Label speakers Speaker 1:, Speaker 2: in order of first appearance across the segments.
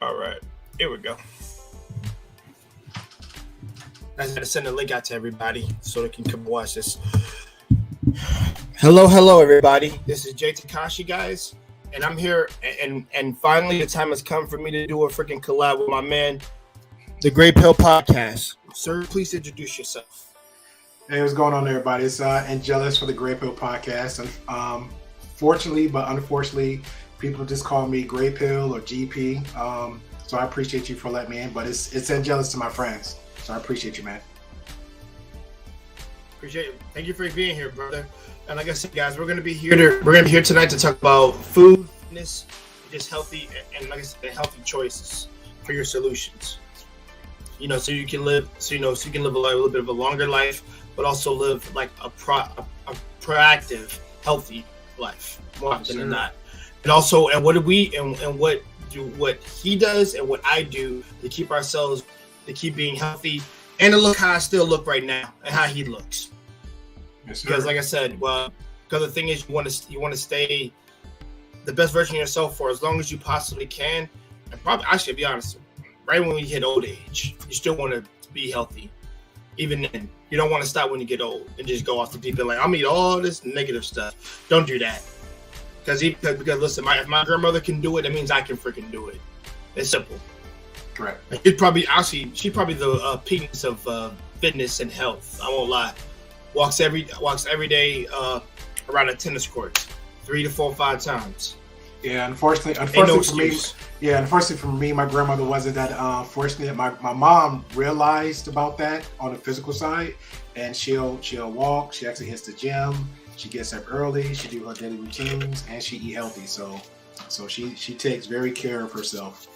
Speaker 1: All right, here we go. I had to send a link out to everybody so they can come watch this. Hello, everybody. This is Jay Takashi, guys, and I'm here. And finally, the time has come for me to do a freaking collab with my man, the Gray Pill Podcast. Sir, please introduce yourself.
Speaker 2: Hey, what's going on, everybody? It's Angelus for the Gray Pill Podcast. And fortunately, but unfortunately, people just call me Gray Pill or GP. So I appreciate you for letting me in, but it's Angelus to my friends. So I appreciate you, man.
Speaker 1: Appreciate it. Thank you for being here, brother. And like I said, guys, we're gonna be here tonight to talk about food, fitness, just healthy, and like I said, healthy choices for your solutions. You know, so you can live a little bit of a longer life, but also live like a proactive, healthy life more often than not. And also, and what he does and what I do to keep being healthy and to look how I still look right now and how he looks.
Speaker 2: Yes,
Speaker 1: because like I said, because the thing is, you want to stay the best version of yourself for as long as you possibly can. And probably, I should be honest, right when we hit old age, you still want to be healthy. Even then, you don't want to stop when you get old and just go off the deep end like, I'll eat all this negative stuff. Don't do that. Because listen, if my grandmother can do it, that means I can freaking do it. It's simple.
Speaker 2: Right.
Speaker 1: She's probably the peakness of fitness and health. I won't lie. Walks every day around a tennis court, 3 to 4 or 5 times.
Speaker 2: Yeah, unfortunately for me, my grandmother wasn't that fortunate. My mom realized about that on the physical side, and she'll walk. She actually hits the gym. She gets up early. She do her daily routines, and she eat healthy. So she takes very care of herself.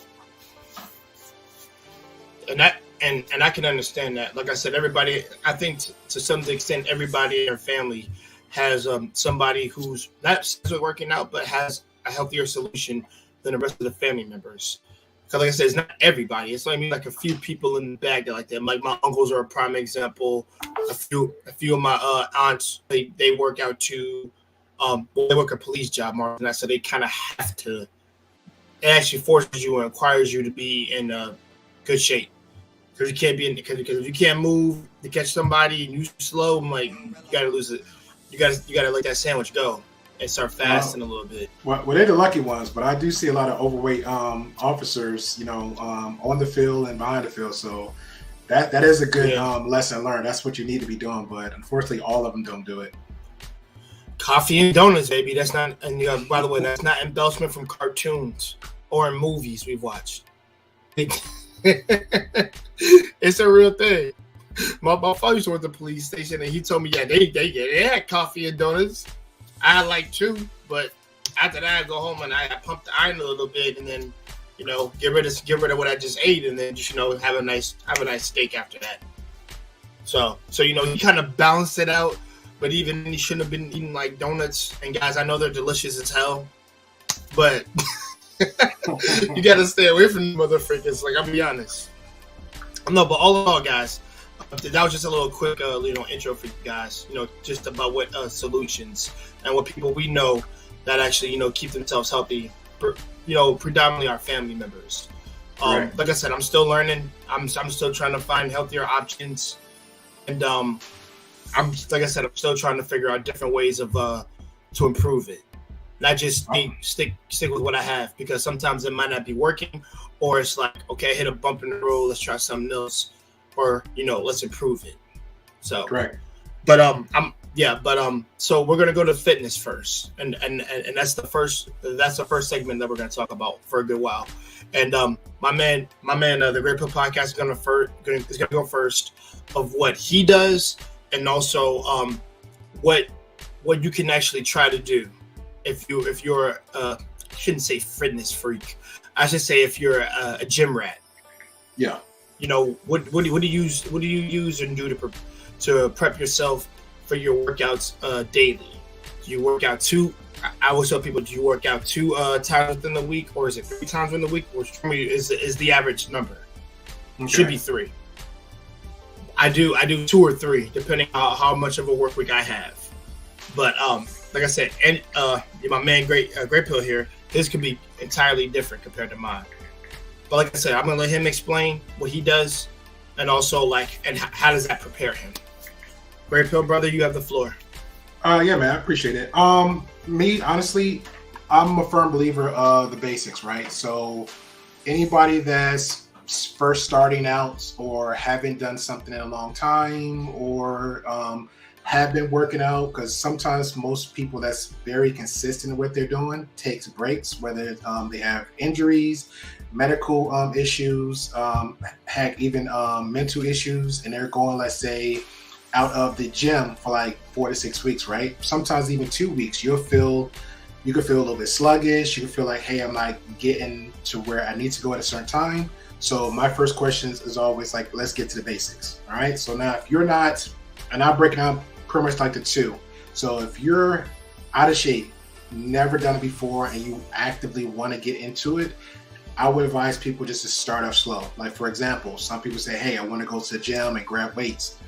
Speaker 1: And I can understand that. Like I said, everybody, I think to some extent, everybody in their family has somebody who's not working out, but has a healthier solution than the rest of the family members. Because like I said, it's not everybody. It's like a few people in the bag that like that. Like my uncles are a prime example. A few of my aunts, they work out too. They work a police job more than that, so they kind of have to. It actually forces you and requires you to be in good shape. Because you can't because if you can't move to catch somebody and you slow, I'm like, you gotta lose it. You gotta let that sandwich go and start fasting a little bit.
Speaker 2: Well, they're the lucky ones, but I do see a lot of overweight officers, on the field and behind the field. So that is a good lesson learned. That's what you need to be doing. But unfortunately, all of them don't do it.
Speaker 1: Coffee and donuts, baby. That's not. And by the way, that's not embellishment from cartoons or in movies we've watched. It's a real thing. My father used to work at the police station, and he told me, they had coffee and donuts. I had like 2, but after that, I go home and I pump the iron a little bit, and then get rid of what I just ate, and then just have a nice steak after that. So he kind of balanced it out, but even he shouldn't have been eating like donuts. And guys, I know they're delicious as hell, but. You gotta stay away from the motherfuckers. Like, I'll be honest. No, but all in all, guys, that was just a little quick, intro for you guys. Just about what solutions and what people we know that actually, keep themselves healthy. Predominantly our family members.
Speaker 2: Right.
Speaker 1: Like I said, I'm still learning. I'm still trying to find healthier options, and I'm still trying to figure out different ways of to improve it. Not just stick with what I have, because sometimes it might not be working, or it's like, okay, I hit a bump in the road, let's try something else, or let's improve it. So
Speaker 2: correct.
Speaker 1: But so we're gonna go to fitness first, and that's the first segment that we're gonna talk about for a good while. And my man, the Great Pill Podcast is gonna go first of what he does, and also what you can actually try to do. If you're I shouldn't say fitness freak, I should say if you're a gym rat.
Speaker 2: Yeah.
Speaker 1: What do you use and do to prep yourself for your workouts daily? Do you work out 2? I always tell people, do you work out 2 times within the week, or is it 3 times in the week? Which for me is the average number. Okay. It should be 3. I do 2 or 3 depending on how much of a work week I have. But like I said, and my man Great Pill here, his could be entirely different compared to mine. But like I said, I'm gonna let him explain what he does, and also how does that prepare him. Great Pill brother, you have the floor.
Speaker 2: Yeah, man, I appreciate it. Me, honestly, I'm a firm believer of the basics, right? So anybody that's first starting out or haven't done something in a long time or have been working out, because sometimes most people that's very consistent in what they're doing takes breaks, whether they have injuries, medical issues, heck, even mental issues, and they're going, let's say, out of the gym for like 4 to 6 weeks, right? Sometimes even 2 weeks, you can feel a little bit sluggish. You can feel like, hey, I'm not getting to where I need to go at a certain time. So my first question is always like, let's get to the basics. All right. So now if you're not, and I'll break it down pretty much like the two. So if you're out of shape, never done it before, and you actively want to get into it, I would advise people just to start off slow. Like, for example, some people say, hey, I want to go to the gym and grab weights.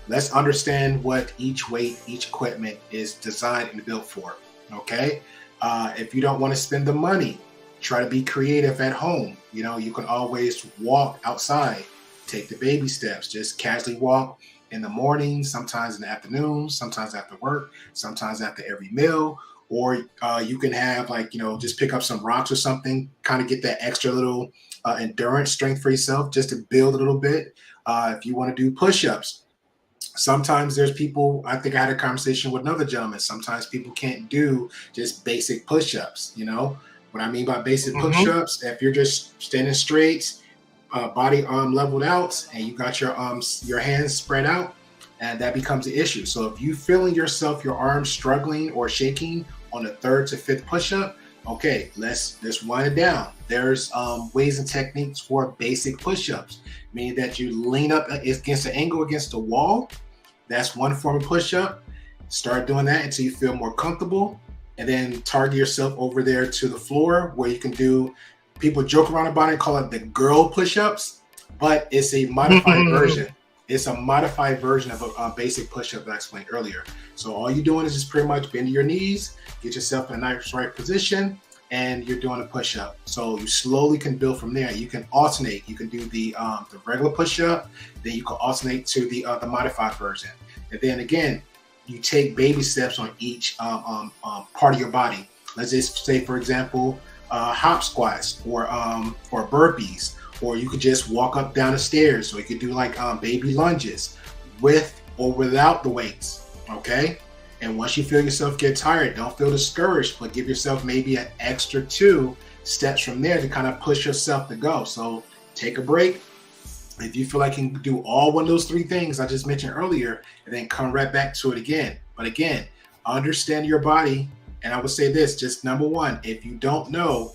Speaker 2: Let's understand what each weight, each equipment is designed and built for. Okay. If you don't want to spend the money, try to be creative at home. You know, you can always walk outside, take the baby steps, just casually walk in the morning, sometimes in the afternoon, sometimes after work, sometimes after every meal. Or you can have just pick up some rocks or something, kind of get that extra little endurance strength for yourself, just to build a little bit. If you want to do push-ups, sometimes there's people, I think I had a conversation with another gentleman, sometimes people can't do just basic push-ups. You know what I mean by basic push-ups? If you're just standing straight, body leveled out, and you got your hands spread out, and that becomes an issue. So if you feeling your arms struggling or shaking on the 3rd to 5th push-up, okay, let's wind it down. There's ways and techniques for basic push-ups, meaning that you lean up against an angle against the wall. That's one form of push-up. Start doing that until you feel more comfortable, and then target yourself over there to the floor where you can do, people joke around about it, call it the girl push-ups, but it's a modified version. It's a modified version of a basic push-up that I explained earlier. So all you're doing is just pretty much bend your knees, get yourself in a nice right position, and you're doing a push-up. So you slowly can build from there. You can alternate. You can do the regular push-up, then you can alternate to the modified version. And then again, you take baby steps on each part of your body. Let's just say, for example, hop squats or burpees, or you could just walk up down the stairs. So you could do like baby lunges with or without the weights. Okay. And once you feel yourself get tired, don't feel discouraged, but give yourself maybe an extra 2 steps from there to kind of push yourself to go. So take a break. If you feel like you can do all one of those 3 things I just mentioned earlier, and then come right back to it again. But again, understand your body. And I would say this, just number 1, if you don't know,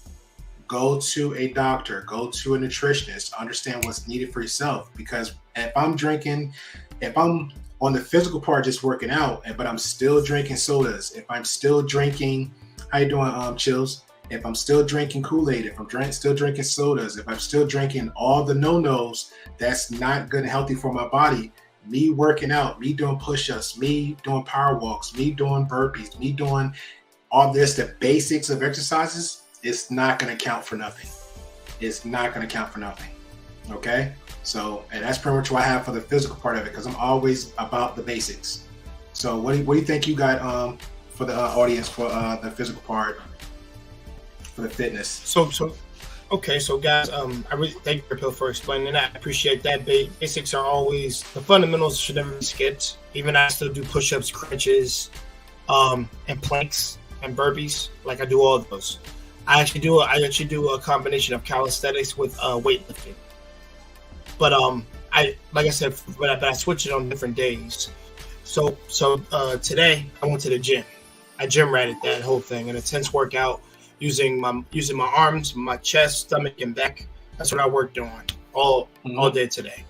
Speaker 2: go to a doctor, go to a nutritionist, understand what's needed for yourself. Because if I'm on the physical part, just working out, but I'm still drinking sodas, if I'm still drinking, how you doing, Chills? If I'm still drinking Kool-Aid, if I'm still drinking sodas, if I'm still drinking all the no-nos, that's not good and healthy for my body. Me working out, me doing push-ups, me doing power walks, me doing burpees, me doing all this, the basics of exercises, it's not going to count for nothing. It's not going to count for nothing. Okay? So, and that's pretty much what I have for the physical part of it, because I'm always about the basics. So what do you think you got for the audience for the physical part, for the fitness?
Speaker 1: So guys, I really thank you, Pill, for explaining that. I appreciate that. Basics are always, the fundamentals should never be skipped. Even I still do push-ups, crunches, and planks and burpees. Like, I do all of those. I actually do a combination of calisthenics with weightlifting. But I switch it on different days. So today I went to the gym. I gym ratted that whole thing, an intense workout using my arms, my chest, stomach, and back. That's what I worked on all day today.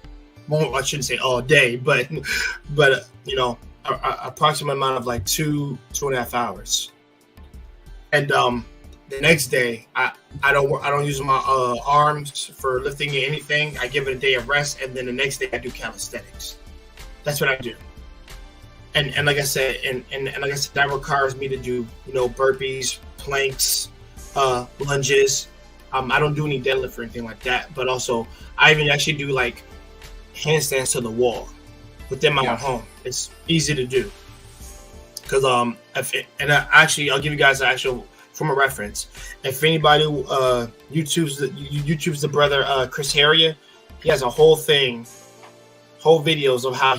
Speaker 1: Well, I shouldn't say all day, but approximate amount of like 2.5 hours. And the next day, I don't use my arms for lifting or anything. I give it a day of rest, and then the next day I do calisthenics. That's what I do. And like I said, and like I said, that requires me to do burpees, planks, lunges. I don't do any deadlift or anything like that, but also I even actually do like handstands to the wall within my own home. It's easy to do because I'll give you guys an actual from a reference. If anybody YouTube's the brother Chris Harrier, he has a whole videos of how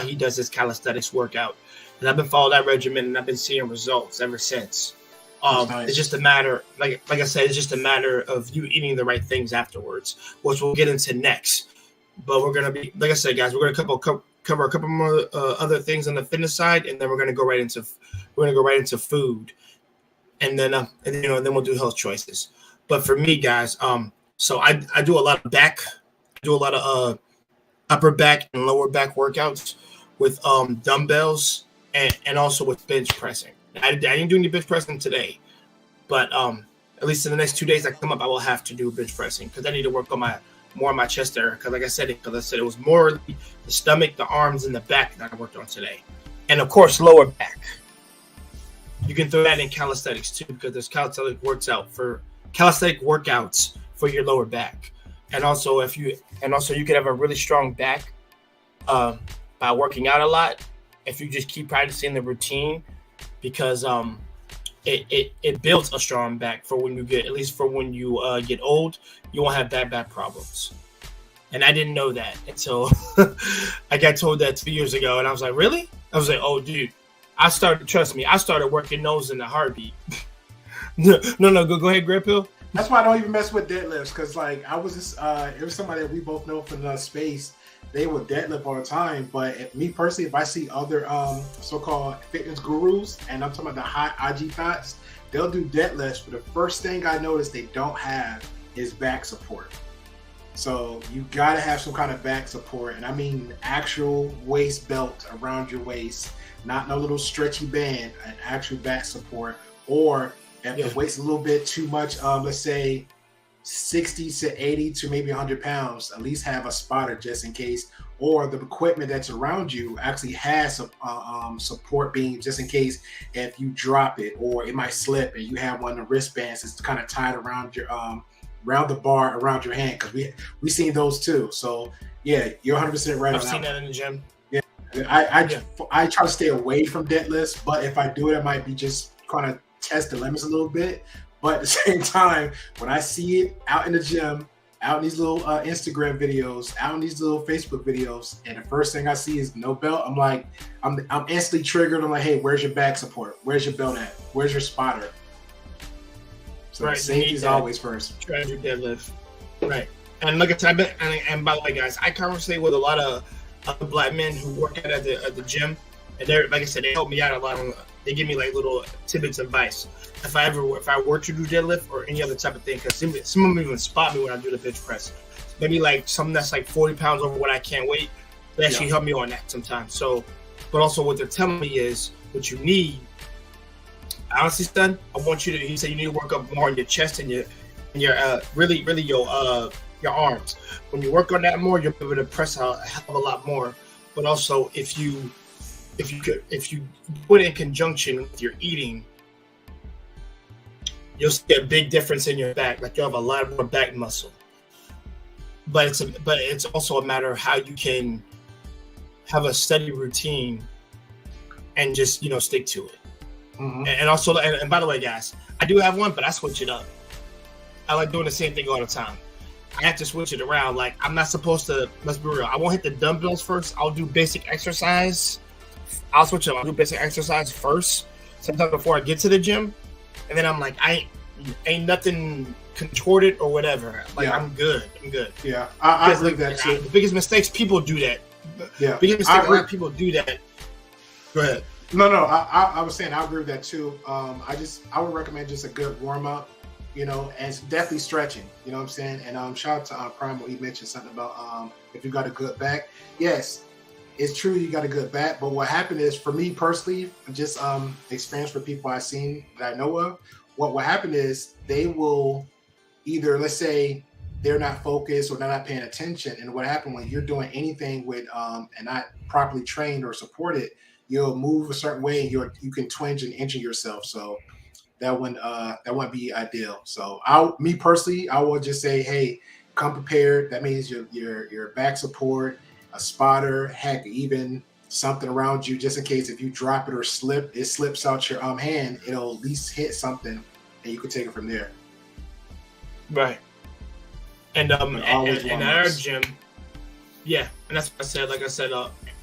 Speaker 1: he does his calisthenics workout, and I've been following that regimen and I've been seeing results ever since. Nice. It's just a matter, like I said, it's just a matter of you eating the right things afterwards, which we'll get into next. But we're gonna be, like I said, guys, we're gonna cover a couple more other things on the fitness side, and then we're gonna go right into food, and then we'll do health choices. But for me, guys, so I do a lot of back, upper back and lower back workouts with dumbbells and also with bench pressing. I didn't do any bench pressing today, but at least in the next 2 days I come up, I will have to do bench pressing because I need to work on more on my chest area. Because like I said, it was more the stomach, the arms, and the back that I worked on today, and of course lower back. You can throw that in calisthenics too because there's calisthenic workouts for your lower back, and also you can have a really strong back by working out a lot if you just keep practicing the routine. Because it builds a strong back for when you get old, you won't have bad back problems. And I didn't know that until I got told that 2 years ago, and I was like, really? I was like, oh, dude, I started working those in a heartbeat. no, go ahead, Grandpa.
Speaker 2: That's why I don't even mess with deadlifts, because like I was just it was somebody that we both know from the space. They would deadlift all the time, but me personally, if I see other so-called fitness gurus, and I'm talking about the high IG thoughts, they'll do deadlifts, but the first thing I notice they don't have is back support. So you gotta have some kind of back support, and I mean actual waist belt around your waist, not no little stretchy band, an actual back support. Or if the weight's a little bit too much, let's say 60 to 80 to maybe 100 pounds, at least have a spotter just in case, or the equipment that's around you actually has some support beam just in case if you drop it or it might slip, and you have one of the wristbands that's kind of tied around your around the bar around your hand, because we seen those too. So yeah, you're 100% right.
Speaker 1: I've seen that in the gym.
Speaker 2: Yeah, I try to stay away from deadlifts, but if I do it, I might be just kind of test the limits a little bit. But at the same time, when I see it out in the gym, out in these little Instagram videos, out in these little Facebook videos, and the first thing I see is no belt, I'm like, I'm instantly triggered. I'm like, hey, where's your back support? Where's your belt at? Where's your spotter? So right, safety is always first.
Speaker 1: Try to deadlift. Right. And look at time. And by the way, guys, I conversate with a lot of other black men who work at the gym, and they're, like I said, they help me out a lot. They give me like little tidbits of advice if I were to do deadlift or any other type of thing, because some of them even spot me when I do the bench press. Maybe like something that's like 40 pounds over what I can't weight. They actually help me on that sometimes. So, but also what they're telling me is what you need. Honestly, son, I want you to. He said you need to work up more on your chest and your really your arms. When you work on that more, you'll be able to press a hell of a lot more. But also, if you put it in conjunction with your eating, you'll see a big difference in your back. Like you'll have a lot more back muscle. But it's also a matter of how you can have a steady routine and just stick to it. Mm-hmm. And also, and by the way, guys, I do have one, but I switch it up. I like doing the same thing all the time. I have to switch it around. Like I'm not supposed to. Let's be real. I won't hit the dumbbells first. I'll do basic exercise. I'll switch it up. I'll do basic exercise first, sometimes before I get to the gym, and then I'm like, I ain't nothing contorted or whatever. Like I'm good.
Speaker 2: Yeah, I believe that too.
Speaker 1: The biggest mistakes people do that.
Speaker 2: Yeah,
Speaker 1: biggest mistake a lot of people do that. Go ahead.
Speaker 2: No, I was saying I agree with that too. I would recommend just a good warm up, and definitely stretching. You know what I'm saying? And shout out to Primal. He mentioned something about if you got a good back. Yes, it's true you got a good back. But what happened is, for me personally, just experience for people I've seen that I know of. What happened is they will either, let's say, they're not focused or they're not paying attention. And what happened when you're doing anything with and not properly trained or supported, you'll move a certain way and you can twinge and injure yourself. So that wouldn't be ideal. So me personally, I will just say, hey, come prepared. That means your back support, a spotter, heck, even something around you, just in case if you drop it or it slips out your hand, it'll at least hit something, and you can take it from there.
Speaker 1: Right. And in our gym, yeah, and that's what I said. Like I said,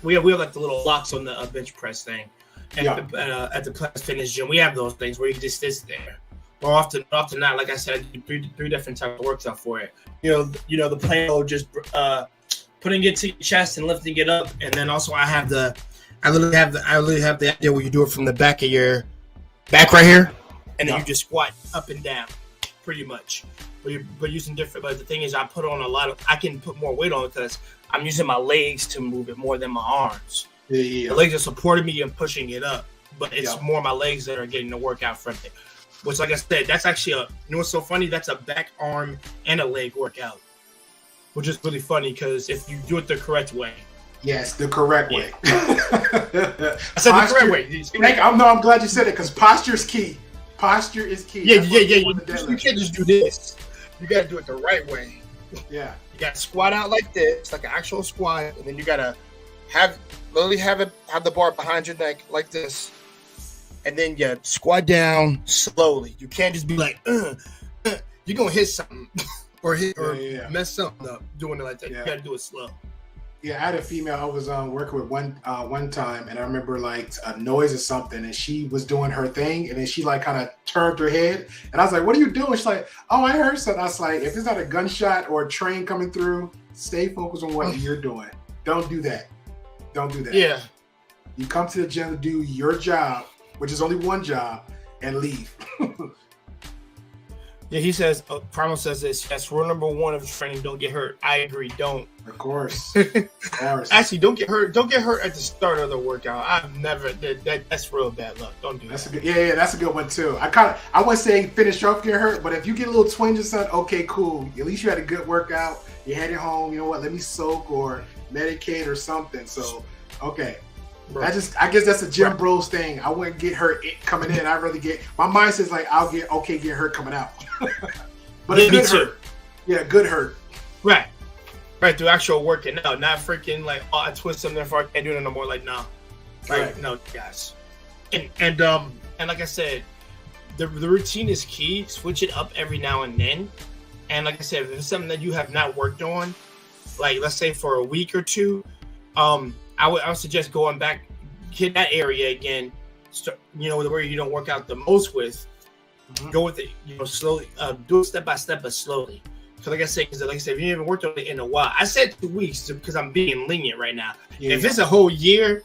Speaker 1: we have like the little locks on the bench press thing. At the Planet Fitness gym, we have those things where you just sit there. Or often not, like I said, I do three different types of works out for it. You know, the plain old just putting it to your chest and lifting it up, and then also I literally have the idea where you do it from the back of your back right here, and then you just squat up and down, pretty much. But using different. But the thing is, I can put more weight on it because I'm using my legs to move it more than my arms. Yeah. The legs are supporting me and pushing it up, but it's more my legs that are getting the workout from it. Which, like I said, that's actually what's so funny? That's a back, arm, and a leg workout, which is really funny because if you do it the correct way.
Speaker 2: Yes, the correct way.
Speaker 1: I said posture, the correct way.
Speaker 2: I'm glad you said it because posture is key. Posture is key.
Speaker 1: Yeah. You can't just do this. You got to do it the right way.
Speaker 2: Yeah.
Speaker 1: You got to squat out like this, like an actual squat, and then you got to have the bar behind your neck like this, and then you squat down slowly. You can't just be like, you're gonna hit something or mess something up doing it like that. You gotta do it slow.
Speaker 2: Yeah, I had a female I was working with one time, and I remember like a noise or something, and she was doing her thing, and then she like kind of turned her head, and I was like, "What are you doing?" She's like, "Oh, I heard something." I was like, "If it's not a gunshot or a train coming through, stay focused on what you're doing. Don't do that. Don't do that." Yeah. You come to the gym to do your job, which is only one job, and leave.
Speaker 1: Yeah, he says, Primal says this, that's rule number one of training, don't get hurt. I agree, don't.
Speaker 2: Of course.
Speaker 1: Actually, don't get hurt at the start of the workout. I've never, that's real bad luck. Don't do that.
Speaker 2: That's a good one too. I wouldn't say finish off getting hurt, but if you get a little twinge or something, okay, cool. At least you had a good workout. You're heading home, you know what, let me soak or medicate or something. So, okay. Right. I guess that's a gym bros thing. I wouldn't get hurt coming in. I'd rather my mind says like I'll get hurt coming out. But a good hurt. Yeah, good hurt. Right.
Speaker 1: Through actual working out, not freaking like I twist something therefore I can't do it no more. Like no. Right. No, guys. And like I said, the routine is key. Switch it up every now and then. And like I said, if it's something that you have not worked on, like let's say for a week or two, I would suggest going back, hit that area again, where you don't work out the most with. Mm-hmm. Go with it, slowly. Do it step by step, but slowly. So like I said, if you haven't worked on it in a while, I said 2 weeks because I'm being lenient right now. Yeah, if it's a whole year,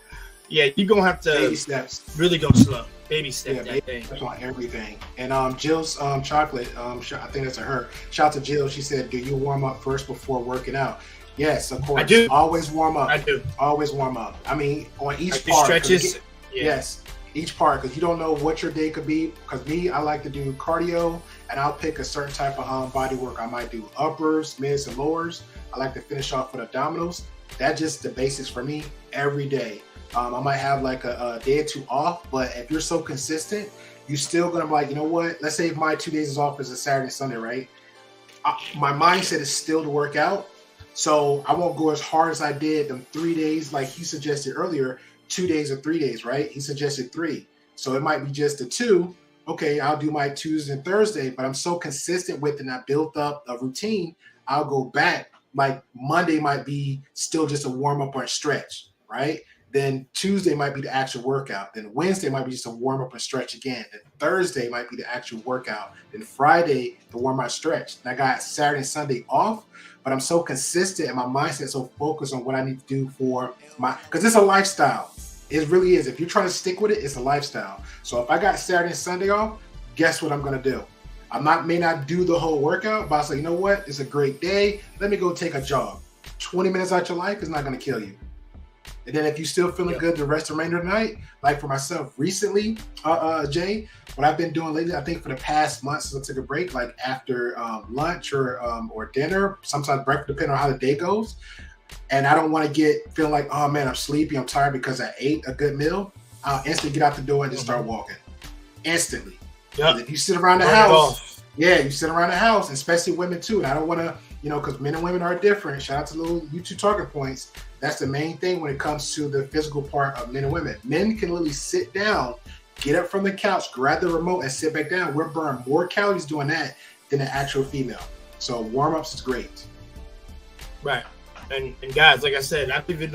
Speaker 1: you're gonna have to
Speaker 2: baby steps.
Speaker 1: Really go slow. Baby steps.
Speaker 2: Yeah, baby steps on everything. And Jill's chocolate. I think that's her. Shout out to Jill. She said, "Do you warm up first before working out?" Yes, of course.
Speaker 1: I do.
Speaker 2: Always warm up.
Speaker 1: I do.
Speaker 2: Always warm up. I mean, on each part.
Speaker 1: Stretches.
Speaker 2: Yes, each part, because you don't know what your day could be. Because I like to do cardio, and I'll pick a certain type of body work. I might do uppers, mids, and lowers. I like to finish off with abdominals. That's just the basics for me every day. I might have like a day or two off, but if you're so consistent, you're still gonna be like, you know what? Let's say if my 2 days is off is a Saturday and Sunday, right? My mindset is still to work out. So I won't go as hard as I did them 3 days, like he suggested earlier, 2 days or 3 days, right? He suggested 3. So it might be just the 2. Okay, I'll do my Tuesday and Thursday, but I'm so consistent with it and I built up a routine, I'll go back. Like Monday might be still just a warm up or a stretch, right? Then Tuesday might be the actual workout. Then Wednesday might be just a warm up and stretch again. Then Thursday might be the actual workout. Then Friday, the warm up stretch. And I got Saturday and Sunday off. But I'm so consistent and my mindset is so focused on what I need to do for because it's a lifestyle. It really is. If you're trying to stick with it, it's a lifestyle. So if I got Saturday and Sunday off, guess what I'm going to do? May not do the whole workout, but I'll say, you know what? It's a great day. Let me go take a jog. 20 minutes out your life is not going to kill you. And then if you're still feeling good the remainder of the night, like for myself recently, Jay, what I've been doing lately, I think for the past month since I took a break, like after lunch or dinner, sometimes breakfast, depending on how the day goes. And I don't want to feeling like, oh man, I'm sleepy, I'm tired because I ate a good meal. I'll instantly get out the door and just start walking. Instantly.
Speaker 1: Yep.
Speaker 2: If you sit around the house, you sit around the house, especially women too. And I don't want to, because men and women are different. Shout out to little YouTube talking points. That's the main thing when it comes to the physical part of men and women. Men can literally sit down, get up from the couch, grab the remote, and sit back down. We're burning more calories doing that than the actual female. So warm-ups is great.
Speaker 1: Right. And guys, like I said, I've even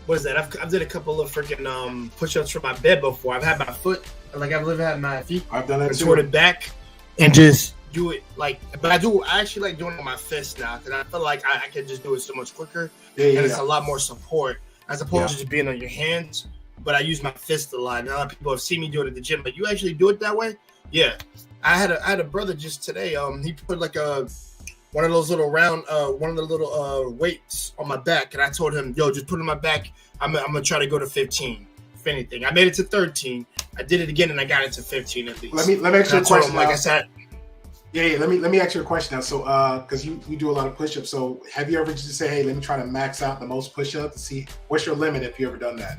Speaker 1: what is that? I've did a couple of freaking push-ups from my bed before. I've had my foot, like I've had my feet.
Speaker 2: I've done that too.
Speaker 1: Sort it back and just do it but I actually like doing it with my fist now because I feel like I can just do it so much quicker. And it's a lot more support as opposed to just being on your hands. But I use my fist a lot. And a lot of people have seen me do it at the gym. But you actually do it that way? Yeah. I had a brother just today. He put like one of those little round weights on my back, and I told him, "Yo, just put it on my back. I'm gonna try to go to 15. If anything, I made it to 13. I did it again, and I got it to 15 at least."
Speaker 2: Let me ask you a question.
Speaker 1: Like I said,
Speaker 2: Let me ask you a question now. So, because you do a lot of push-ups, so have you ever just say, "Hey, let me try to max out the most push-ups to see what's your limit"? If you ever done that?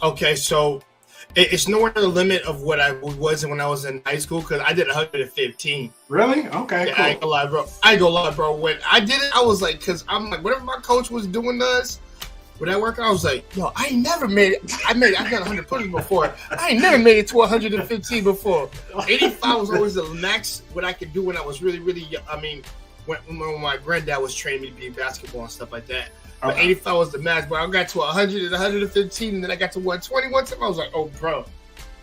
Speaker 1: Okay, so it's nowhere near the limit of what I was when I was in high school because I did 115.
Speaker 2: Really? Okay,
Speaker 1: yeah,
Speaker 2: cool.
Speaker 1: I ain't gonna lie, bro. When I did it, I was like, because I'm like, whatever my coach was doing us, when I work, I was like, yo, I ain't never made it. I've done 100 pushes before. I ain't never made it to 115 before. 85 was always the max what I could do when I was really, really young. I mean, when my granddad was training me to be in basketball and stuff like that. But 85 was the max, but I got to 100 and 115, and then I got to 120 one time. I was like, oh, bro.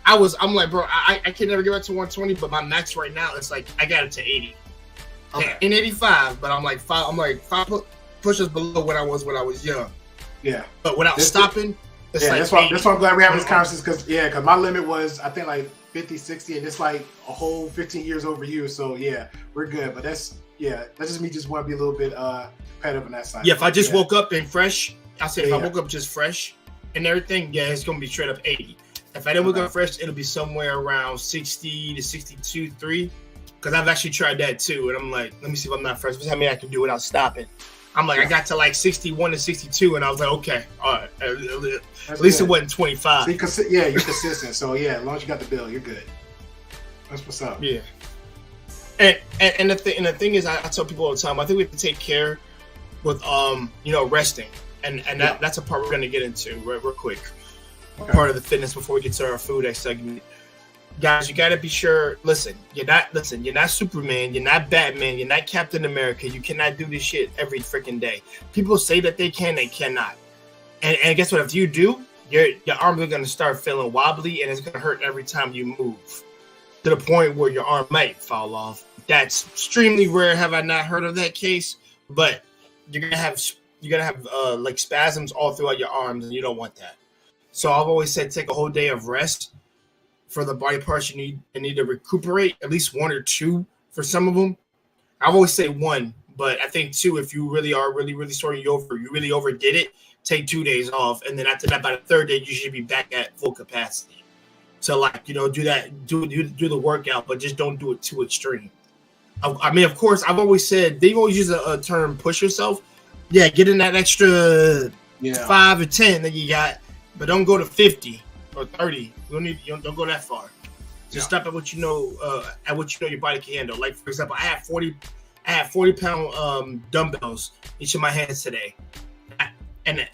Speaker 1: I'm like, bro, I can never get back to 120, but my max right now, it's like I got it to 80. Okay. In 85, but I'm like five pushes below what I was when I was young.
Speaker 2: Yeah.
Speaker 1: But without stopping, it's like
Speaker 2: that's why I'm glad we're having this conversation because my limit was, I think, like 50, 60, and it's like a whole 15 years over you. So, yeah, we're good. But that's just me just want to be a little bit competitive on that side.
Speaker 1: Yeah, if I just woke up and fresh, I said if I woke up just fresh and everything, it's going to be straight up 80. If I didn't wake up fresh, it'll be somewhere around 60 to 62, 3. Because I've actually tried that too. And I'm like, let me see if I'm not fresh. How many I can do without stopping. I'm like, I got to like 61 to 62, and I was like, okay, all right. At least it wasn't 25.
Speaker 2: See, you're consistent. So, as long as you got the bill, you're good. That's what's up.
Speaker 1: Yeah. And the thing is, I tell people all the time, I think we have to take care with resting, and that's a part we're going to get into real quick. Okay. Part of the fitness before we get to our food segment. Guys, you got to be sure. Listen, you're not Superman, you're not Batman, you're not Captain America. You cannot do this shit every freaking day. People say that they can, they cannot. And guess what? If you do, your arms are going to start feeling wobbly, and it's going to hurt every time you move, to the point where your arm might fall off. That's extremely rare. Have I not heard of that case? But you're gonna have like spasms all throughout your arms, and you don't want that. So I've always said take a whole day of rest for the body parts you need to recuperate, at least 1 or 2 for some of them. I've always say 1, but I think 2 if you really are really, really sorry you really overdid it, take 2 days off, and then after that, by the 3rd day, you should be back at full capacity. So do that, do the workout, but just don't do it too extreme. I mean, of course, I've always said they always use a term push yourself. Yeah, get in that extra 5 or 10 that you got, but don't go to 50 or 30. Don't go that far. Just stop at what you know your body can handle. Like for example, I had 40-pound dumbbells each of my hands today, and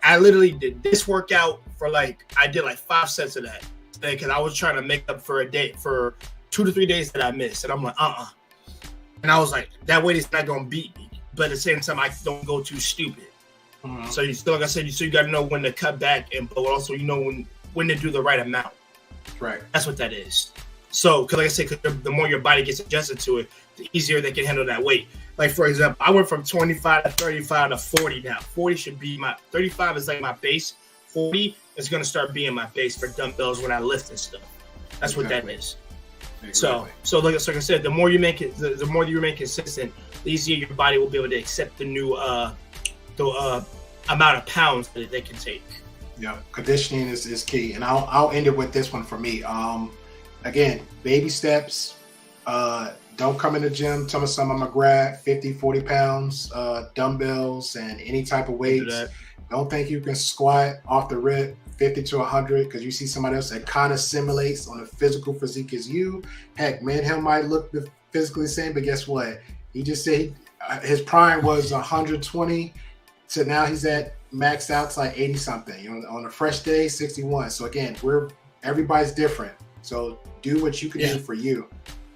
Speaker 1: I literally did this workout for I did 5 sets of that today because I was trying to make up for a day for 2 to 3 days that I missed, and I'm like and I was like, that weight is not gonna beat me, but at the same time, I don't go too stupid. Mm-hmm. So you still, like I said, you got to know when to cut back, but also you know when to do the right amount.
Speaker 2: Right.
Speaker 1: That's what that is. So, because like I said, the more your body gets adjusted to it, the easier they can handle that weight. Like for example, I went from 25 to 35 to 40 now. 40 should be 35 is like my base. 40 is gonna start being my base for dumbbells when I lift and stuff. That's what that is. Exactly. So like I said, the more you make it, the more you remain consistent, the easier your body will be able to accept the new amount of pounds that they can take.
Speaker 2: Yeah, conditioning is key, and I'll end it with this one for me. Again, baby steps. Don't come in the gym. Tell me something. I'm gonna grab 50, 40 pounds, dumbbells, and any type of weights. Don't think you can squat off the rip 50 to 100 because you see somebody else that kind of simulates on a physical physique as you. Heck, me and him might look physically the same, but guess what? He just said his prime was 120, so now he's at maxed out to like 80 something. You know, on a fresh day, 61. So again, everybody's different. So do what you can do for you.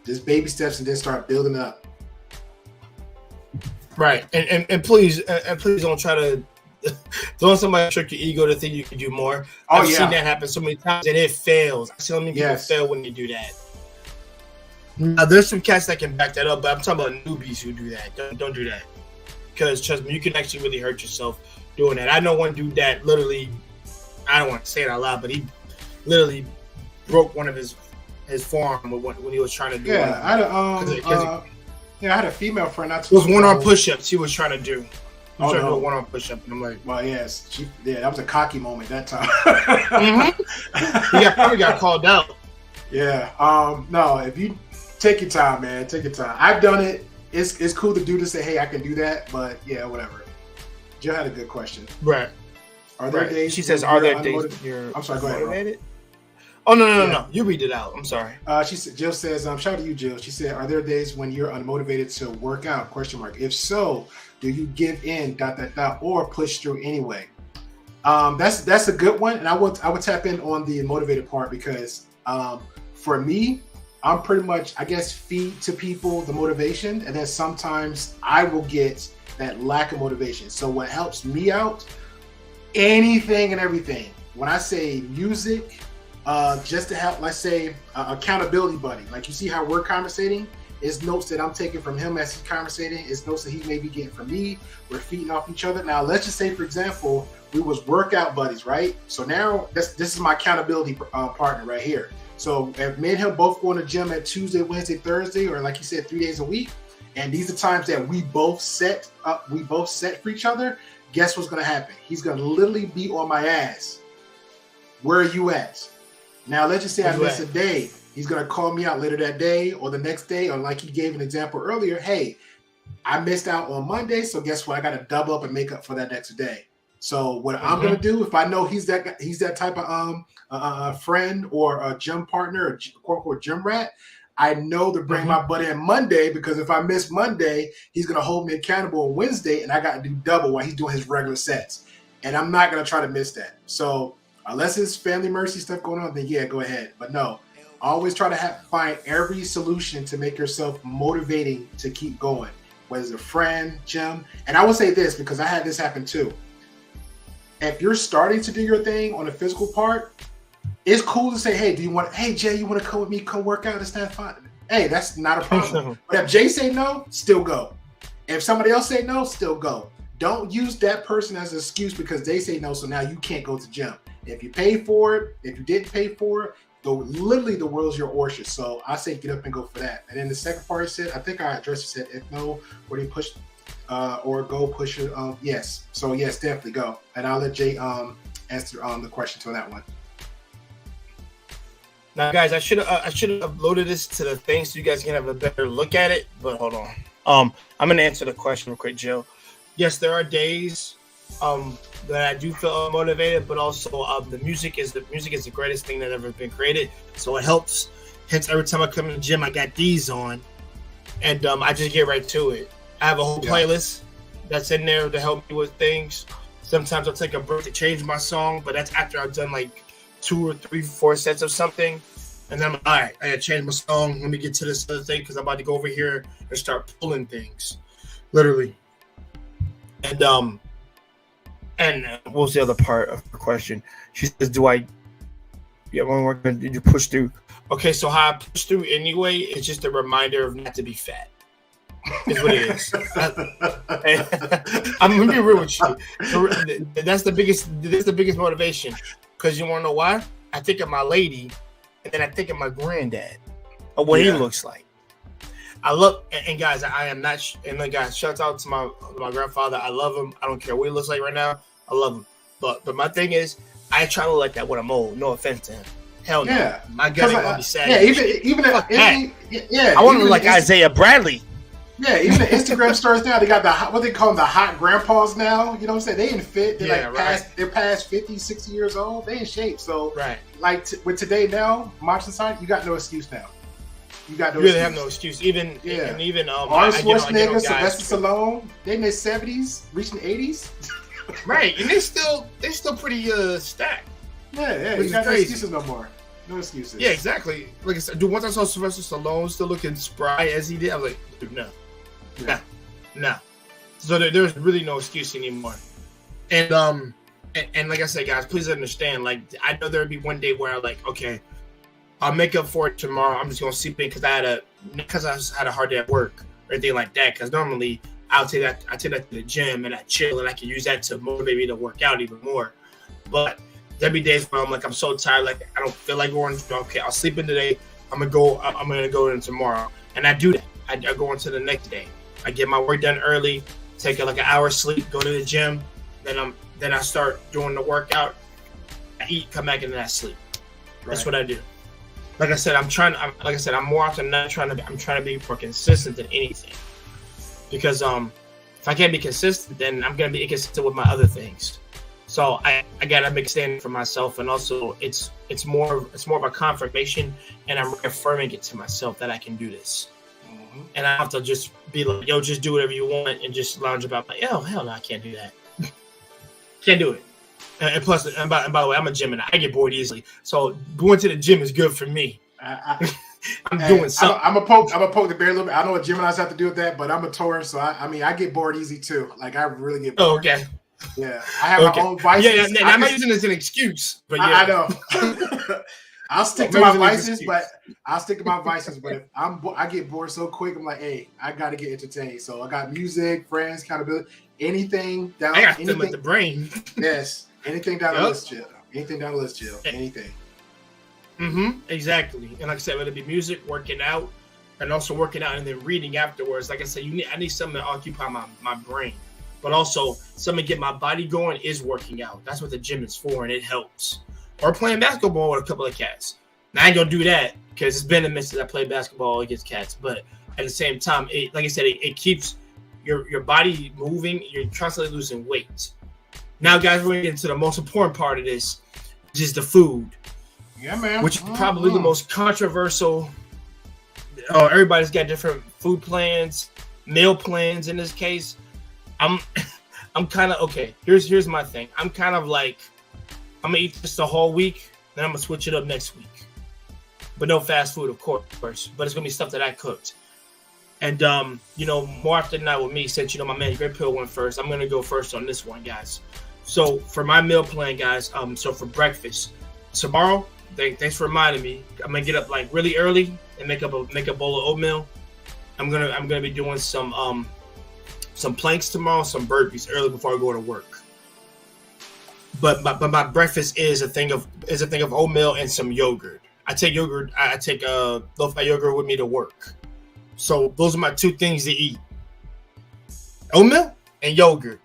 Speaker 2: Just baby steps and then start building up.
Speaker 1: Right, and please don't try to don't let somebody trick your ego to think you can do more. I've seen that happen so many times and it fails. I see so many people fail when they do that. Now, there's some cats that can back that up, but I'm talking about newbies who do that. Don't do that, because trust me, you can actually really hurt yourself doing that. I know one dude that literally, I don't want to say it out loud, but he literally broke one of his forearm when he was trying to do it.
Speaker 2: I had a female friend.
Speaker 1: It was one-arm push-ups he was trying to do. He was trying to do a one-arm push-up, and I'm like,
Speaker 2: well, yes, that was a cocky moment that time.
Speaker 1: He probably got called out.
Speaker 2: Yeah. No, if you take your time, man, take your time. I've done it. It's cool to do to say, hey, I can do that, but yeah, whatever. Jill had a good question.
Speaker 1: Right.
Speaker 2: Are there days?
Speaker 1: She says, "Are there days you're
Speaker 2: I'm sorry. Go ahead.
Speaker 1: Motivated?" Oh no! You read it out. I'm sorry.
Speaker 2: Jill says, shout out to you, Jill. She said, "Are there days when you're unmotivated to work out? Question mark. If so, do you give in? ... or push through anyway?" That's a good one, and I would tap in on the motivated part because for me, I'm pretty much, I guess, feed to people the motivation, and then sometimes I will get that lack of motivation. So what helps me out, anything and everything. When I say music, just to help, let's say, accountability buddy. Like you see how we're conversating, it's notes that I'm taking from him as he's conversating. It's notes that he may be getting from me. We're feeding off each other. Now, let's just say, for example, we was workout buddies, right? So now this is my accountability partner right here. So if me and him both go in the gym at Tuesday, Wednesday, Thursday, or like you said, 3 days a week, and these are times that we both set for each other, guess what's going to happen? He's going to literally be on my ass. Where are you at? Now, let's just say I miss a day. He's going to call me out later that day or the next day, or like he gave an example earlier, hey, I missed out on Monday, so guess what? I got to double up and make up for that next day. So what I'm going to do, if I know he's that type of friend or a gym partner, or quote unquote gym rat, I know to bring my buddy in Monday, because if I miss Monday, he's going to hold me accountable on Wednesday, and I got to do double while he's doing his regular sets. And I'm not going to try to miss that. So unless it's family mercy stuff going on, then yeah, go ahead. But no, always try to find every solution to make yourself motivating to keep going, whether it's a friend, gym. And I will say this, because I had this happen too. If you're starting to do your thing on the physical part, it's cool to say, hey, hey, Jay, you want to come with me, come work out? It's not fun. Hey, that's not a problem. But if Jay say no, still go. If somebody else say no, still go. Don't use that person as an excuse because they say no, so now you can't go to gym. If you pay for it, if you didn't pay for it, literally the world's your oyster. So I say get up and go for that. And then the second part I said, I think I addressed it, said, if no, where do you push or go push it? Yes. So yes, definitely go. And I'll let Jay answer the question to that one.
Speaker 1: Now, guys, I should have uploaded this to the thing so you guys can have a better look at it. But hold on. I'm gonna answer the question real quick, Jill. Yes, there are days that I do feel unmotivated, but also the music is the greatest thing that ever been created. So it helps. Hence, every time I come to the gym, I got these on, and I just get right to it. I have a whole playlist that's in there to help me with things. Sometimes I'll take a break to change my song, but that's after I've done like 2 or 3, 4 sets of something. And then I'm like, all right, I gotta change my song. Let me get to this other thing because I'm about to go over here and start pulling things. Literally. And what was the other part of the question? She says, did you push through? Okay, so how I push through anyway, it's just a reminder of not to be fat. Is what it is. I'm gonna be real with you. That's the biggest motivation. Because you wanna know why? I think of my lady, and then I think of my granddad, or what he looks like. I love, and guys, I am not. And then guys, shout out to my grandfather. I love him. I don't care what he looks like right now. I love him. But my thing is, I try to look like that when I'm old. No offense to him. Hell no. Yeah. My gut ain't gonna be sad.
Speaker 2: Yeah, even
Speaker 1: I want to look like Isaiah Bradley.
Speaker 2: Yeah, even the Instagram stars now, they got what they call them, the hot grandpas now. You know what I'm saying? They ain't fit. They're they're past 50, 60 years old. They in shape. So, like with today now, modern society, you got no excuse now. You got no.
Speaker 1: You really have no excuse. Even
Speaker 2: Arnold Schwarzenegger, Sylvester Stallone, they in their 70s, reaching 80s.
Speaker 1: Right, and they still pretty stacked.
Speaker 2: Yeah, you got no excuses no more. No excuses.
Speaker 1: Yeah, exactly. Like I said, dude, once I saw Sylvester Stallone still looking spry as he did, I was like, dude, no. So there's really no excuse anymore. And like I said, guys, please understand. Like, I know there'll be one day where I'm like, okay, I'll make up for it tomorrow. I'm just gonna sleep in because I had a hard day at work or anything like that. Because normally I take that to the gym and I chill and I can use that to motivate me to work out even more. But there'll be days where I'm so tired, like I don't feel like going. Okay, I'll sleep in today. I'm gonna go in tomorrow, and I do that. I go into the next day. I get my work done early, take like an hour sleep, go to the gym, then I start doing the workout. I eat, come back, and then I sleep. That's what I do. Like I said, I'm more often not trying to be more consistent than anything. Because if I can't be consistent, then I'm gonna be inconsistent with my other things. So I gotta make a stand for myself, and also it's more of a confirmation, and I'm reaffirming it to myself that I can do this. And I have to just be like, yo, just do whatever you want and just lounge about like, oh, hell no, I can't do that. Can't do it. And plus, and by the way, I'm a Gemini. I get bored easily. So going to the gym is good for me. I'm doing something.
Speaker 2: I'm gonna poke the bear a little bit. I know what Geminis have to do with that, but I'm a Taurus, so I get bored easy too. Like I really get bored.
Speaker 1: Oh, okay.
Speaker 2: Yeah. I have my own vices.
Speaker 1: Yeah, I'm not using this as an excuse, but yeah.
Speaker 2: I know. I'll stick to my vices, but if I get bored so quick, I'm like, hey, I got to get entertained. So I got music, friends, accountability, anything down.
Speaker 1: I got them with the brain.
Speaker 2: Yes, anything down the list, Jill. Anything down the list, Jill. Anything.
Speaker 1: Exactly. And like I said, whether it be music, working out, and also working out and then reading afterwards. Like I said, I need something to occupy my brain, but also something to get my body going is working out. That's what the gym is for, and it helps. Or playing basketball with a couple of cats. Now, I ain't gonna do that because it's been a minute since I played basketball against cats. But at the same time, like I said, it keeps your body moving. You're constantly losing weight. Now, guys, we're gonna get into the most important part of this, which is the food.
Speaker 2: Yeah, man.
Speaker 1: Which is probably the most controversial. Everybody's got different food plans, meal plans. In this case, I'm kind of okay. Here's my thing. I'm kind of like, I'm gonna eat this the whole week, then I'm gonna switch it up next week. But no fast food, of course. But it's gonna be stuff that I cooked. And more often than not with me, since my man Great Pill went first, I'm gonna go first on this one, guys. So for my meal plan, guys, so for breakfast tomorrow, thanks for reminding me. I'm gonna get up like really early and make a bowl of oatmeal. I'm gonna be doing some planks tomorrow, some burpees early before I go to work. But my breakfast is a thing of oatmeal and some yogurt. I take yogurt. I take low-fat yogurt with me to work. So those are my two things to eat: oatmeal and yogurt.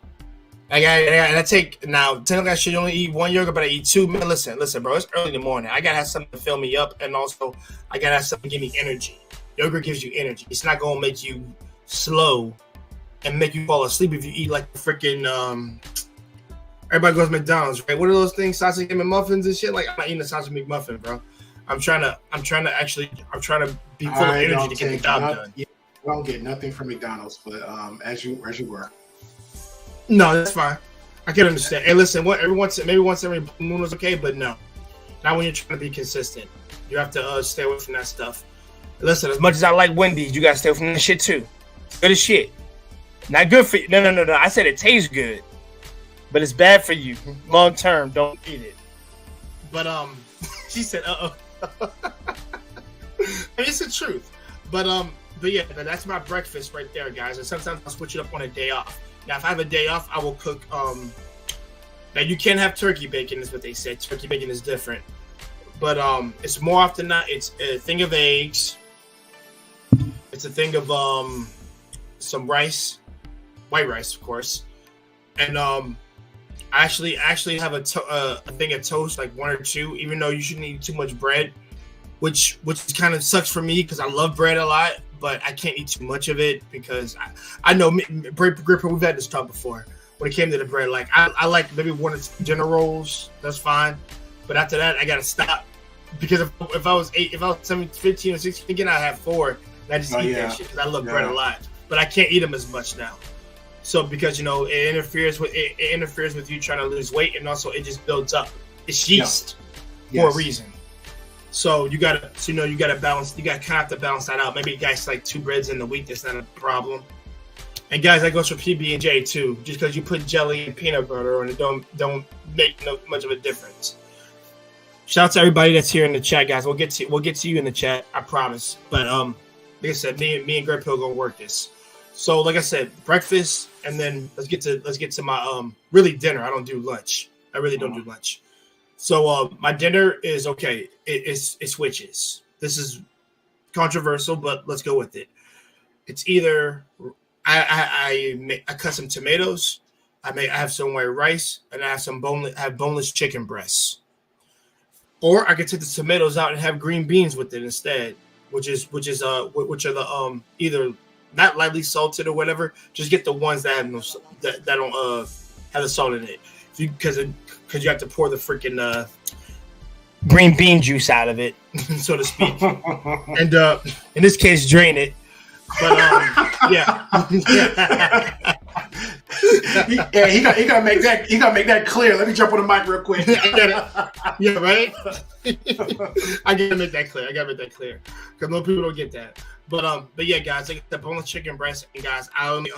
Speaker 1: I take now. Technically, I should only eat one yogurt, but I eat two. Man, listen, bro. It's early in the morning. I gotta have something to fill me up, and also I gotta have something to give me energy. Yogurt gives you energy. It's not gonna make you slow and make you fall asleep if you eat like freaking. Everybody goes to McDonald's, right? What are those things? Sausage McMuffins and shit. Like I'm not eating a sausage McMuffin, bro. I'm trying to be full of energy to get the job done.
Speaker 2: Yeah, I don't get nothing from McDonald's, but as you were.
Speaker 1: No, that's fine. I can understand. Hey, listen, maybe once every moon is okay, but no, not when you're trying to be consistent. You have to stay away from that stuff. Listen, as much as I like Wendy's, you gotta stay away from that shit too. Good as shit. Not good for you. No. I said it tastes good. But it's bad for you. Long term, don't eat it. But she said, it's the truth. But yeah, that's my breakfast right there, guys. And sometimes I'll switch it up on a day off. Now, if I have a day off, I will cook. Now you can't have turkey bacon, is what they said. Turkey bacon is different. But it's more often not. It's a thing of eggs. It's a thing of some rice, white rice, of course, and I actually have a thing of toast, like one or two, even though you shouldn't eat too much bread, which kind of sucks for me because I love bread a lot. but I can't eat too much of it because I know Gripper. We've had this talk before. When it came to the bread, like I like maybe 1 or 2 dinner rolls. That's fine, but after that, I gotta stop because if I was 15 or 16 again, I have 4. And I just eat that shit because I love bread a lot, but I can't eat them as much now. So because it interferes with you trying to lose weight, and also it just builds up. It's yeast for a reason. So you gotta balance. You gotta kind of have to balance that out. Maybe guys like 2 breads in the week. That's not a problem. And guys, that goes for PB&J too. Just because you put jelly and peanut butter on it, don't make much of a difference. Shout out to everybody that's here in the chat, guys. We'll get to you in the chat, I promise. But like I said, me and Greg Pill gonna work this. So like I said, breakfast, and then let's get to my really dinner. I don't do lunch. I really don't do lunch. So my dinner is okay. It switches. This is controversial, but let's go with it. It's either I cut some tomatoes. I have some white rice, and I have boneless chicken breasts. Or I could take the tomatoes out and have green beans with it instead, which are the either not lightly salted or whatever. Just get the ones that have that don't have the salt in it, because you have to pour the freaking green bean juice out of it, so to speak, and in this case, drain it. But yeah.
Speaker 2: he gotta make that clear. Let me jump on the mic real quick.
Speaker 1: Yeah, right. I gotta make that clear because most people don't get that. But yeah, guys, I get the boneless chicken breast, and guys, I only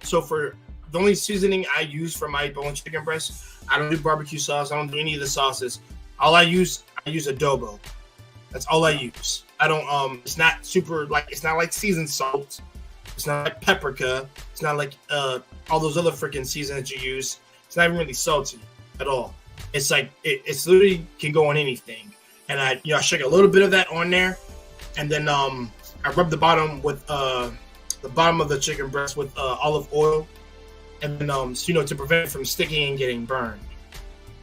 Speaker 1: so for the only seasoning I use for my boneless chicken breast, I don't do barbecue sauce. I don't do any of the sauces. I use adobo. That's all I use. I don't it's not super it's not like seasoned salt. It's not like paprika. It's not like all those other freaking seasons that you use. It's not even really salty at all. It's like it's literally can go on anything. And I shake a little bit of that on there, and then I rub the bottom with the bottom of the chicken breast with olive oil, and then to prevent it from sticking and getting burned.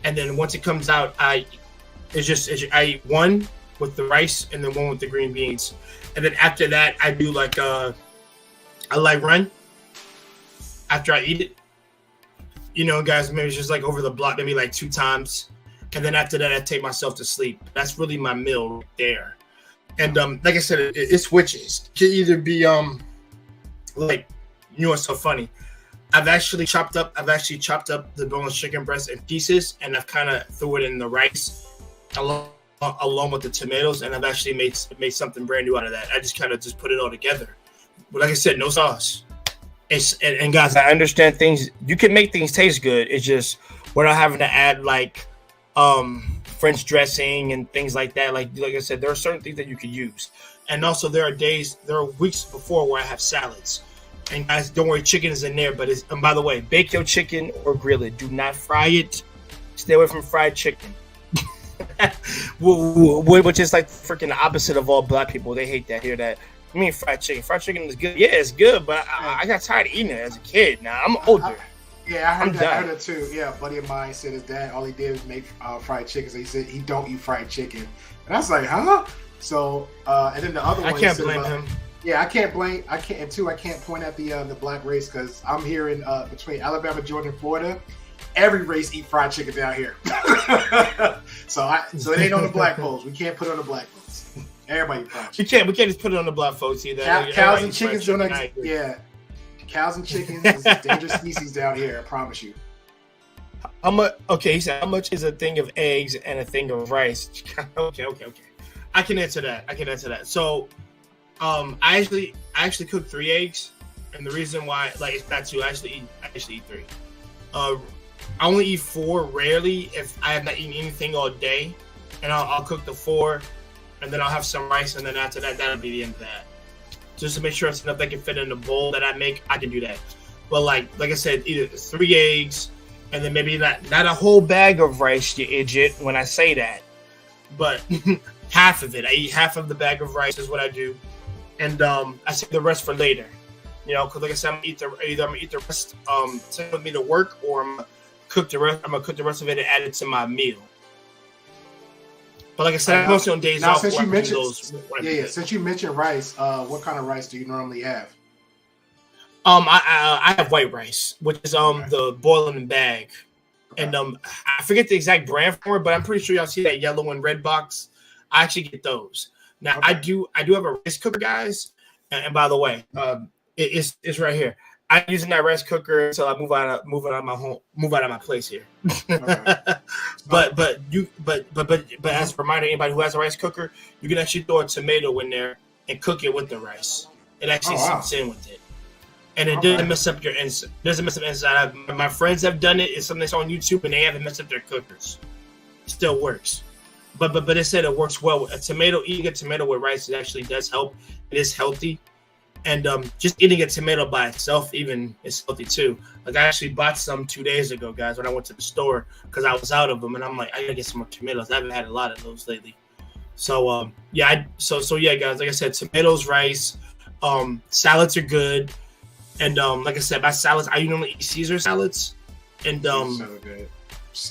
Speaker 1: And then once it comes out, I eat one with the rice and then one with the green beans, and then after that I do like I run after I eat it. Guys, maybe it's just like over the block, maybe like 2 times, and then after that I take myself to sleep. That's really my meal right there. And like I said, it switches. It can either be what's so funny? I've actually chopped up the boneless chicken breast in pieces, and I've kind of threw it in the rice along with the tomatoes, and I've actually made something brand new out of that. I just kind of put it all together. But like I said, no sauce. And guys, I understand things. You can make things taste good. It's just we're not having to add like French dressing and things like that. Like I said, there are certain things that you can use. And also there are weeks before where I have salads. And guys, don't worry, chicken is in there. And by the way, bake your chicken or grill it. Do not fry it. Stay away from fried chicken. Which is like freaking the opposite of all black people. They hate that. Hear that? I mean, fried chicken. Fried chicken is good. Yeah, it's good, but I got tired of eating it as a kid. Now I'm older.
Speaker 2: I heard that too. Yeah, a buddy of mine said his dad all he did was make fried chicken. So he said he don't eat fried chicken, and I was like, huh? So and then the other one, I can't blame him. Yeah, I can't. And two, I can't point at the black race because I'm here in between Alabama, Georgia, and Florida. Every race eat fried chicken down here. so it ain't on the black folks. We can't put it on the black folks. Everybody eat fried chicken. We can't just put it on the black folks either. Cows and chickens don't cows and chickens is a dangerous species down here, I promise you.
Speaker 1: How much? Okay, he said how much is a thing of eggs and a thing of rice? Okay. I can answer that. So, I actually cook 3 eggs, and the reason why, it's not 2. I actually eat 3. I only eat 4 rarely if I have not eaten anything all day, and I'll cook the 4, and then I'll have some rice, and then after that, that'll be the end of that. Just to make sure it's enough that can fit in the bowl that I make, I can do that. But like I said, either 3 eggs, and then maybe not a whole bag of rice, you idiot, when I say that, but half of it. I eat half of the bag of rice is what I do, and I save the rest for later. Because like I said, I'm gonna eat the rest, take with me to work, or I'm gonna cook the rest of it and add it to my meal. But But like I said, I'm mostly on days off.
Speaker 2: Since you mentioned, since you mentioned rice, what kind of rice do you normally have?
Speaker 1: I have white rice, which is the boiling in bag, and I forget the exact brand for it, but I'm pretty sure y'all see that yellow and red box. I actually get those. Now I do have a rice cooker, guys, and by the way, it's right here. I'm using that rice cooker until I move out of my place here. Okay. but as a reminder, anybody who has a rice cooker, you can actually throw a tomato in there and cook it with the rice. It actually sits in with it, and it doesn't mess up your inside. Doesn't mess up inside. My friends have done it. It's something that's on YouTube, and they haven't messed up their cookers. It still works. But it said it works well. Eating a tomato with rice, it actually does help. It is healthy. And just eating a tomato by itself even is healthy too. Like I actually bought some 2 days ago, guys, when I went to the store because I was out of them, and I'm like, I gotta get some more tomatoes. I haven't had a lot of those lately. So yeah, guys. Like I said, tomatoes, rice, salads are good, and like I said, my salads, I normally eat Caesar salads, and so good.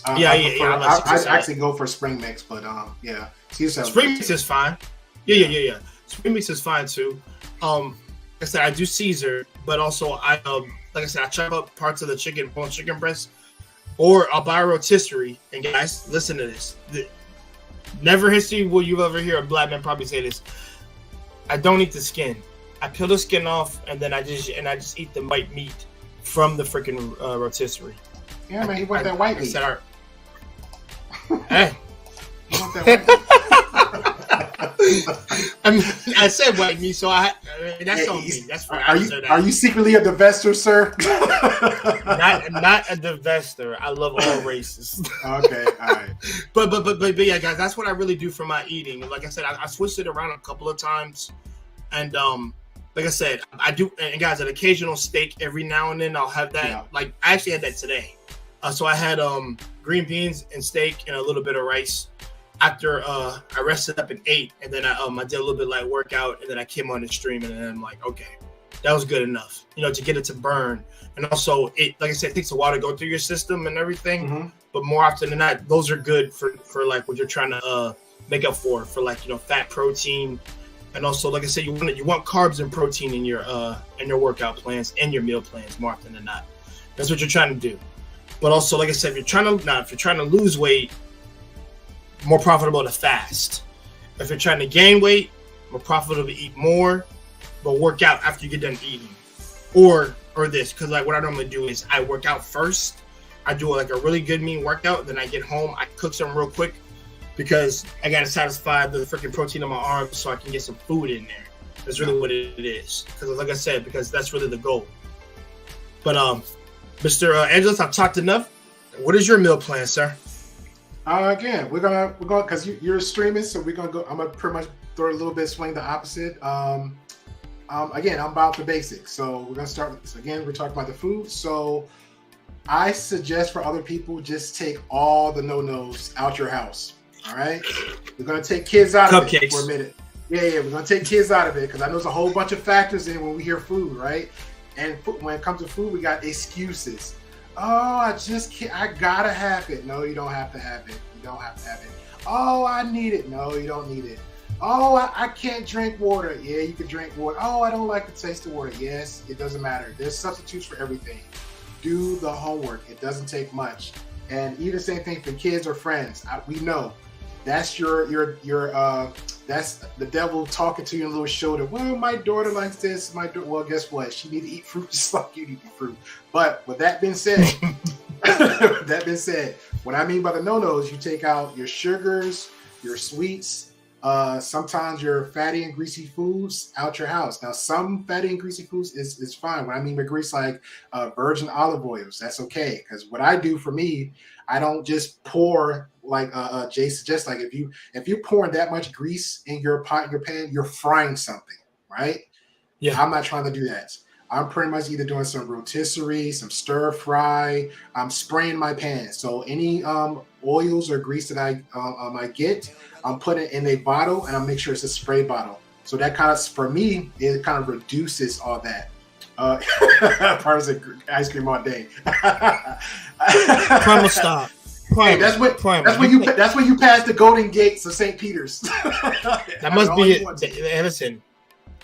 Speaker 2: I actually go for spring mix, but yeah, Caesar
Speaker 1: spring mix is fine. Yeah. Spring mix is fine too. Like I said, I do Caesar, but also I like I said, I chop up parts of the chicken breast, or I'll buy a rotisserie. And guys, listen to this. Never history will you ever hear a black man probably say this. I don't eat the skin. I peel the skin off, and then I just eat the white meat from the freaking rotisserie.
Speaker 2: Yeah, man, he want that white meat.
Speaker 1: Hey,
Speaker 2: you want that white meat.
Speaker 1: I mean, I said white meat, so that's on me. That's for
Speaker 2: Are you secretly a divester, sir?
Speaker 1: not a divester. I love all races.
Speaker 2: Okay, all right.
Speaker 1: But yeah, guys, that's what I really do for my eating. Like I said, I switched it around a couple of times, and like I said, I do. And guys, an occasional steak every now and then. I'll have that. Yeah. Like I actually had that today. So I had green beans and steak and a little bit of rice. After I rested up and ate, and then I did a little bit light workout, and then I came on the stream, and then I'm like, okay, that was good enough, to get it to burn. And also, it, like I said, it takes a while to go through your system and everything. Mm-hmm. But more often than not, those are good for like what you're trying to make up for like fat, protein, and also like I said, you want carbs and protein in your workout plans and your meal plans more often than not. That's what you're trying to do. But also, like I said, if you're trying to lose weight, more profitable to fast. If you're trying to gain weight, more profitable to eat more, but work out after you get done eating. Or this, because like what I normally do is I work out first. I do like a really good mean workout, then I get home, I cook something real quick because I gotta satisfy the freaking protein on my arms so I can get some food in there. That's really what it is. Because like I said, because that's really the goal. But Mr. Angelos, I've talked enough. What is your meal plan, sir?
Speaker 2: Again, we're gonna because you're streaming, so we're gonna go. I'm gonna pretty much throw a little bit, swing the opposite. Again, I'm about the basics, so we're gonna start with this. Again, we're talking about the food. So I suggest for other people, just take all the no-nos out your house. All right, we're gonna take kids out of it for a minute. Yeah, we're gonna take kids out of it because I know there's a whole bunch of factors in when we hear food, right? And when it comes to food, we got excuses. Oh, I just can't. I gotta have it. No, you don't have to have it. You don't have to have it. Oh, I need it. No, you don't need it. Oh, I can't drink water. Yeah, you can drink water. Oh, I don't like the taste of water. Yes, it doesn't matter. There's substitutes for everything. Do the homework. It doesn't take much. And even the same thing for kids or friends. We know that's that's the devil talking to you on a little shoulder. Well, my daughter likes this. Well, guess what? She need to eat fruit just like you need to eat fruit. But with that being said, what I mean by the no-nos, you take out your sugars, your sweets, sometimes your fatty and greasy foods out your house. Now, some fatty and greasy foods is fine. What I mean by grease, like virgin olive oils, that's okay. Because what I do for me, I don't just pour like Jay suggests. Like if you're pouring that much grease in your pot, your pan, you're frying something, right? Yeah, I'm not trying to do that. I'm pretty much either doing some rotisserie, some stir fry. I'm spraying my pan. So any oils or grease that I get, I'm putting it in a bottle, and I'll make sure it's a spray bottle. So that kind of, for me, it kind of reduces all that. Part of ice cream all day.
Speaker 1: Primal stop.
Speaker 2: Hey, that's when you pass the Golden Gates of St. Peter's.
Speaker 1: That must be it.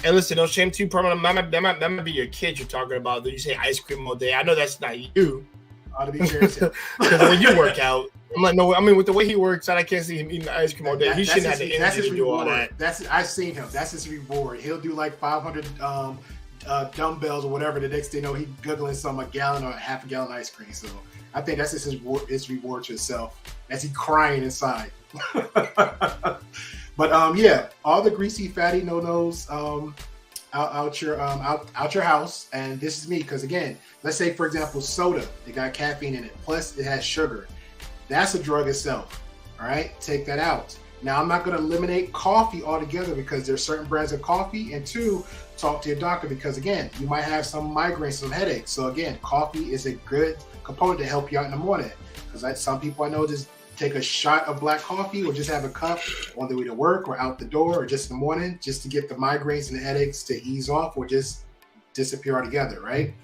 Speaker 1: Hey, listen, no shame to you, Primer. That might be your kid you're talking about. You say ice cream all day. I know that's not you.
Speaker 2: To be serious,
Speaker 1: because when you work out, I'm like, no. I mean, with the way he works out, I can't see him eating ice cream all day. He shouldn't have the energy to do all that.
Speaker 2: I've seen him. That's his reward. He'll do like 500 dumbbells or whatever. The next day, he's guggling a gallon or half a gallon ice cream. So I think that's just his reward to himself as he crying inside. But yeah, all the greasy, fatty no-nos out your house. And this is me, because again, let's say for example, soda, it got caffeine in it, plus it has sugar. That's a drug itself. All right, take that out. Now, I'm not going to eliminate coffee altogether because there's certain brands of coffee, and two, talk to your doctor because again, you might have some migraines, some headaches. So again, coffee is a good component to help you out in the morning. Because some people I know just take a shot of black coffee or just have a cup on the way to work or out the door or just in the morning just to get the migraines and the headaches to ease off or just disappear altogether, right?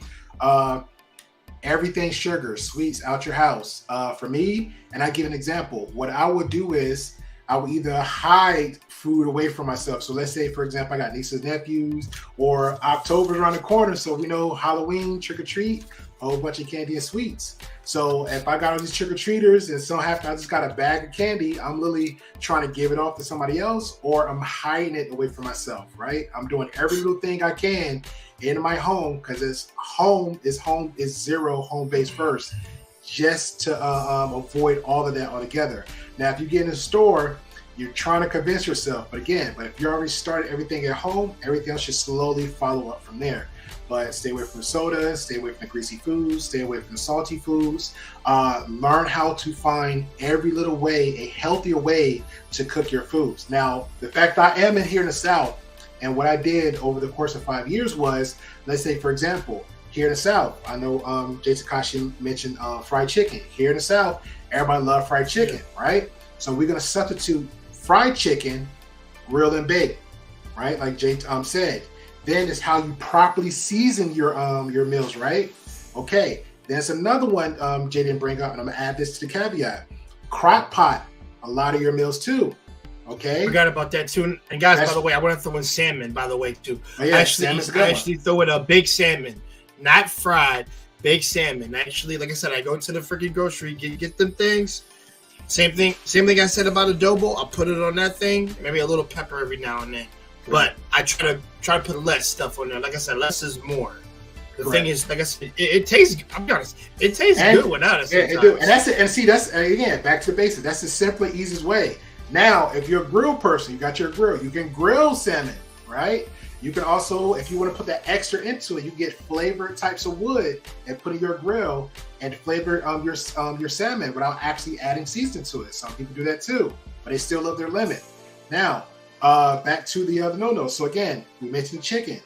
Speaker 2: Everything sugar, sweets out your house. For me, and I give an example, what I would do is I would either hide food away from myself. So let's say, for example, I got nieces, nephews, or October's around the corner. So we know Halloween, trick or treat, a whole bunch of candy and sweets. So if I got all these trick-or-treaters and I just got a bag of candy, I'm literally trying to give it off to somebody else, or I'm hiding it away from myself, right? I'm doing every little thing I can in my home because home is zero, home base first, just to avoid all of that altogether. Now, if you get in a store, you're trying to convince yourself, but if you already started everything at home, everything else should slowly follow up from there. But stay away from soda, stay away from the greasy foods, stay away from the salty foods. Learn how to find every little way, a healthier way to cook your foods. Now, the fact I am in here in the South, and what I did over the course of 5 years was, let's say, for example, here in the South, I know Jason Kashi mentioned fried chicken. Here in the South, everybody loves fried chicken, right? So we're going to substitute fried chicken, grilled and baked, right? Like Jay said. Then it's how you properly season your meals, right? Okay. There's another one Jay didn't bring up, and I'm gonna add this to the caveat. Crock pot a lot of your meals too. Okay. I
Speaker 1: forgot about that too. And guys, by the way, I want to throw in salmon, by the way, too.
Speaker 2: Oh, yeah,
Speaker 1: I actually throw in a baked salmon, not fried, baked salmon. Actually, like I said, I go to the freaking grocery, get them things. Same thing I said about adobo. I'll put it on that thing. Maybe a little pepper every now and then. But I try to put less stuff on there. Like I said, less is more. The thing is, like I said, it tastes. I'll be honest, it tastes good without it.
Speaker 2: Yeah, it do. And that's it. And see, that's again back to the basics. That's the simple, easiest way. Now, if you're a grill person, you got your grill. You can grill salmon, right? You can also, if you want to put that extra into it, you get flavored types of wood and put in your grill and flavor your salmon without actually adding seasoning to it. Some people do that too, but they still love their limit. Now. Back to the other no-no. So again, we mentioned chicken,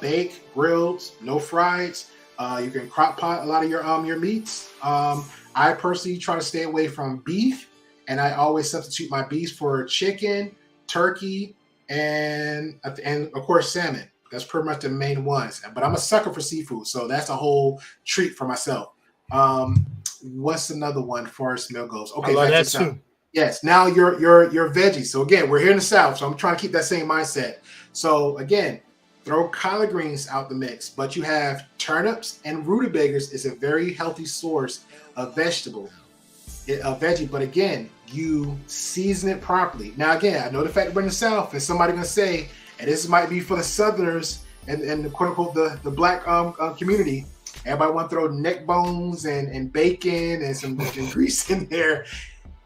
Speaker 2: baked, grilled, no fries. You can crock pot a lot of your meats. I personally try to stay away from beef, and I always substitute my beef for chicken, turkey, and of course salmon. That's pretty much the main ones. But I'm a sucker for seafood, so that's a whole treat for myself. What's another one as far as meal goes? Okay,
Speaker 1: I love that too.
Speaker 2: Yes. Now you're veggie. So again, we're here in the South, so I'm trying to keep that same mindset. So again, throw collard greens out the mix, but you have turnips and rutabagas is a very healthy source of veggie. But again, you season it properly. Now again, I know the fact we're in the South, and somebody gonna say, and this might be for the Southerners and the quote unquote the black community. Everybody want to throw neck bones and bacon and some grease in there.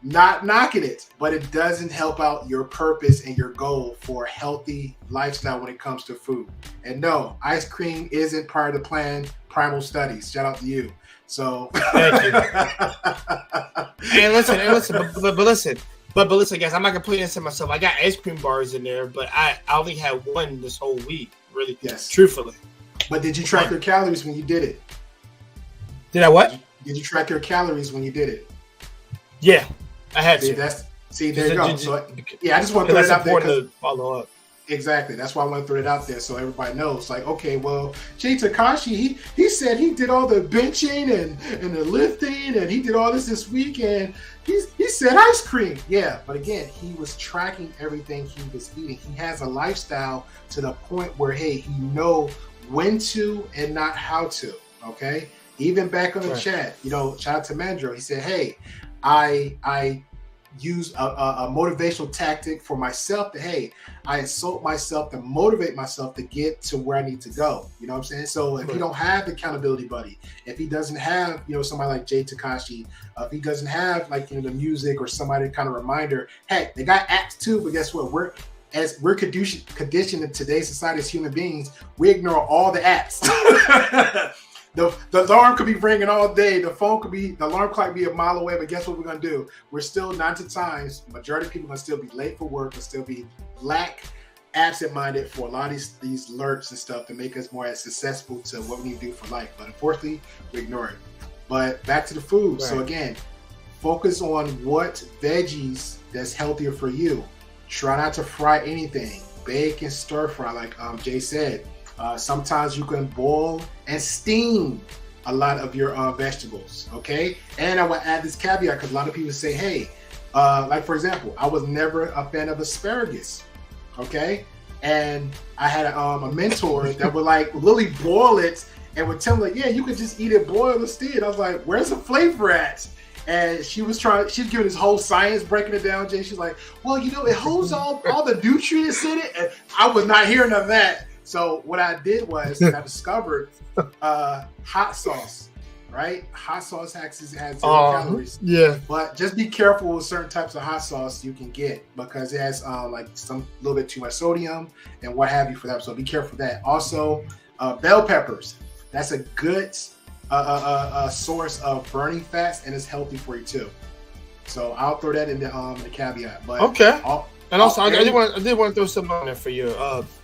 Speaker 2: Not knocking it, but it doesn't help out your purpose and your goal for a healthy lifestyle when it comes to food. And no, ice cream isn't part of the planned primal studies. Shout out to you. So
Speaker 1: thank you. But listen, guys, I'm not gonna put it into myself. I got ice cream bars in there, but I only had one this whole week. Really,
Speaker 2: yes,
Speaker 1: truthfully.
Speaker 2: But did you track your calories when you did it?
Speaker 1: Did I what?
Speaker 2: Did you track your calories when you did it?
Speaker 1: Yeah. I had to.
Speaker 2: There you go. So yeah, I just want to put it out there
Speaker 1: to follow up.
Speaker 2: Exactly. That's why I want to throw it out there so everybody knows. Like, okay, well, Jay Takashi, he said he did all the benching and the lifting and he did all this week and he said ice cream. Yeah, but again, he was tracking everything he was eating. He has a lifestyle to the point where, hey, he know when to and not how to. Okay. Even back on the chat, shout out to Mandro. He said, hey, I use a motivational tactic for myself to, hey, I insult myself to motivate myself to get to where I need to go. You know what I'm saying? So if you don't have the accountability buddy, if he doesn't have, somebody like Jay Takashi, if he doesn't have like, the music or somebody kind of reminder, hey, they got apps too, but guess what? We're conditioned in today's society as human beings, we ignore all the apps. The alarm could be ringing all day. The alarm clock be a mile away. But guess what we're gonna do? We're still 9 to times. Majority of people gonna still be late for work. Will still be absent-minded for a lot of these alerts and stuff to make us more successful to what we need to do for life. But unfortunately, we ignore it. But back to the food. Right. So again, focus on what veggies that's healthier for you. Try not to fry anything. Bake and stir fry, like Jay said. Sometimes you can boil and steam a lot of your vegetables, okay? And I will add this caveat because a lot of people say, hey, like for example, I was never a fan of asparagus, okay? And I had a mentor that would like literally boil it and would tell me like, yeah, you could just eat it boiled instead. I was like, where's the flavor at? And she's giving this whole science, breaking it down, Jay. She's like, well, it holds all the nutrients in it. And I was not hearing of that. So what I did was I discovered hot sauce, right? Hot sauce has 0 calories.
Speaker 1: Yeah.
Speaker 2: But just be careful with certain types of hot sauce you can get because it has like some little bit too much sodium and what have you for that. So be careful of that. Also, bell peppers. That's a good source of burning fats and it's healthy for you too. So I'll throw that in the caveat. But
Speaker 1: okay. And also, I did want to throw something on there for you,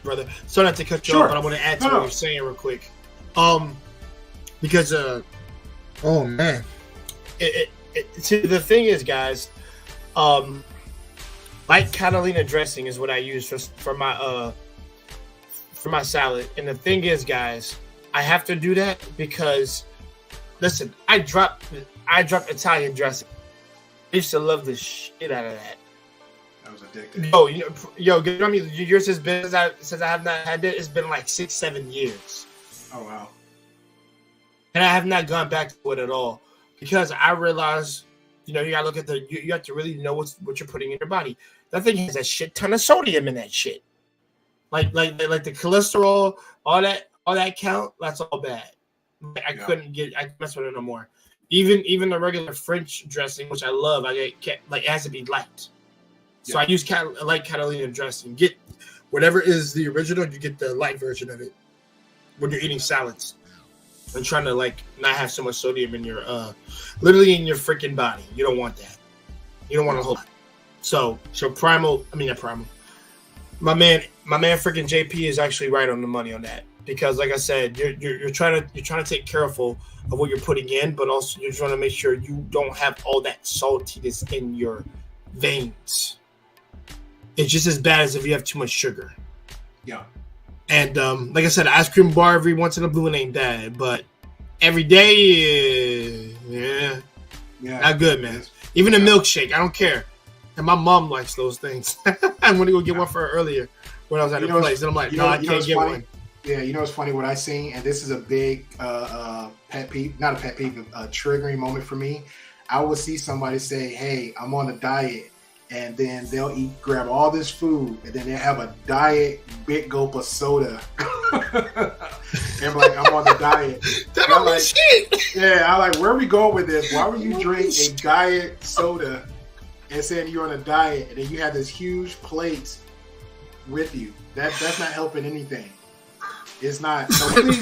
Speaker 1: brother. Sorry not to cut you off, but I want to add to what you're saying real quick. Because, oh man, see, the thing is, guys, like Catalina dressing is what I use for my salad. And the thing is, guys, I have to do that because, listen, I dropped Italian dressing. I used to love the shit out of that.
Speaker 2: Was addicted.
Speaker 1: I mean, yours has been since I have not had it. It's been like 6-7 years.
Speaker 2: Oh wow!
Speaker 1: And I have not gone back to it at all because I realized, you gotta look at you have to really know what you're putting in your body. That thing has a shit ton of sodium in that shit. Like the cholesterol, all that count. That's all bad. I couldn't mess with it no more. Even the regular French dressing, which I love, it has to be light. So I use Catalina dressing. Get whatever is the original, you get the light version of it when you're eating salads and trying to not have so much sodium in your literally in your freaking body. You don't want that. You don't want a whole lot. So primal. I mean not primal. My man freaking JP is actually right on the money on that because like I said, you're trying to take careful of what you're putting in, but also you're trying to make sure you don't have all that saltiness in your veins. It's just as bad as if you have too much sugar.
Speaker 2: Yeah.
Speaker 1: And like I said, ice cream bar every once in a blue ain't bad, but every day, not good, man. Even a milkshake, I don't care. And my mom likes those things. I went to go get one for her earlier when I was at her place, and I'm like, no, I can't get one.
Speaker 2: Yeah, what's funny? What I seen, and this is a big pet peeve, not a pet peeve, a triggering moment for me. I will see somebody say, "Hey, I'm on a diet." And then they'll grab all this food, and then they have a diet big gulp of soda. And like, I'm on the diet.
Speaker 1: I'm like, shit.
Speaker 2: Yeah, I'm like, where are we going with this? Why would you drink a diet soda and saying you're on a diet, and then you have this huge plate with you? That's not helping anything. It's not. So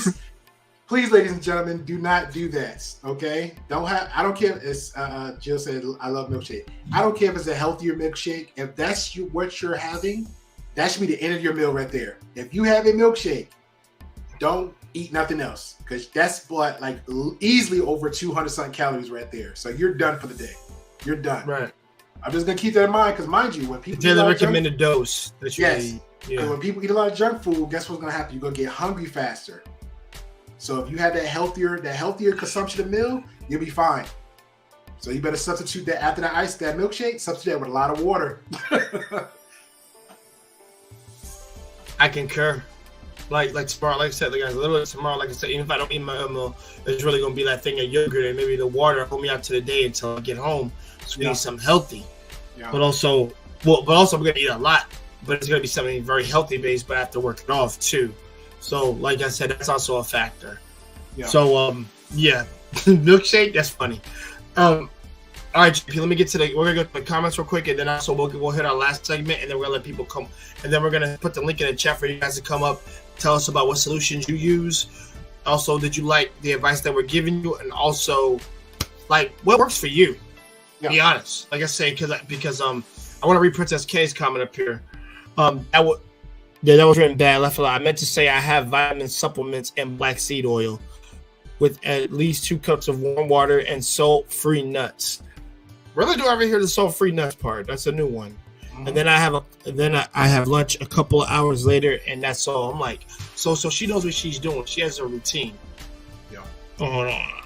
Speaker 2: please, ladies and gentlemen, do not do that. Okay? I don't care. As Jill said, I love milkshake. I don't care if it's a healthier milkshake. If that's what you're having, that should be the end of your meal right there. If you have a milkshake, don't eat nothing else because that's easily over 200 something calories right there. So you're done for the day. You're done.
Speaker 1: Right.
Speaker 2: I'm just gonna keep that in mind because, mind you, when people
Speaker 1: the recommended dose that you eat.
Speaker 2: Because when people eat a lot of junk food, guess what's gonna happen? You're gonna get hungry faster. So if you have that healthier consumption of meal, you'll be fine. So you better substitute that after that milkshake, substitute that with a lot of water.
Speaker 1: I concur. Like tomorrow, like I said, guys, literally tomorrow, like I said, even if I don't eat my meal, it's really gonna be that thing of yogurt and maybe the water hold me out to the day until I get home. So we need something healthy. Yeah. But also we're gonna eat a lot, but it's gonna be something very healthy based, but I have to work it off too. So like I said, that's also a factor. Yeah. So milkshake, that's funny. All right, JP, let me get to we're gonna go to the comments real quick, and then also we'll hit our last segment, and then we're gonna let people come, and then we're gonna put the link in the chat for you guys to come up, tell us about what solutions you use. Also, did you like the advice that we're giving you, and also like what works for you? Yeah. Be honest. Like I say, because I want to read Princess K's comment up here. That was written bad. Left a lot. I meant to say I have vitamin supplements and black seed oil with at least 2 cups of warm water and salt-free nuts. Really do ever hear the salt-free nuts part? That's a new one. Mm-hmm. And then I have lunch a couple of hours later, and that's all. I'm like, so she knows what she's doing. She has a routine. Yeah. Hold on.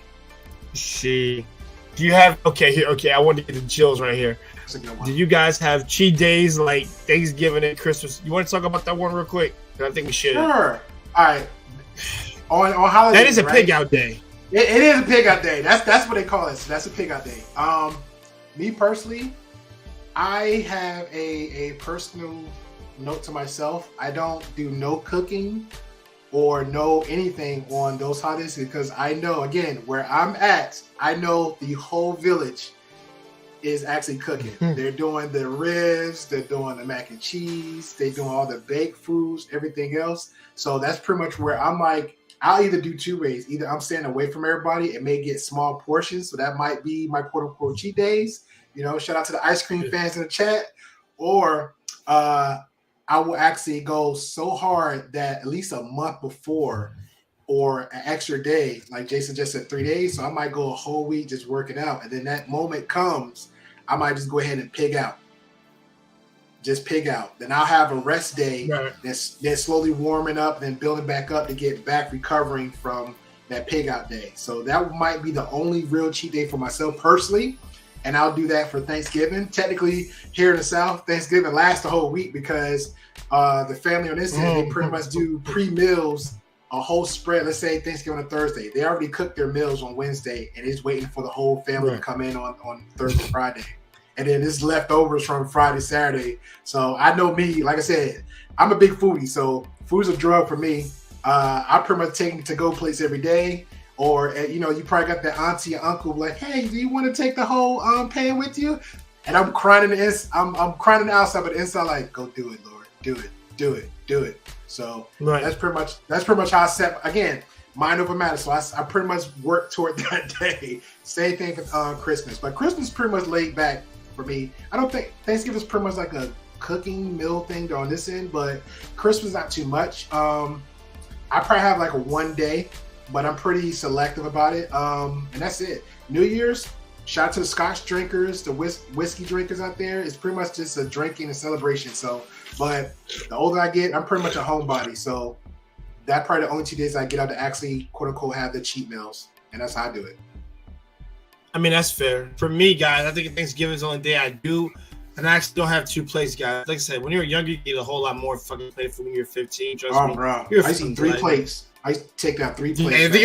Speaker 1: Do you have I want to get the chills right here. Do you guys have cheat days like Thanksgiving and Christmas? You want to talk about that one real quick? I think we should.
Speaker 2: Sure. All right. On holidays,
Speaker 1: that is a pig out day.
Speaker 2: It is a pig out day. That's what they call it. So that's a pig out day. Me personally, I have a personal note to myself. I don't do no cooking or no anything on those holidays because I know, again, where I'm at, I know the whole village is actually cooking. They're doing the ribs, they're doing the mac and cheese, they're doing all the baked foods, everything else. So that's pretty much where I'm like, I'll either do 2 ways. Either I'm staying away from everybody and may get small portions. So that might be my quote unquote cheat days. You know, shout out to the ice cream fans in the chat. Or I will actually go so hard that at least a month before or an extra day, like Jason just said, 3 days. So I might go a whole week just working out. And then that moment comes, I might just go ahead and pig out. Just pig out. Then I'll have a rest day that's slowly warming up, then building back up to get back recovering from that pig out day. So that might be the only real cheat day for myself personally. And I'll do that for Thanksgiving. Technically, here in the South, Thanksgiving lasts the whole week because the family on this end, they pretty much do pre-meals, a whole spread. Let's say Thanksgiving on Thursday. They already cooked their meals on Wednesday, and it's waiting for the whole family to come in on Thursday, Friday. And then it's leftovers from Friday, Saturday. So I know me, like I said, I'm a big foodie. So food's a drug for me. I pretty much take to-go plates every day. Or, you probably got that auntie or uncle like, hey, do you want to take the whole pan with you? And I'm crying I'm crying on the outside, but the inside like, go do it, Lord. Do it. So that's pretty much how I set, again, mind over matter. So I pretty much work toward that day. Same thing for Christmas. But Christmas is pretty much laid back for me. I don't think Thanksgiving is pretty much like a cooking meal thing on this end, but Christmas not too much. I probably have like a 1 day, but I'm pretty selective about it. And that's it. New Year's, shout out to the Scotch drinkers, the whiskey drinkers out there. It's pretty much just a drinking and celebration. So, but the older I get, I'm pretty much a homebody. So that's probably the only 2 days I get out to actually, quote unquote, have the cheat meals. And that's how I do it.
Speaker 1: I mean, that's fair. For me, guys, I think Thanksgiving is the only day I do. And I actually don't have 2 plates, guys. Like I said, when you're younger, you get a whole lot more fucking plate for when you're 15. Trust me.
Speaker 2: Bro. I used to eat 3 plates. I used to take out 3 plates.
Speaker 1: Yeah, I think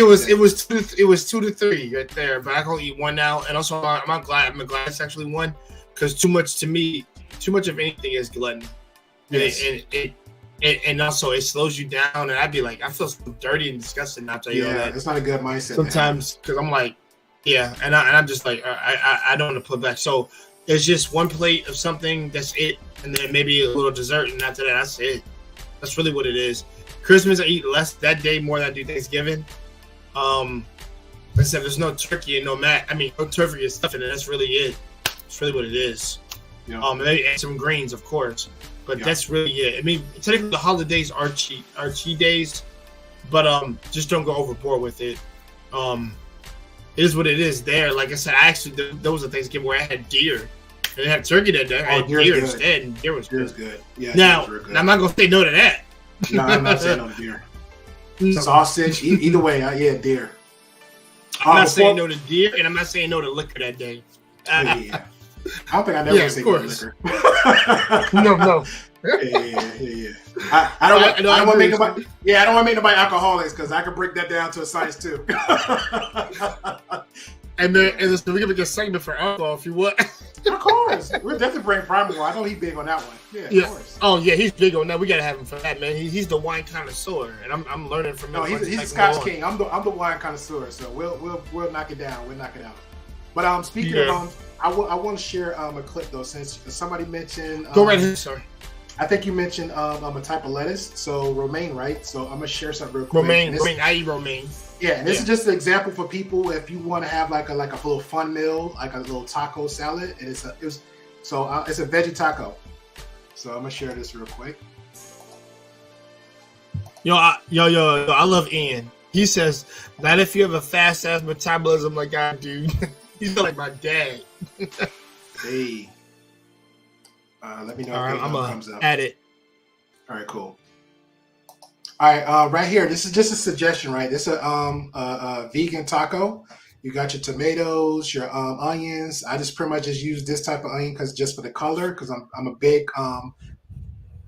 Speaker 1: it was 2 to 3 right there. But I can only eat 1 now. And also, I'm glad it's actually 1 because too much of anything is gluttony. Yes. And also it slows you down. And I'd be like, I feel so dirty and disgusting after you know that.
Speaker 2: It's not a good mindset.
Speaker 1: Sometimes because I'm like, yeah, and I'm just like, I don't want to put back. So it's just 1 plate of something. That's it, and then maybe a little dessert, and after that, that's it. That's really what it is. Christmas, I eat less that day more than I do Thanksgiving. Like I said, there's no turkey and no turkey and stuff in it. That's really it. That's really what it is. Yeah. Maybe add some greens, of course, but that's really it. I mean, technically the holidays are cheat days, but just don't go overboard with it. It is what it is there. Like I said, there was a Thanksgiving where I had deer They had turkey that day. I had deer instead, and deer was
Speaker 2: good. Yeah.
Speaker 1: Now, I'm not gonna say no to that.
Speaker 2: No, I'm not saying no to deer. Sausage, either way, yeah, deer.
Speaker 1: I'm not saying no to deer, and I'm not saying no to liquor that day.
Speaker 2: Yeah. I don't think I never say no to liquor.
Speaker 1: No.
Speaker 2: Yeah. I don't want to make nobody. Yeah, I don't want to make nobody alcoholics because I can break that down to a science too.
Speaker 1: and so we can make a segment for alcohol if you want.
Speaker 2: Of course, we're definitely bring Primal. I know he's big on that one. Yeah. Of course.
Speaker 1: Oh yeah, he's big on that. We gotta have him for that, man. He's the wine connoisseur, and I'm learning from him.
Speaker 2: No, he's a Scotch king. I'm the wine connoisseur. So we'll knock it down. We'll knock it out. But speaking of I want to share a clip though, since somebody mentioned.
Speaker 1: Go right ahead, sir.
Speaker 2: I think you mentioned a type of lettuce, so romaine, right? So I'm gonna share something real quick.
Speaker 1: Romaine, I eat romaine.
Speaker 2: Yeah, and this is just an example for people if you want to have like a little fun meal, like a little taco salad, and it's a veggie taco. So I'm gonna share this real quick.
Speaker 1: I love Ian. He says, "Not if you have a fast ass metabolism like I do." He's like my dad.
Speaker 2: Hey. Let me know if it comes up.
Speaker 1: Add it.
Speaker 2: All right, cool. All right, right here. This is just a suggestion, right? This is a vegan taco. You got your tomatoes, your onions. I just pretty much just use this type of onion just for the color, because I'm a big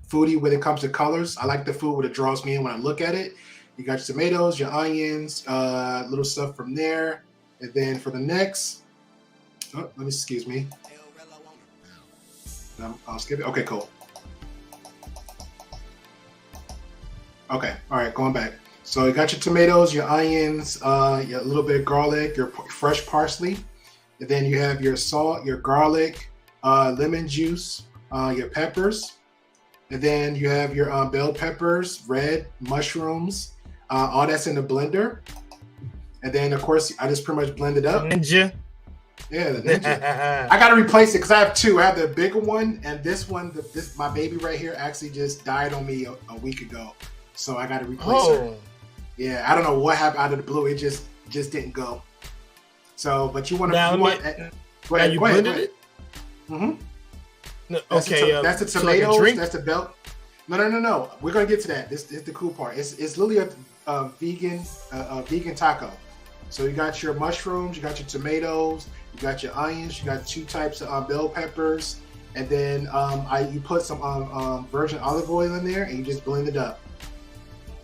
Speaker 2: foodie when it comes to colors. I like the food when it draws me in when I look at it. You got your tomatoes, your onions, little stuff from there, and then for the next. Excuse me. I'll skip it. Okay, cool. Okay, all right, going back. So you got your tomatoes, your onions, a little bit of garlic, your fresh parsley, and then you have your salt, your garlic, lemon juice, your peppers, and then you have your bell peppers, red mushrooms, all that's in the blender, and then of course I just pretty much blend it up.
Speaker 1: Ninja.
Speaker 2: Yeah, the Ninja. I gotta replace it because I have two. I have the bigger one, and this one, my baby right here, actually just died on me a week ago, so I gotta replace her. Yeah, I don't know what happened out of the blue. It just didn't go. So, but you want to? Go ahead.
Speaker 1: You blended it?
Speaker 2: Mm-hmm.
Speaker 1: No,
Speaker 2: that's the tomatoes. So like that's the bell. No. We're gonna get to that. This is the cool part. It's literally a vegan taco. So you got your mushrooms, you got your tomatoes, you got your onions, you got two types of bell peppers, and then you put some virgin olive oil in there, and you just blend it up.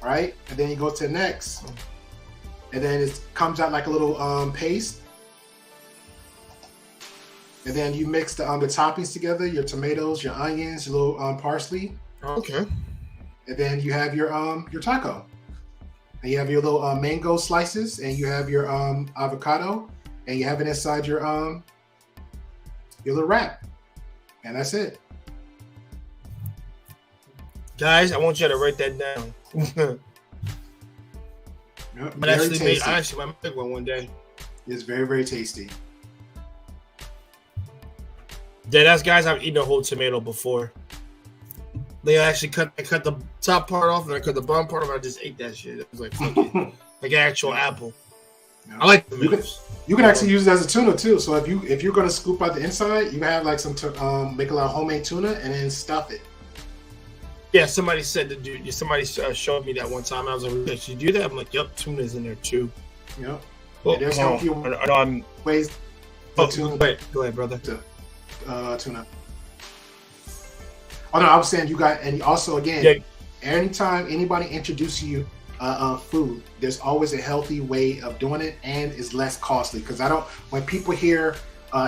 Speaker 2: All right, and then you go to the next, and then it comes out like a little paste, and then you mix the toppings together: your tomatoes, your onions, your little parsley.
Speaker 1: Okay.
Speaker 2: And then you have your taco. And you have your little mango slices, and you have your avocado, and you have it inside your little wrap, and that's it.
Speaker 1: Guys, I want you to write that down.
Speaker 2: Yep,
Speaker 1: I actually might make one day.
Speaker 2: It's very, very tasty.
Speaker 1: That's guys, I've eaten a whole tomato before. They actually cut the top part off, and I cut the bottom part off. And I just ate that shit. It was like fucking, like an actual apple. Yeah. I like tomatoes.
Speaker 2: You can actually use it as a tuna too. So if you're gonna scoop out the inside, you can have like some make a lot of homemade tuna and then stuff it.
Speaker 1: Yeah, somebody said to do. Somebody showed me that one time. I was like, "Should you do that?" I'm like, "Yep, tuna's in there too."
Speaker 2: Yep. Well, there's a few ways.
Speaker 1: Go ahead, brother.
Speaker 2: Tuna. Oh no, I was saying you got, and also again, anytime anybody introduces you food, there's always a healthy way of doing it, and it's less costly. Because when people hear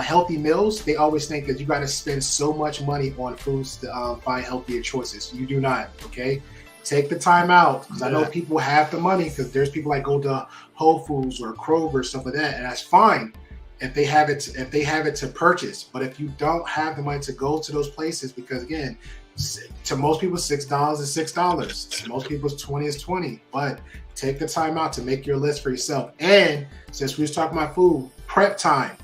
Speaker 2: healthy meals, they always think that you got to spend so much money on foods to find healthier choices. You do not. Okay, take the time out, because I know people have the money, because there's people like go to Whole Foods or Kroger, stuff like that, and that's fine if they have it to purchase. But if you don't have the money to go to those places, because again, to most people $6 is $6, to most people 20 is 20, but take the time out to make your list for yourself. And since we was talking about food, prep time,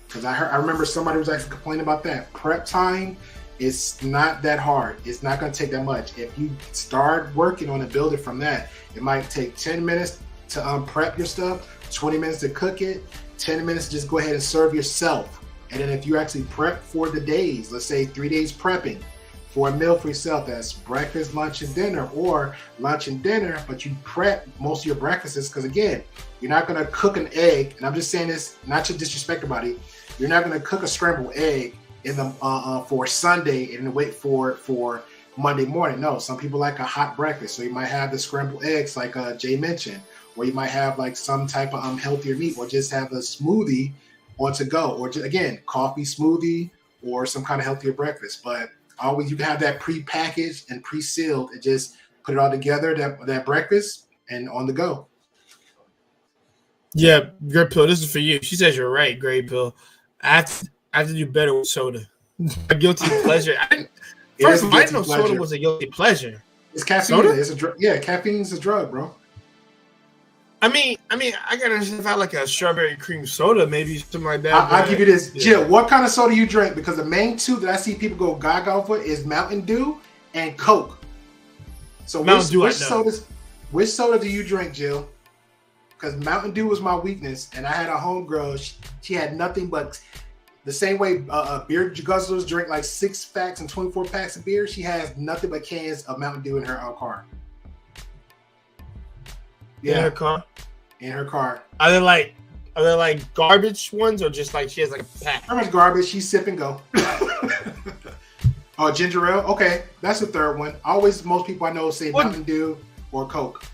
Speaker 2: because I remember somebody was actually complaining about that. Prep time is not that hard. It's not going to take that much. If you start working on it, build it from that. It might take 10 minutes to prep your stuff, 20 minutes to cook it, 10 minutes to just go ahead and serve yourself. And then if you actually prep for the days, let's say 3 days prepping for a meal for yourself, that's breakfast, lunch, and dinner, or lunch and dinner, but you prep most of your breakfasts, because again, you're not going to cook an egg, and I'm just saying this not to disrespect anybody, you're not going to cook a scrambled egg in the for Sunday and then wait for Monday morning. No, some people like a hot breakfast, so you might have the scrambled eggs like Jay mentioned, or you might have like some type of healthier meat, or just have a smoothie on to go, or just, again, coffee smoothie or some kind of healthier breakfast. But always you can have that pre-packaged and pre-sealed and just put it all together, that breakfast, and on the go.
Speaker 1: Yeah, Great Pill, this is for you. She says you're right, Great Pill. I have to do better with soda. A guilty pleasure. First of all, I didn't know soda was a guilty pleasure.
Speaker 2: It's caffeine. Soda? It's a drug. Yeah, caffeine's a drug, bro.
Speaker 1: I mean, I gotta understand if I like a strawberry cream soda, maybe something like that.
Speaker 2: I'll give you this, yeah. Jill. What kind of soda you drink? Because the main two that I see people go gaga for is Mountain Dew and Coke. So which soda do you drink, Jill? Because Mountain Dew was my weakness, and I had a homegirl. She had nothing but the same way beer guzzlers drink like 6 packs and 24 packs of beer. She has nothing but cans of Mountain Dew in her car. Yeah.
Speaker 1: In her car?
Speaker 2: In her car.
Speaker 1: Are they like garbage ones, or just like she has like a pack?
Speaker 2: How much garbage? She sip and go. Oh, ginger ale? Okay, that's the third one. Most people I know say Mountain Dew or Coke.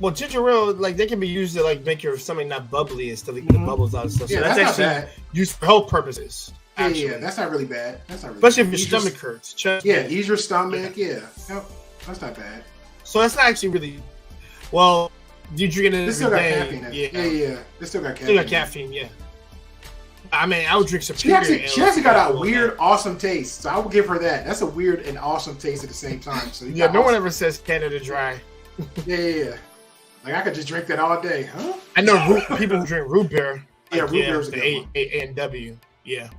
Speaker 1: Well, ginger ale, like they can be used to like make your stomach not bubbly and stuff, like the bubbles out and stuff. So
Speaker 2: yeah,
Speaker 1: that's
Speaker 2: actually
Speaker 1: not bad. Used for health purposes.
Speaker 2: Yeah, that's not really bad.
Speaker 1: Especially if your stomach hurts.
Speaker 2: Ease your stomach. Yeah, no, that's not bad.
Speaker 1: So that's not actually really. Well, do you drink it every day?
Speaker 2: Still got caffeine. Yeah. They still got caffeine.
Speaker 1: Still got caffeine. Yeah. I mean, I would drink Superior.
Speaker 2: She actually got a weird, awesome taste. So I will give her that. That's a weird and awesome taste at the same time. So
Speaker 1: yeah, no one ever says Canada Dry.
Speaker 2: Yeah. Like I could just drink that all day, huh?
Speaker 1: I know people who drink root beer.
Speaker 2: Yeah, root beer is a good one.
Speaker 1: A&W. Yeah.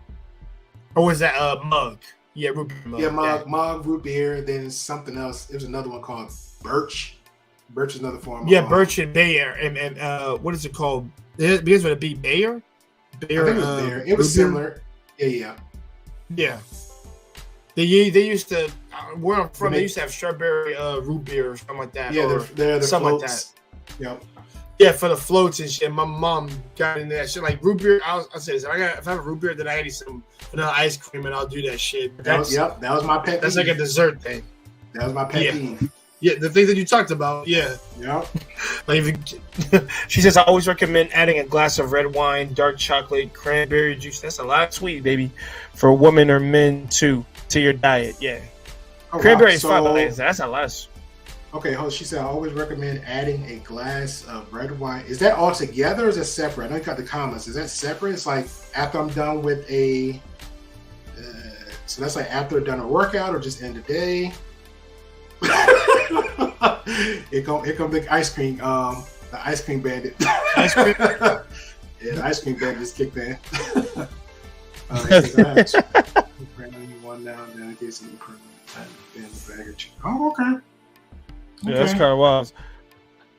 Speaker 1: Or was that mug? Yeah, root beer mug.
Speaker 2: Yeah, mug, root beer. Then something else. It was another one called Birch. Birch is another form.
Speaker 1: Yeah, Birch and Bayer, and what is it called? It begins with a B. Bayer.
Speaker 2: Bayer. I think it was Bayer. It was similar. Yeah.
Speaker 1: They used to where I'm from. They used to have strawberry root beer or something like that.
Speaker 2: Yeah, they're the
Speaker 1: something
Speaker 2: floats.
Speaker 1: Like that. Yep. Yeah, for the floats and shit. My mom got into that shit. Like root beer, I say this. If I have a root beer, then I need some vanilla ice cream, and I'll do that shit.
Speaker 2: That was my pet peeve.
Speaker 1: That's like a dessert thing.
Speaker 2: That was my pet peeve.
Speaker 1: Yeah, the things that you talked about. Yeah.
Speaker 2: Yep.
Speaker 1: Like she says, I always recommend adding a glass of red wine, dark chocolate, cranberry juice. That's a lot of sweet, baby, for women or men too, to your diet. Yeah. Oh, cranberry is fine, but that's a lot.
Speaker 2: Okay, she said, I always recommend adding a glass of red wine. Is that all together or is it separate? I know you got the comments. Is that separate? It's like after I'm done with so that's like after I've done a workout or just end of the day? Here come the ice cream, the ice cream bandit.
Speaker 1: Ice cream?
Speaker 2: Yeah, the ice cream bandit just kicked in. One now, then it gets some Oh, okay.
Speaker 1: Yeah, that's kind of wild.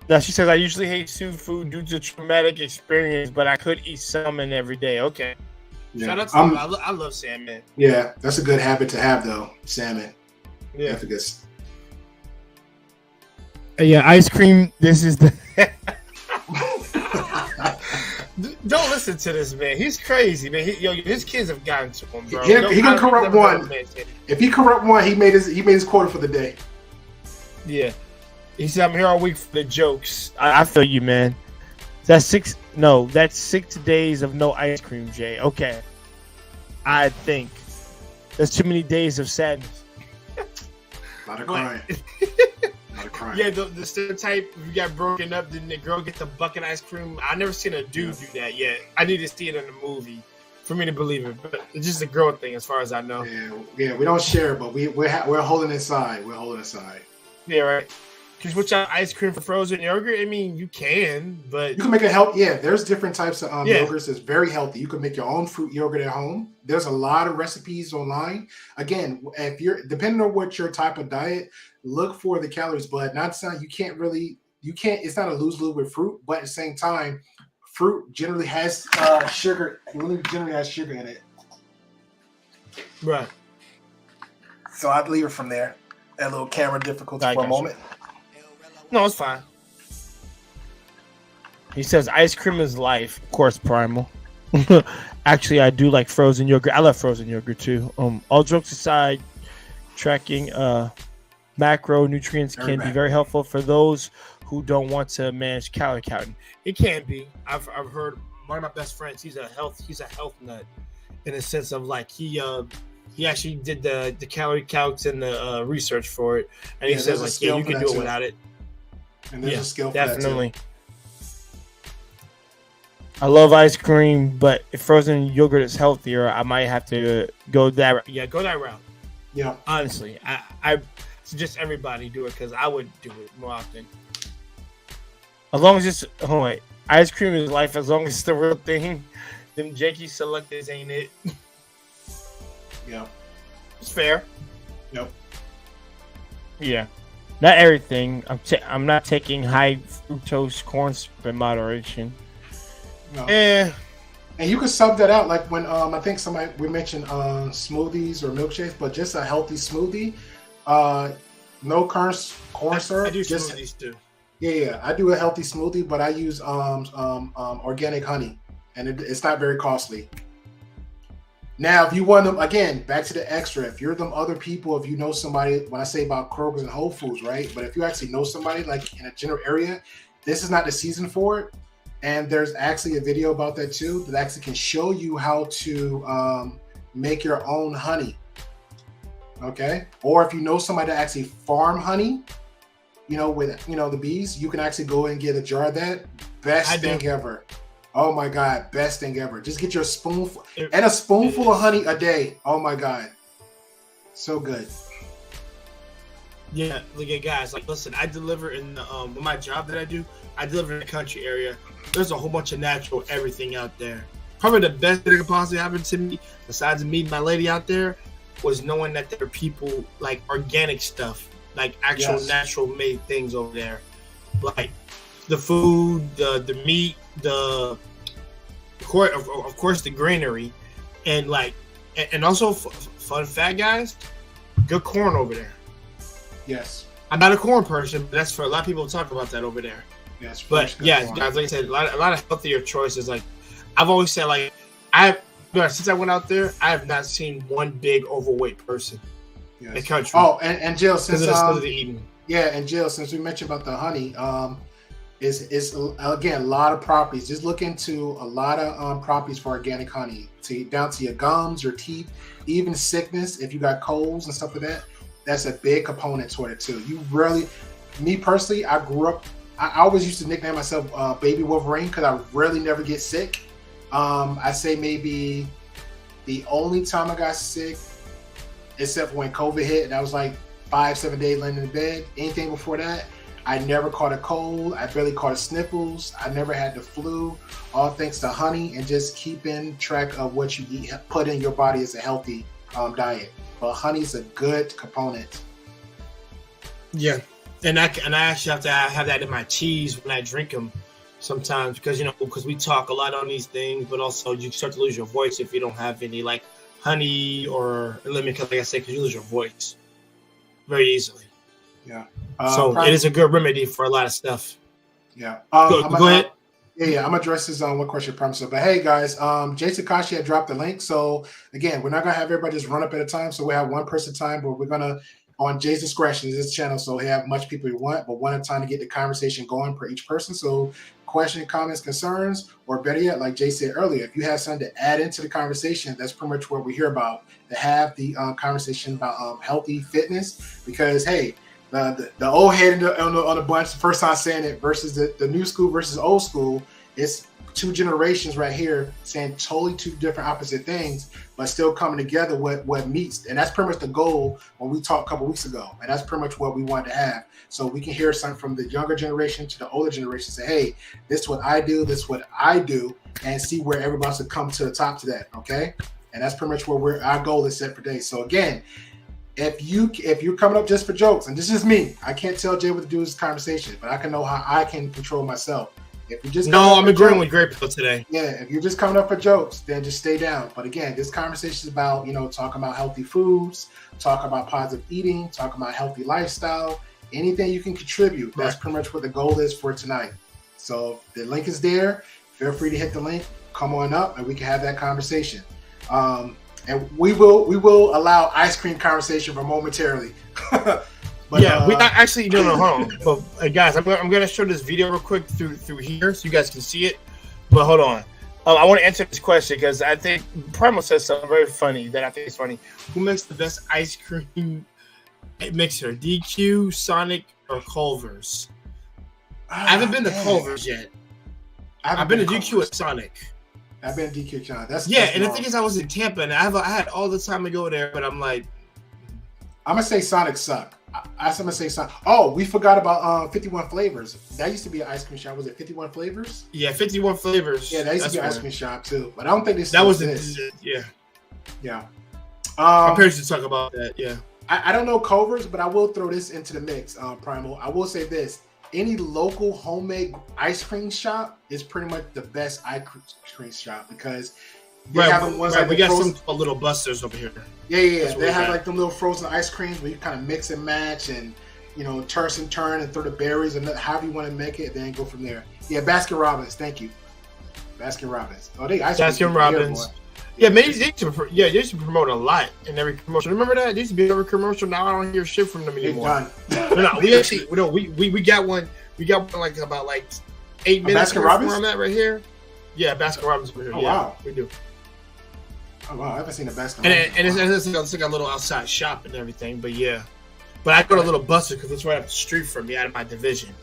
Speaker 1: Now she says, I usually hate seafood due to traumatic experience, but I could eat salmon every day. Okay.
Speaker 2: Yeah.
Speaker 1: Shout out to I love salmon.
Speaker 2: Yeah, that's a good habit to have, though. Salmon.
Speaker 1: Yeah.
Speaker 2: That's a good.
Speaker 1: Yeah, ice cream. This is the. Don't listen to this man. He's crazy, man. His kids have gotten to him, bro.
Speaker 2: He can corrupt one. If he corrupt one, he made his quota for the day.
Speaker 1: Yeah. He said, I'm here all week for the jokes. I feel you, man. That's 6 days of no ice cream, Jay. Okay. I think. That's too many days of sadness.
Speaker 2: A lot of crying.
Speaker 1: Yeah, the stereotype, if you got broken up, then the girl gets the bucket ice cream. I never seen a dude do that yet. I need to see it in a movie for me to believe it. But it's just a girl thing as far as I know.
Speaker 2: Yeah, we don't share, but we're holding inside. We're holding inside.
Speaker 1: Yeah, right. Because switch out ice cream for frozen yogurt. I mean, you can, but
Speaker 2: you can make it healthy. Yeah, there's different types of yogurts that's very healthy. You can make your own fruit yogurt at home. There's a lot of recipes online. Again, if you're depending on what your type of diet, look for the calories. But not saying you can't. It's not a lose-lose with fruit, but at the same time, fruit generally has sugar. Really generally has sugar in it.
Speaker 1: Right.
Speaker 2: So I'd leave it from there. That little camera difficulty for a moment.
Speaker 1: No, it's fine.
Speaker 3: He says ice cream is life. Of course, Primal. Actually, I do like frozen yogurt. I love frozen yogurt too. All jokes aside, tracking macronutrients can be very helpful for those who don't want to manage calorie counting.
Speaker 1: It can be. I've heard one of my best friends. He's a health nut, in a sense of like he actually did the calorie counts and the research for it, and he says like you can do it without it.
Speaker 2: And there's a skill for
Speaker 3: definitely. That too. I love ice cream, but if frozen yogurt is healthier, I might have to go that route.
Speaker 1: Yeah, go that route.
Speaker 2: Yeah.
Speaker 1: Honestly, I suggest everybody do it because I would do it more often.
Speaker 3: As long as it's ice cream is life. As long as it's the real thing, them janky selectors ain't it.
Speaker 2: Yeah,
Speaker 1: it's fair.
Speaker 2: Yep.
Speaker 3: Yeah, not everything. I'm not taking high fructose corn syrup in moderation.
Speaker 2: No. And you can sub that out, like when I think we mentioned smoothies or milkshakes, but just a healthy smoothie, no corn syrup.
Speaker 1: I do smoothies too.
Speaker 2: Yeah, I do a healthy smoothie, but I use organic honey, and it's not very costly. Now, if you want them, again, back to the extra, if you're them other people, if you know somebody, when I say about Kroger's and Whole Foods, right? But if you actually know somebody like in a general area, this is not the season for it. And there's actually a video about that too, that actually can show you how to make your own honey. Okay. Or if you know somebody that actually farm honey, with the bees, you can actually go and get a jar of that. Best thing ever. Oh my God, best thing ever. Just get your spoonful and a spoonful of honey a day. Oh my God. So good.
Speaker 1: Yeah, look at guys. Like, listen, I deliver in the my job that I do. I deliver in the country area. There's a whole bunch of natural everything out there. Probably the best thing that could possibly happen to me, besides meeting my lady out there, was knowing that there are people like organic stuff, like actual natural made things over there, like the food, the meat, of course the greenery, and also fun fact, guys, good corn over there.
Speaker 2: Yes.
Speaker 1: I'm not a corn person, but that's for a lot of people to talk about that over there.
Speaker 2: Yes.
Speaker 1: But yeah, guys, like I said, a lot of healthier choices. Like I've always said, like since I went out there, I have not seen one big overweight person in the country.
Speaker 2: Oh, and Jill, since
Speaker 1: Jill,
Speaker 2: since we mentioned about the honey, is again a lot of properties. Just look into a lot of properties for organic honey, down to your gums, your teeth, even sickness. If you got colds and stuff like that, that's a big component toward it too. Me personally, I grew up. I always used to nickname myself Baby Wolverine because I really never get sick. I say maybe the only time I got sick, except when COVID hit, and I was like 5-7 days laying in bed. Anything before that, I never caught a cold. I barely caught sniffles. I never had the flu. All thanks to honey and just keeping track of what you eat, put in your body as a healthy diet. But honey is a good component.
Speaker 1: Yeah. And I actually have to have that in my cheese when I drink them sometimes because we talk a lot on these things, but also you start to lose your voice if you don't have any like honey or lemon, like I said, because you lose your voice very easily.
Speaker 2: Yeah.
Speaker 1: So it is a good remedy for a lot of stuff.
Speaker 2: Yeah.
Speaker 1: Go ahead.
Speaker 2: Yeah, I'm gonna address this on one question promise. But hey guys, Jason Kashi had dropped the link. So again, we're not gonna have everybody just run up at a time. So we have one person time, but we're gonna on Jay's discretion, this channel, so we have much people you want, but one at a time to get the conversation going per each person. So question, comments, concerns, or better yet, like Jay said earlier, if you have something to add into the conversation, that's pretty much what we hear about, to have the conversation about healthy fitness. Because hey, the old head on the bunch, the first time saying it versus the new school versus old school, it's two generations right here saying totally two different opposite things, but still coming together what meets. And that's pretty much the goal when we talked a couple weeks ago. And that's pretty much what we wanted to have. So we can hear something from the younger generation to the older generation, say, hey, this is what I do, this is what I do, and see where everybody's to come to the top to that. Okay. And that's pretty much where our goal is set for today. So again, if you're coming up just for jokes, and this is me, I can't tell Jay what to do with this conversation, but I can know how I can control myself. If you just
Speaker 1: I'm agreeing with Great Pill today.
Speaker 2: Yeah, if you're just coming up for jokes, then just stay down. But again, this conversation is about, talking about healthy foods, talking about positive eating, talking about healthy lifestyle, anything you can contribute. That's pretty much what the goal is for tonight. So the link is there. Feel free to hit the link, come on up, and we can have that conversation. And we will allow ice cream conversation for momentarily.
Speaker 1: But, we actually don't know. Hold on, but guys, I'm gonna show this video real quick through here so you guys can see it. But hold on, I want to answer this question because I think Primal says something very funny that I think is funny. Who makes the best ice cream mixer? DQ, Sonic, or Culver's? I haven't been to Culver's yet. I've been to DQ at Sonic.
Speaker 2: I've been to DQ Sonic. That's
Speaker 1: and the thing is, I was in Tampa and I had all the time to go there, but I'm like,
Speaker 2: I'm gonna say Sonic suck. I'm gonna say Sonic. Oh, we forgot about 51 Flavors. That used to be an ice cream shop. Was it 51 Flavors?
Speaker 1: Yeah, 51 Flavors.
Speaker 2: Yeah, that used to be an ice cream shop too. But I don't think this.
Speaker 1: That was
Speaker 2: yeah.
Speaker 1: My parents used to talk about that. Yeah.
Speaker 2: I don't know Culver's, but I will throw this into the mix. Primal. I will say this: any local homemade ice cream shop is pretty much the best ice cream shop because.
Speaker 1: We got some little busters over here.
Speaker 2: Yeah. They have like them little frozen ice creams where you kind of mix and match and, toss and turn and throw the berries and however you want to make it, then go from there. Yeah, Baskin Robbins. Thank you. Baskin Robbins. Oh, they ice cream.
Speaker 1: Baskin Robbins. Yeah, maybe they used to promote a lot in every commercial. Remember that? They used to be every commercial. Now I don't hear shit from them anymore. We got one. We got one like about 8 minutes
Speaker 2: Baskin Robbins?
Speaker 1: Where I'm at right here. Yeah, Baskin Robbins over here.
Speaker 2: Oh, wow.
Speaker 1: We do.
Speaker 2: Oh wow, I haven't seen a Baskin.
Speaker 1: And it's like a little outside shop and everything, but yeah. But I go to Little Buster because it's right up the street from me, out of my division.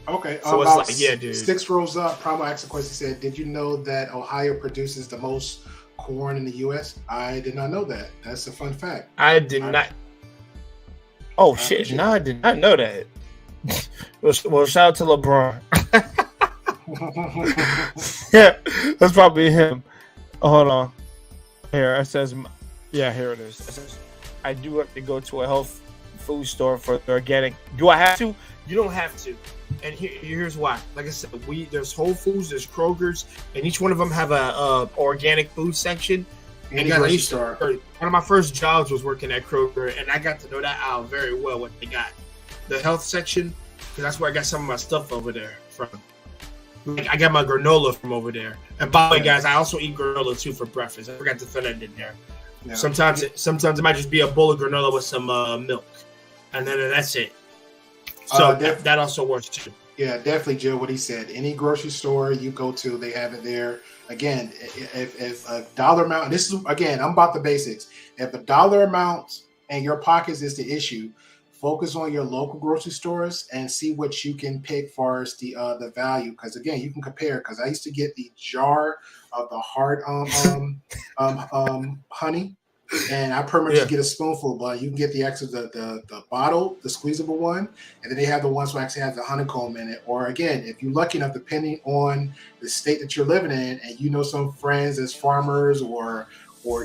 Speaker 2: Okay,
Speaker 1: so it's like, yeah, dude.
Speaker 2: 6 rows up. Primal asked a question. Said, "Did you know that Ohio produces the most corn in the U.S.?" I did not know that. That's a fun fact.
Speaker 1: I did not. Oh shit! No, I did not know that. Well, shout out to LeBron. Yeah, that's probably him. Hold on. Here it says, yeah, here it is. It says, I do have to go to a health food store for the organic. Do I have to? You don't have to. And here's why. Like I said, there's Whole Foods, there's Kroger's, and each one of them have a organic food section. And guys, one of my first jobs was working at Kroger, and I got to know that aisle very well. What they got, the health section, because that's where I got some of my stuff over there from. I got my granola from over there. And by the way, guys, I also eat granola too for breakfast. I forgot to throw that in there. Yeah. Sometimes it might just be a bowl of granola with some milk, and then that's it. So that also works too.
Speaker 2: Yeah, definitely, Joe. What he said. Any grocery store you go to, they have it there. Again, if a dollar amount, and this is again, I'm about the basics. If a dollar amount in your pockets is the issue, focus on your local grocery stores and see what you can pick for as the value. Because again, you can compare. Because I used to get the jar of the hard honey, and I pretty much just get a spoonful. But you can get the extra the bottle, the squeezable one, and then they have the ones who actually have the honeycomb in it. Or again, if you're lucky enough, depending on the state that you're living in, and you know some friends as farmers or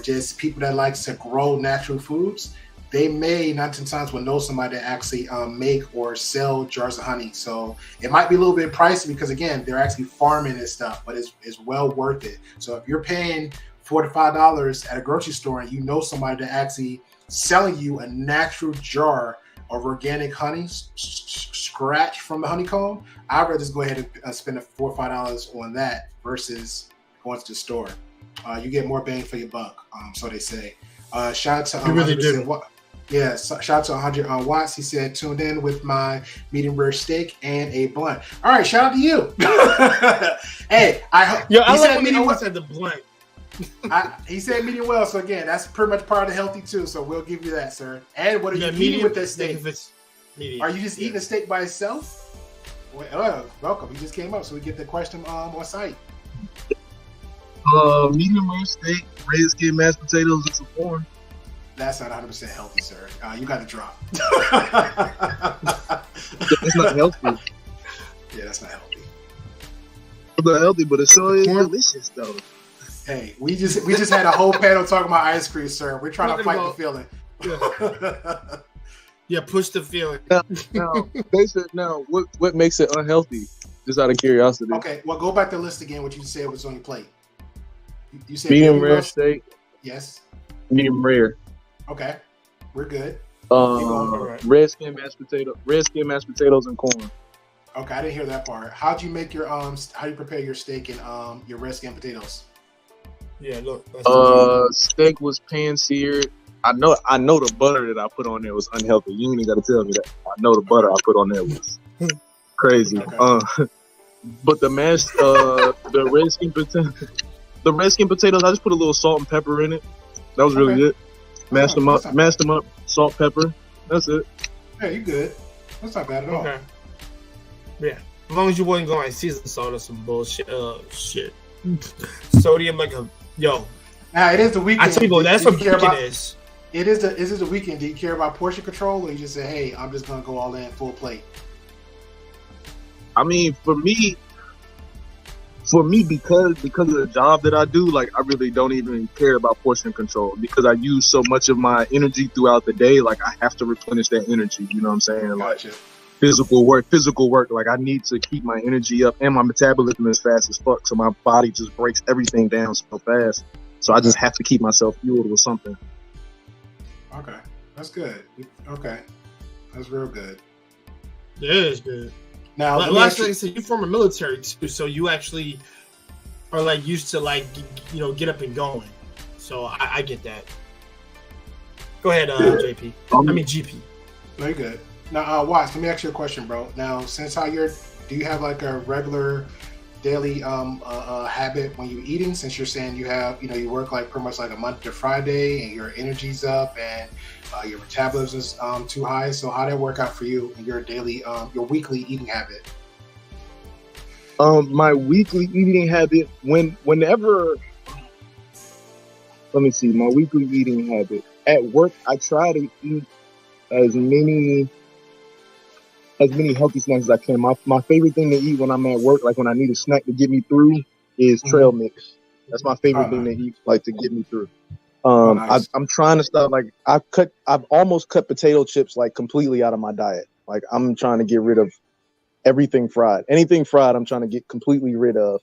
Speaker 2: just people that likes to grow natural foods. They may 9 times will know somebody that actually make or sell jars of honey. So it might be a little bit pricey because again, they're actually farming this stuff, but it's well worth it. So if you're paying $4 to $5 at a grocery store and you know somebody that actually selling you a natural jar of organic honey, scratch from the honeycomb, I'd rather just go ahead and spend $4 or $5 on that versus going to the store. You get more bang for your buck, so they say. Shout out to
Speaker 1: you really do.
Speaker 2: Yeah, shout out to 100 Watts. He said, tuned in with my medium rare steak and a blunt. All right, shout out to you. Hey, I
Speaker 1: love when he said the blunt.
Speaker 2: He said medium well, so again, that's pretty much part of the healthy too. So we'll give you that, sir. And what are you eating with that steak? Are you just eating the steak by itself? Well, welcome. He just came up, so we get the question on site.
Speaker 4: Medium rare steak, red skin mashed potatoes, and some corn.
Speaker 2: That's not 100% healthy, sir. You got to drop.
Speaker 4: It's not healthy.
Speaker 2: Yeah, that's not healthy.
Speaker 4: It's not healthy, but it's so delicious, though.
Speaker 2: Hey, we just had a whole panel talking about ice cream, sir. We're trying to fight the feeling.
Speaker 1: Yeah, push the feeling.
Speaker 4: Now, they said, what makes it unhealthy? Just out of curiosity.
Speaker 2: Okay, well, go back to the list again. What you said was on your plate. You said
Speaker 4: medium rare steak.
Speaker 2: Yes.
Speaker 4: Medium rare.
Speaker 2: Okay, we're good.
Speaker 4: Red skin mashed potatoes and corn.
Speaker 2: Okay, I didn't hear that part. How'd you make your how do you prepare your steak and your red skin potatoes?
Speaker 1: Yeah, look.
Speaker 4: Steak was pan seared. I know the butter that I put on there was unhealthy. You ain't even got to tell me that. I know the butter I put on there was crazy. Okay. But the mashed the red skin potatoes, I just put a little salt and pepper in it. That was really it. Mashed them up, salt, pepper. That's it.
Speaker 2: Yeah, you good. That's not bad at all.
Speaker 1: Okay. Yeah, as long as you wasn't going like season salt or some bullshit. Shit. Sodium like a yo.
Speaker 2: Now it is the weekend.
Speaker 1: I tell you, that's what bacon is.
Speaker 2: It is the weekend. Do you care about portion control, or you just say, "Hey, I'm just gonna go all in, full plate"?
Speaker 4: I mean, for me, because of the job that I do, like I really don't even care about portion control because I use so much of my energy throughout the day. Like I have to replenish that energy. You know what I'm saying?
Speaker 2: Gotcha.
Speaker 4: Like physical work. Like I need to keep my energy up, and my metabolism is fast as fuck, so my body just breaks everything down so fast. So I just have to keep myself fueled with something.
Speaker 2: Okay, that's good. Okay, that's real good.
Speaker 1: Yeah, it's good.
Speaker 2: Now,
Speaker 1: last thing I said, you're from a military too, so you actually are like used to like get up and going. So I get that. Go ahead, JP. I mean GP.
Speaker 2: Very good. Now, Watts, let me ask you a question, bro. Now, do you have like a regular daily habit when you're eating? Since you're saying you have, you work like pretty much like a Monday to Friday, and your energy's up and your metabolism is too high. So, how did it work out for you in your daily, your weekly eating habit?
Speaker 4: My weekly eating habit, whenever. Let me see. My weekly eating habit at work, I try to eat as many healthy snacks as I can. My favorite thing to eat when I'm at work, like when I need a snack to get me through, is trail mix. That's my favorite thing to eat, like to get me through. Nice. I'm trying to stop. Like I've almost cut potato chips like completely out of my diet. Like I'm trying to get rid of everything fried. Anything fried, I'm trying to get completely rid of.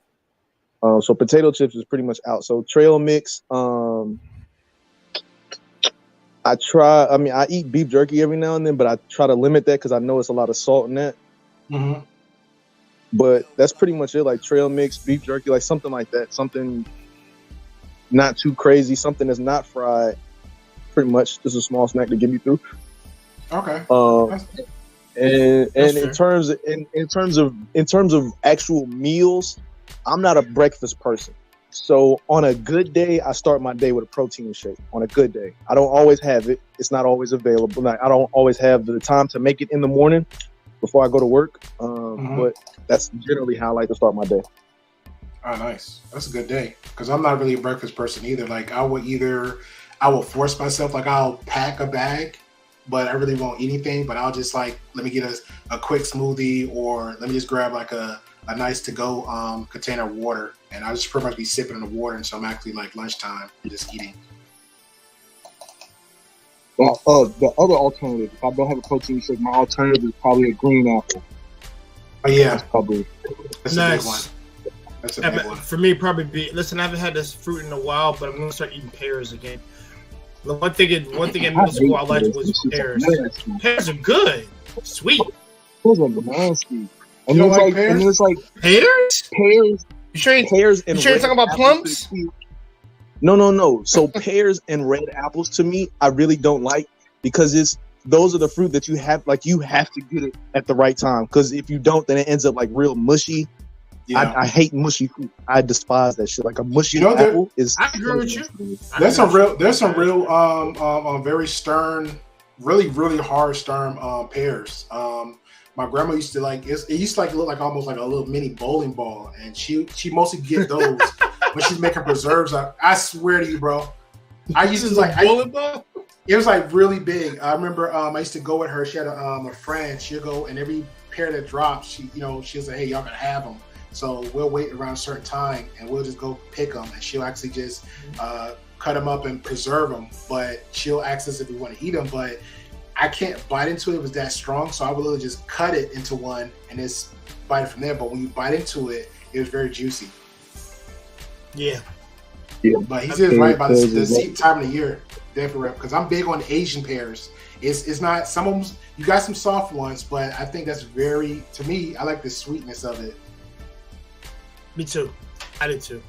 Speaker 4: So potato chips is pretty much out. So trail mix. I eat beef jerky every now and then, but I try to limit that because I know it's a lot of salt in that. Mm-hmm. But that's pretty much it. Like trail mix, beef jerky, like something like that. Something not too crazy. Something that's not fried. Pretty much just a small snack to get me through.
Speaker 2: Okay.
Speaker 4: And in terms of actual meals, I'm not a breakfast person. So on a good day, I start my day with a protein shake. On a good day, I don't always have it. It's not always available. I don't always have the time to make it in the morning before I go to work. But that's generally how I like to start my day.
Speaker 2: Oh, nice. That's a good day. Because I'm not really a breakfast person either. Like I will force myself. Like I'll pack a bag, but I really won't eat anything. But I'll just like, let me get a quick smoothie, or let me just grab like a nice to-go container of water, and I'll just pretty much be sipping on the water until I'm actually like lunchtime and just eating.
Speaker 4: Well, the other alternative, if I don't have a protein shake, my alternative is probably a green apple.
Speaker 2: Oh yeah,
Speaker 4: that's probably
Speaker 1: nice.
Speaker 2: A big one. That's a big one. For
Speaker 1: me, probably be. Listen, I haven't had this fruit in a while, but I'm gonna start eating pears again. The one thing in middle school I liked was pears. Pears are good, sweet.
Speaker 4: Those are nasty.
Speaker 2: And you don't like pears?
Speaker 4: And it's like
Speaker 1: pears.
Speaker 4: You
Speaker 1: sure you're talking about plums?
Speaker 4: No. So pears and red apples to me, I really don't like, because those are the fruit that you have to get it at the right time. Because if you don't, then it ends up like real mushy. Yeah. I hate mushy fruit. I despise that shit. Like a mushy apple is.
Speaker 1: I agree with you.
Speaker 2: There's some real very stern, really really hard stern pears. My grandma used to like it used to like look like almost like a little mini bowling ball, and she mostly get those when she's making preserves. I swear to you, bro. I used to like
Speaker 1: bowling ball.
Speaker 2: It was like really big. I remember I used to go with her. She had a friend. She'll go, and every pair that drops, she'll say, "Hey, y'all can have them." So we'll wait around a certain time, and we'll just go pick them, and she'll actually just cut them up and preserve them. But she'll ask us if we want to eat them, but I can't bite into it. It was that strong, so I would literally just cut it into one and just bite it from there. But when you bite into it, it was very juicy.
Speaker 1: Yeah.
Speaker 2: But he's just right about the time of the year. Definitely, because I'm big on Asian pears. It's not, some of them, you got some soft ones, but I think that's very, to me, I like the sweetness of it.
Speaker 1: Me too. I did too.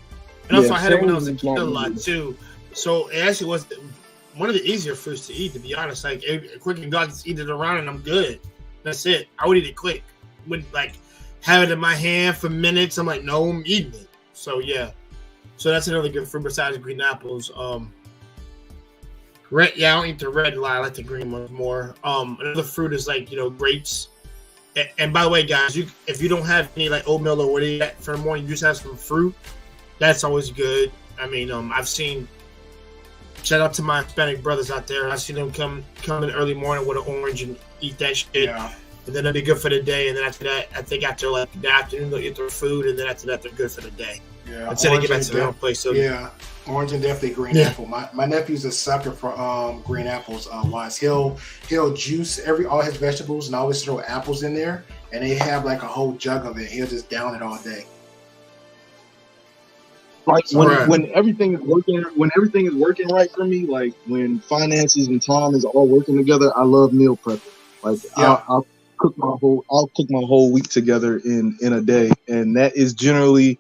Speaker 1: And also, I had it when I was a kid a lot too. So it actually was one of the easier fruits to eat, to be honest. Like, quick and go, I just eat it around and I'm good. That's it. I would eat it quick. Wouldn't like have it in my hand for minutes. I'm like, no, I'm eating it. So yeah. So that's another good fruit besides green apples. Red, I don't eat the red one. I like the green ones more. Another fruit is like, grapes. And by the way, guys, if you don't have any like oatmeal or whatever for the morning, you just have some fruit. That's always good. I mean, I've seen. Shout out to my Hispanic brothers out there. I see them come in early morning with an orange and eat that shit. Yeah. And then they'll be good for the day. And then after that, I think after like the afternoon, they'll eat their food. And then after that, they're good for the day. Yeah. Until they get back to their own place. So
Speaker 2: yeah. Orange and definitely green apple. My nephew's a sucker for green apples. Wise, he'll juice all his vegetables and always throw apples in there, and they have like a whole jug of it. He'll just down it all day.
Speaker 4: Like when everything is working right for me, like when finances and time is all working together, I love meal prepping. Like I'll cook my whole week together in a day, and that is generally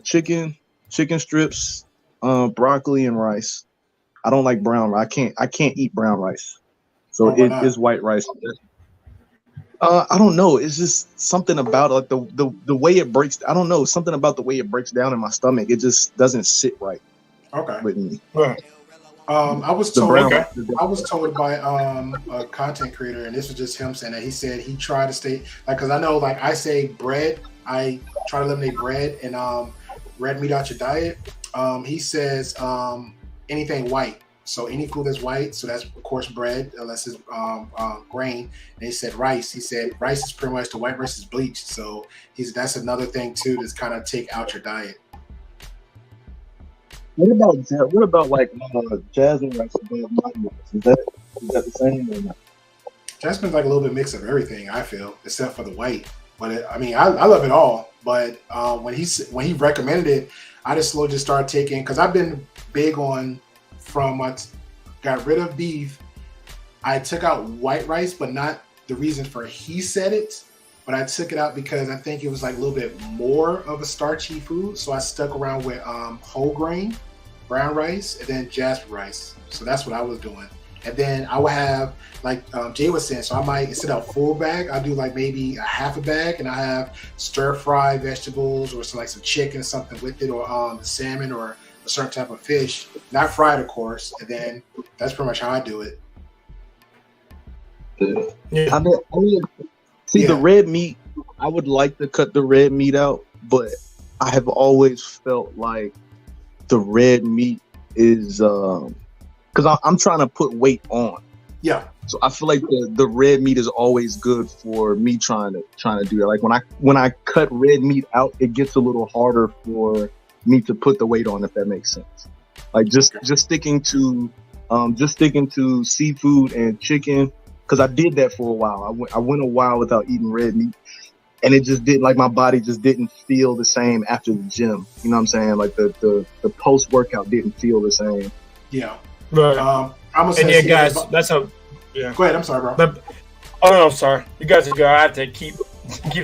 Speaker 4: chicken strips, broccoli and rice. I don't like brown rice. I can't eat brown rice. So it is white rice. I don't know. It's just something about like the way it breaks. I don't know. Something about the way it breaks down in my stomach. It just doesn't sit right.
Speaker 2: Okay.
Speaker 4: With me.
Speaker 2: Right. I was told by a content creator, and this was just him saying that he said he tried to stay like, because I know like I say bread, I try to eliminate bread and red meat out your diet. He says anything white, so any food that's white, so that's of course bread unless it's grain. And he said rice. He said rice is pretty much, the white rice is bleached, so that's another thing too that's kind of take out your diet.
Speaker 4: What about like jasmine rice and basmati rice? Is that the same or not?
Speaker 2: Jasmine's like a little bit mix of everything, I feel, except for the white. But I love it all. But when he recommended it, I just slowly started taking, because I've been big on got rid of beef. I took out white rice, but not the reason for he said it. But I took it out because I think it was like a little bit more of a starchy food. So I stuck around with whole grain, brown rice, and then jasmine rice. So that's what I was doing. And then I would have, like Jay was saying, so I might, instead of a full bag, I'll do like maybe a half a bag, and I have stir fry vegetables or some chicken or something with it, or salmon or a certain type of fish, not fried, of course. And then that's pretty much how I do it.
Speaker 4: Yeah. The red meat, I would like to cut the red meat out, but I have always felt like the red meat is because I'm trying to put weight on.
Speaker 2: Yeah.
Speaker 4: So I feel like the red meat is always good for me trying to do that. Like when I cut red meat out, it gets a little harder for me to put the weight on, if that makes sense. Like just sticking to seafood and chicken. Because I did that for a while. I went a while without eating red meat, and it just didn't, like, my body just didn't feel the same after the gym. You know what I'm saying? Like the post workout didn't feel the same.
Speaker 2: Yeah.
Speaker 1: Right.
Speaker 2: I'm gonna say,
Speaker 1: guys, that's how. Yeah.
Speaker 2: Go ahead. I'm sorry, bro.
Speaker 1: I'm sorry. You guys are good. I have to keep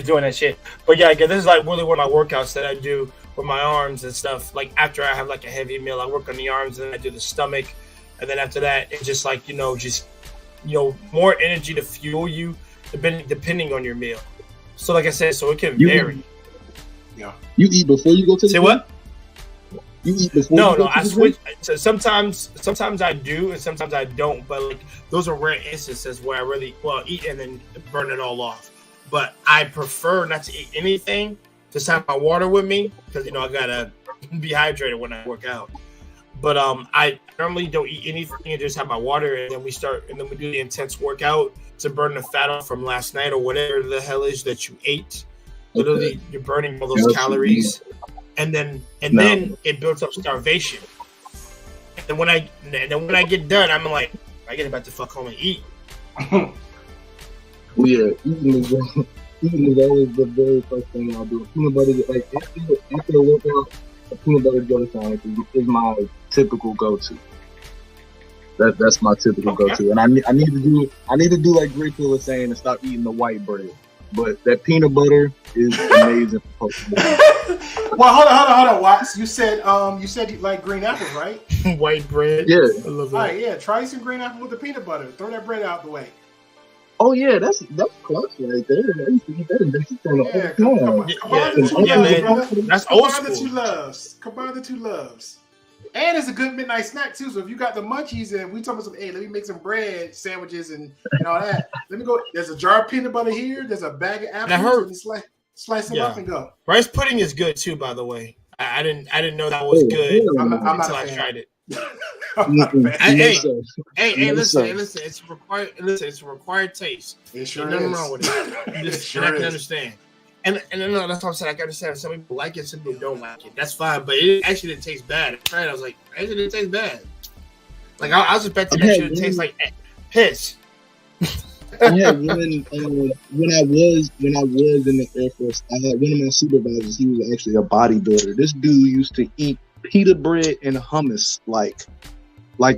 Speaker 1: doing that shit. But yeah, again, this is like really one of my workouts that I do with my arms and stuff. Like after I have like a heavy meal, I work on the arms, and then I do the stomach, and then after that, it's just like more energy to fuel you depending on your meal. So like I said, so it can vary.
Speaker 2: Yeah.
Speaker 4: You eat before you go to the
Speaker 1: gym? Say what?
Speaker 4: You eat before
Speaker 1: No, I switch. So sometimes I do and sometimes I don't, but like those are rare instances where I really eat and then burn it all off. But I prefer not to eat anything, just have my water with me, because I gotta be hydrated when I work out. But I normally don't eat anything and just have my water, and then we do the intense workout to burn the fat off from last night or whatever the hell is that you ate. Literally, you're burning all those calories, and then it builds up starvation. And when I get done, I'm like, I get about to fuck home and eat.
Speaker 4: Yeah, eating is always the very first thing I'll do. Peanut butter, like after a workout, a peanut butter jelly sandwich is my typical go-to. That's my typical go-to, and I need to do like Rachel was saying and stop eating the white bread. But that peanut butter is amazing.
Speaker 2: Well, hold on, Watts. You said you like green apples, right?
Speaker 1: White bread.
Speaker 4: Yeah.
Speaker 1: I love that.
Speaker 2: All right, yeah. Try some green apple with the peanut butter. Throw that bread out the way.
Speaker 4: Oh yeah, that's clutch right there. I used to eat that in Mexico.
Speaker 1: That's old school.
Speaker 2: Combine the two loves. And it's a good midnight snack too. So if you got the munchies and we talking about hey, let me make some bread sandwiches and all that. Let me go. There's a jar of peanut butter here. There's a bag of apples. And slice them up and go.
Speaker 1: Rice pudding is good too, by the way. I didn't know that was good until I tried it. Hey, listen. It's required. Listen, it's a required taste.
Speaker 2: It sure
Speaker 1: There's
Speaker 2: is.
Speaker 1: nothing wrong with it. I can understand. And no, that's what I'm saying. I can understand. Some people like it, some people don't like it. That's fine, but it actually didn't taste bad. I tried. I was like, it actually didn't taste bad. Like I was expecting that shit to taste like piss.
Speaker 4: Yeah, when I was in the Air Force, I had one of my supervisors. He was actually a bodybuilder. This dude used to eat pita bread and hummus like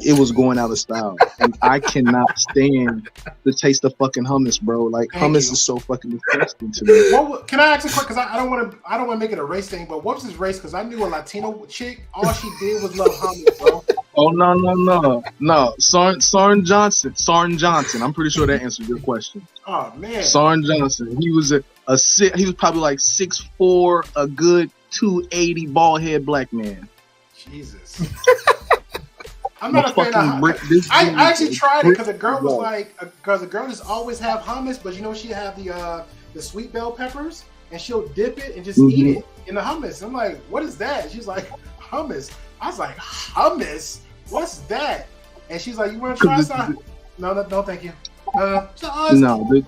Speaker 4: it was going out of style, and I cannot stand the taste of fucking hummus, bro. Like hummus is so fucking disgusting to me.
Speaker 2: Can I ask a quick? Because I don't want to make it a race thing. But what was his race? Because I knew a Latino chick. All she did was love hummus, bro.
Speaker 4: Oh no. Sarn Johnson. I'm pretty sure that answered your question.
Speaker 2: Oh man.
Speaker 4: Sarn Johnson. He was he was probably like 6'4", a good 280 bald head black man.
Speaker 2: Jesus. I'm not a fan of I actually tried it because a girl was like, because a girl just always have hummus, but you know she have the sweet bell peppers and she'll dip it and just eat it in the hummus. I'm like, what is that? She's like, hummus. I was like, hummus? What's that? And she's like, you want to try something? No, thank you. No.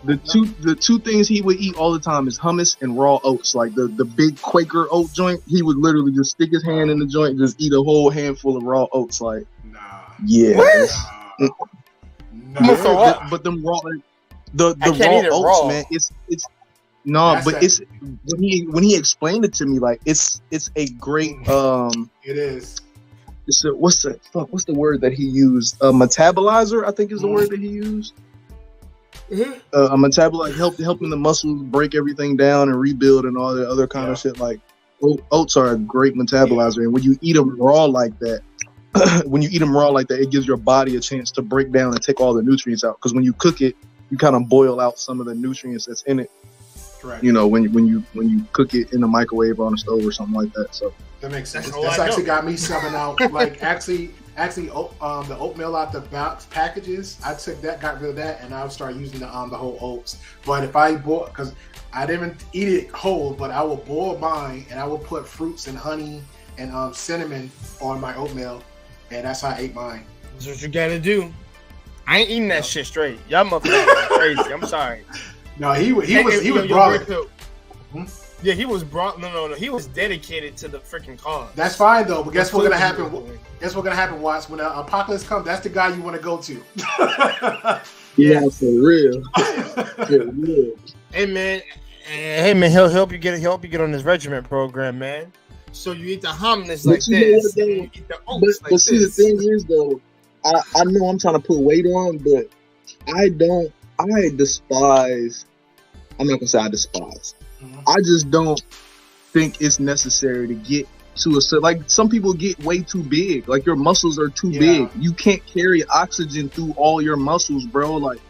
Speaker 4: The two things he would eat all the time is hummus and raw oats, like the big Quaker oat joint. He would literally just stick his hand in the joint and just eat a whole handful of raw oats. Like, yeah. But them raw, the raw oats, man. It's no, but it's when he explained it to me, like it's a great
Speaker 2: It is.
Speaker 4: It's what's the word that he used? Metabolizer, I think is the word that he used. A metabolizer helping the muscles break everything down and rebuild and all the other kind of shit. Like oats are a great metabolizer, and when you eat them raw like that, it gives your body a chance to break down and take all the nutrients out. Because when you cook it, you kind of boil out some of the nutrients that's in it.
Speaker 2: Correct.
Speaker 4: You know, when you cook it in the microwave or on a stove or something like that. So
Speaker 2: that makes sense. That's actually got me subbing out like actually the oatmeal out the box packages. I took that, got rid of that, and I'll start using the whole oats. But if I boil, because I didn't eat it whole, but I will boil mine and I will put fruits and honey and cinnamon on my oatmeal, and that's how I ate mine.
Speaker 1: That's what you gotta do. I ain't eating that shit straight. Y'all motherfuckers are crazy. I'm sorry.
Speaker 2: No, he was brought.
Speaker 1: Yeah, he was brought. No. He was dedicated to the freaking cause.
Speaker 2: That's fine though. But guess what's gonna happen? Guess what's gonna happen, Watts? When the apocalypse comes, that's the guy you want to go to.
Speaker 4: Yeah, for real. For real.
Speaker 1: Hey man, he'll help you get on this regiment program, man. So you eat the hummus like this, and you eat the oats like this.
Speaker 4: But see, the thing is though, I know I'm trying to put weight on, but I despise. I'm not gonna say I despise. I just don't think it's necessary to get to like some people get way too big. Like your muscles are too big. You can't carry oxygen through all your muscles, bro. Like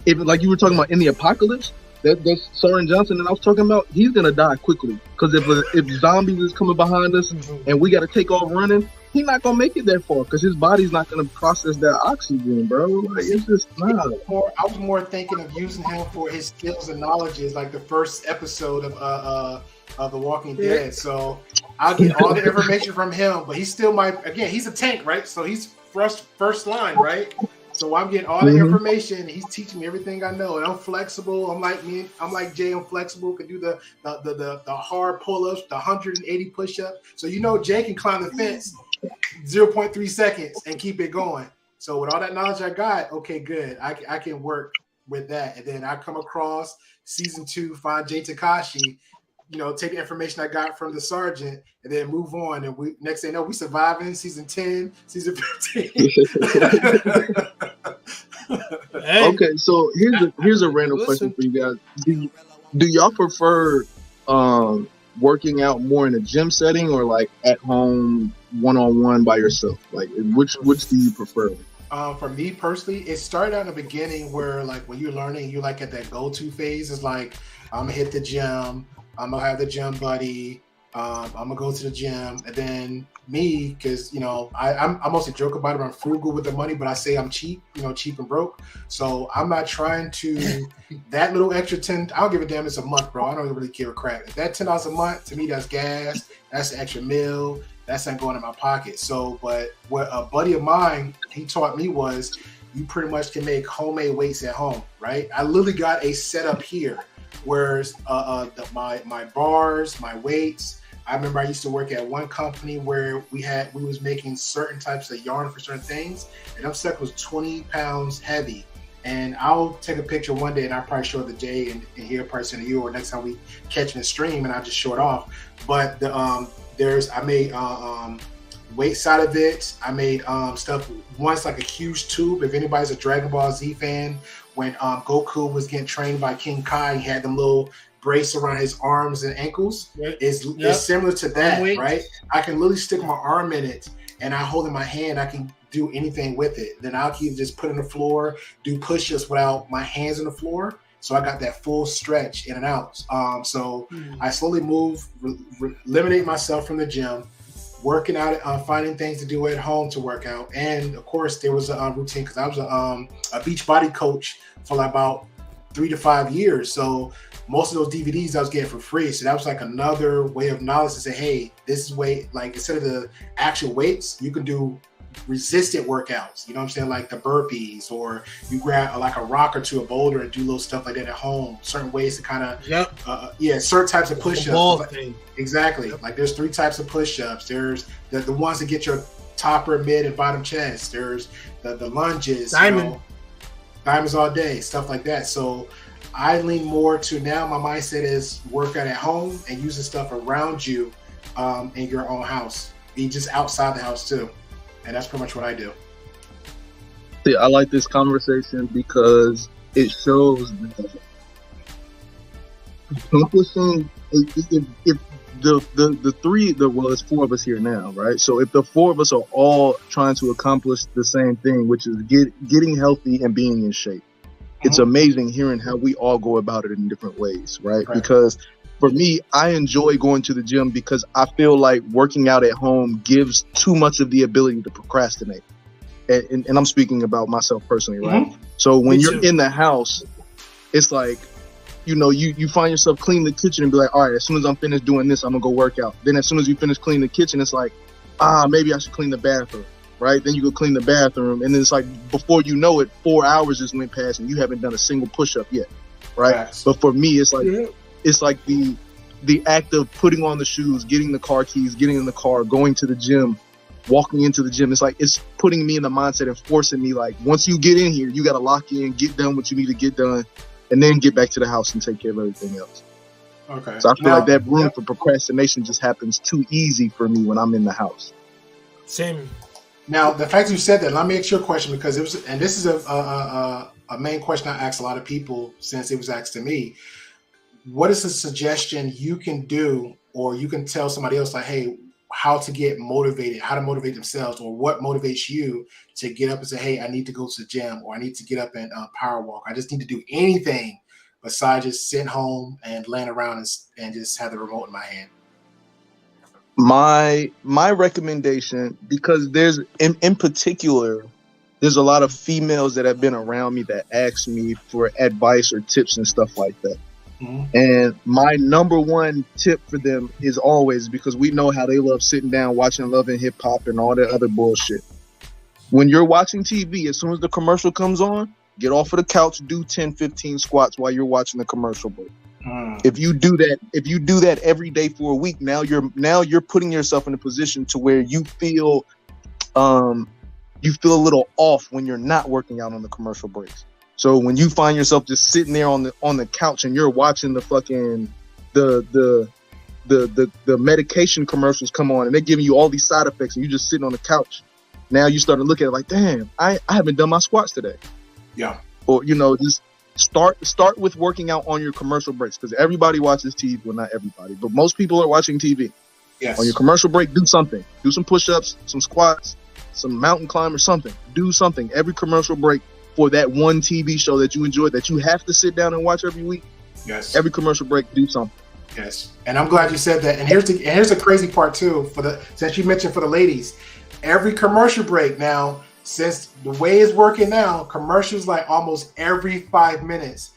Speaker 4: if like you were talking about in the apocalypse, that's Soren Johnson that I was talking about. He's gonna die quickly because if zombies is coming behind us and we got to take off running, he's not gonna make it that far because his body's not gonna process that oxygen, bro. Like it's just not.
Speaker 2: I was more thinking of using him for his skills and knowledges, like the first episode of The Walking Dead. So I'll get all the information from him, but he's still he's a tank, right? So he's first line, right? So I'm getting all the information. He's teaching me everything I know, and I'm flexible. I'm like Jay. I'm flexible. Can do the hard pull-ups, the 180 push-ups. So Jay can climb the fence 0.3 seconds and keep it going. So with all that knowledge I got, okay, good. I can work with that. And then I come across season 2, find Jay Takashi, take the information I got from the sergeant and then move on. And we next thing you know, we surviving season 10, season 15.
Speaker 4: Okay, so here's a random question for you guys. Do y'all prefer working out more in a gym setting or like at home one-on-one by yourself? Like which do you prefer?
Speaker 2: For me personally, it started out in the beginning where like when you're learning, you're like at that go-to phase. It's like I'm gonna hit the gym, I'm gonna have the gym buddy, I'm gonna go to the gym, and then me, because I mostly joke about it. I'm frugal with the money, but I say I'm cheap, cheap and broke. So I'm not trying to that little extra 10. I don't give a damn. It's a month, bro. I don't really care a crap. If that $10 a month to me, that's gas. That's an extra meal. That's not going in my pocket. So, but what a buddy of mine he taught me was you pretty much can make homemade weights at home, right? I literally got a setup here, whereas my bars, my weights. I remember I used to work at one company where we was making certain types of yarn for certain things, and them stuff was 20 pounds heavy. And I'll take a picture one day and I'll probably show it to Jay and he'll probably send it to you, or next time we catch in the stream and I'll just show it off. But I made weights out of it. I made stuff once like a huge tube. If anybody's a Dragon Ball Z fan, when Goku was getting trained by King Kai, he had them little brace around his arms and ankles. It's similar to that, right? I can literally stick my arm in it and I hold it in my hand. I can do anything with it. Then I'll keep just put it on the floor, do push-ups without my hands on the floor. So I got that full stretch in and out. I slowly eliminate myself from the gym, working out, finding things to do at home to work out. And of course there was a routine because I was a beach body coach for like about 3 to 5 years. So most of those DVDs I was getting for free. So that was like another way of knowledge to say, hey, this is weight, like instead of the actual weights, you can do resistant workouts. You know what I'm saying? Like the burpees, or you grab like a rock or two, a boulder, and do little stuff like that at home. Certain ways to kind of, certain types of push-ups. Exactly. Like there's 3 types of push-ups. There's the ones that get your topper, mid, and bottom chest. There's the lunges. Diamonds all day, stuff like that. So I lean more to now my mindset is work out at home and using stuff around you in your own house. Be just outside the house too. And that's pretty much what I do.
Speaker 4: See, I like this conversation because it shows that accomplishing if there's 4 of us here now, right? So if the 4 of us are all trying to accomplish the same thing, which is getting healthy and being in shape, it's amazing hearing how we all go about it in different ways, right? Because for me, I enjoy going to the gym because I feel like working out at home gives too much of the ability to procrastinate. And I'm speaking about myself personally, right? So when you're in the house, it's like, you find yourself cleaning the kitchen and be like, all right, as soon as I'm finished doing this, I'm gonna go work out. Then as soon as you finish cleaning the kitchen, it's like, maybe I should clean the bathroom, right? Then you go clean the bathroom, and then it's like, before you know it, 4 hours just went past and you haven't done a single push-up yet, right? Right. But for me, it's like the act of putting on the shoes, getting the car keys, getting in the car, going to the gym, walking into the gym. It's like, it's putting me in the mindset and forcing me, like, once you get in here, you got to lock in, get done what you need to get done, and then get back to the house and take care of everything else. Okay. So I feel like that room for procrastination just happens too easy for me when I'm in the house.
Speaker 1: Same.
Speaker 2: Now, the fact you said that, let me ask you a question, because it was, and this is a main question I asked a lot of people since it was asked to me. What is a suggestion you can do, or you can tell somebody else, like, hey, how to get motivated, how to motivate themselves, or what motivates you to get up and say, hey, I need to go to the gym, or I need to get up and power walk. I just need to do anything besides just sitting home and laying around and just have the remote in my hand.
Speaker 4: My recommendation, because there's in particular, there's a lot of females that have been around me that ask me for advice or tips and stuff like that. And my number one tip for them is always, because we know how they love sitting down watching Love and Hip Hop and all that other bullshit. When you're watching TV, as soon as the commercial comes on, get off of the couch, do 10, 15 squats while you're watching the commercial break. If you do that every day for a week, now you're putting yourself in a position to where you feel you feel a little off when you're not working out on the commercial breaks. So when you find yourself just sitting there on the couch and you're watching the fucking the medication commercials come on and they're giving you all these side effects and you just sitting on the couch. Now you start to look at it like, damn, I haven't done my squats today.
Speaker 2: Yeah.
Speaker 4: Or, just start with working out on your commercial breaks, because everybody watches TV. Well, not everybody, but most people are watching TV.
Speaker 2: Yes.
Speaker 4: On your commercial break, do something. Do some push-ups, some squats, some mountain climb or something. Do something every commercial break for that one TV show that you enjoy, that you have to sit down and watch every week.
Speaker 2: Yes.
Speaker 4: Every commercial break, do something.
Speaker 2: Yes. And I'm glad you said that. And here's the crazy part too, since you mentioned for the ladies, every commercial break now, since the way it's working now, commercials like almost every 5 minutes.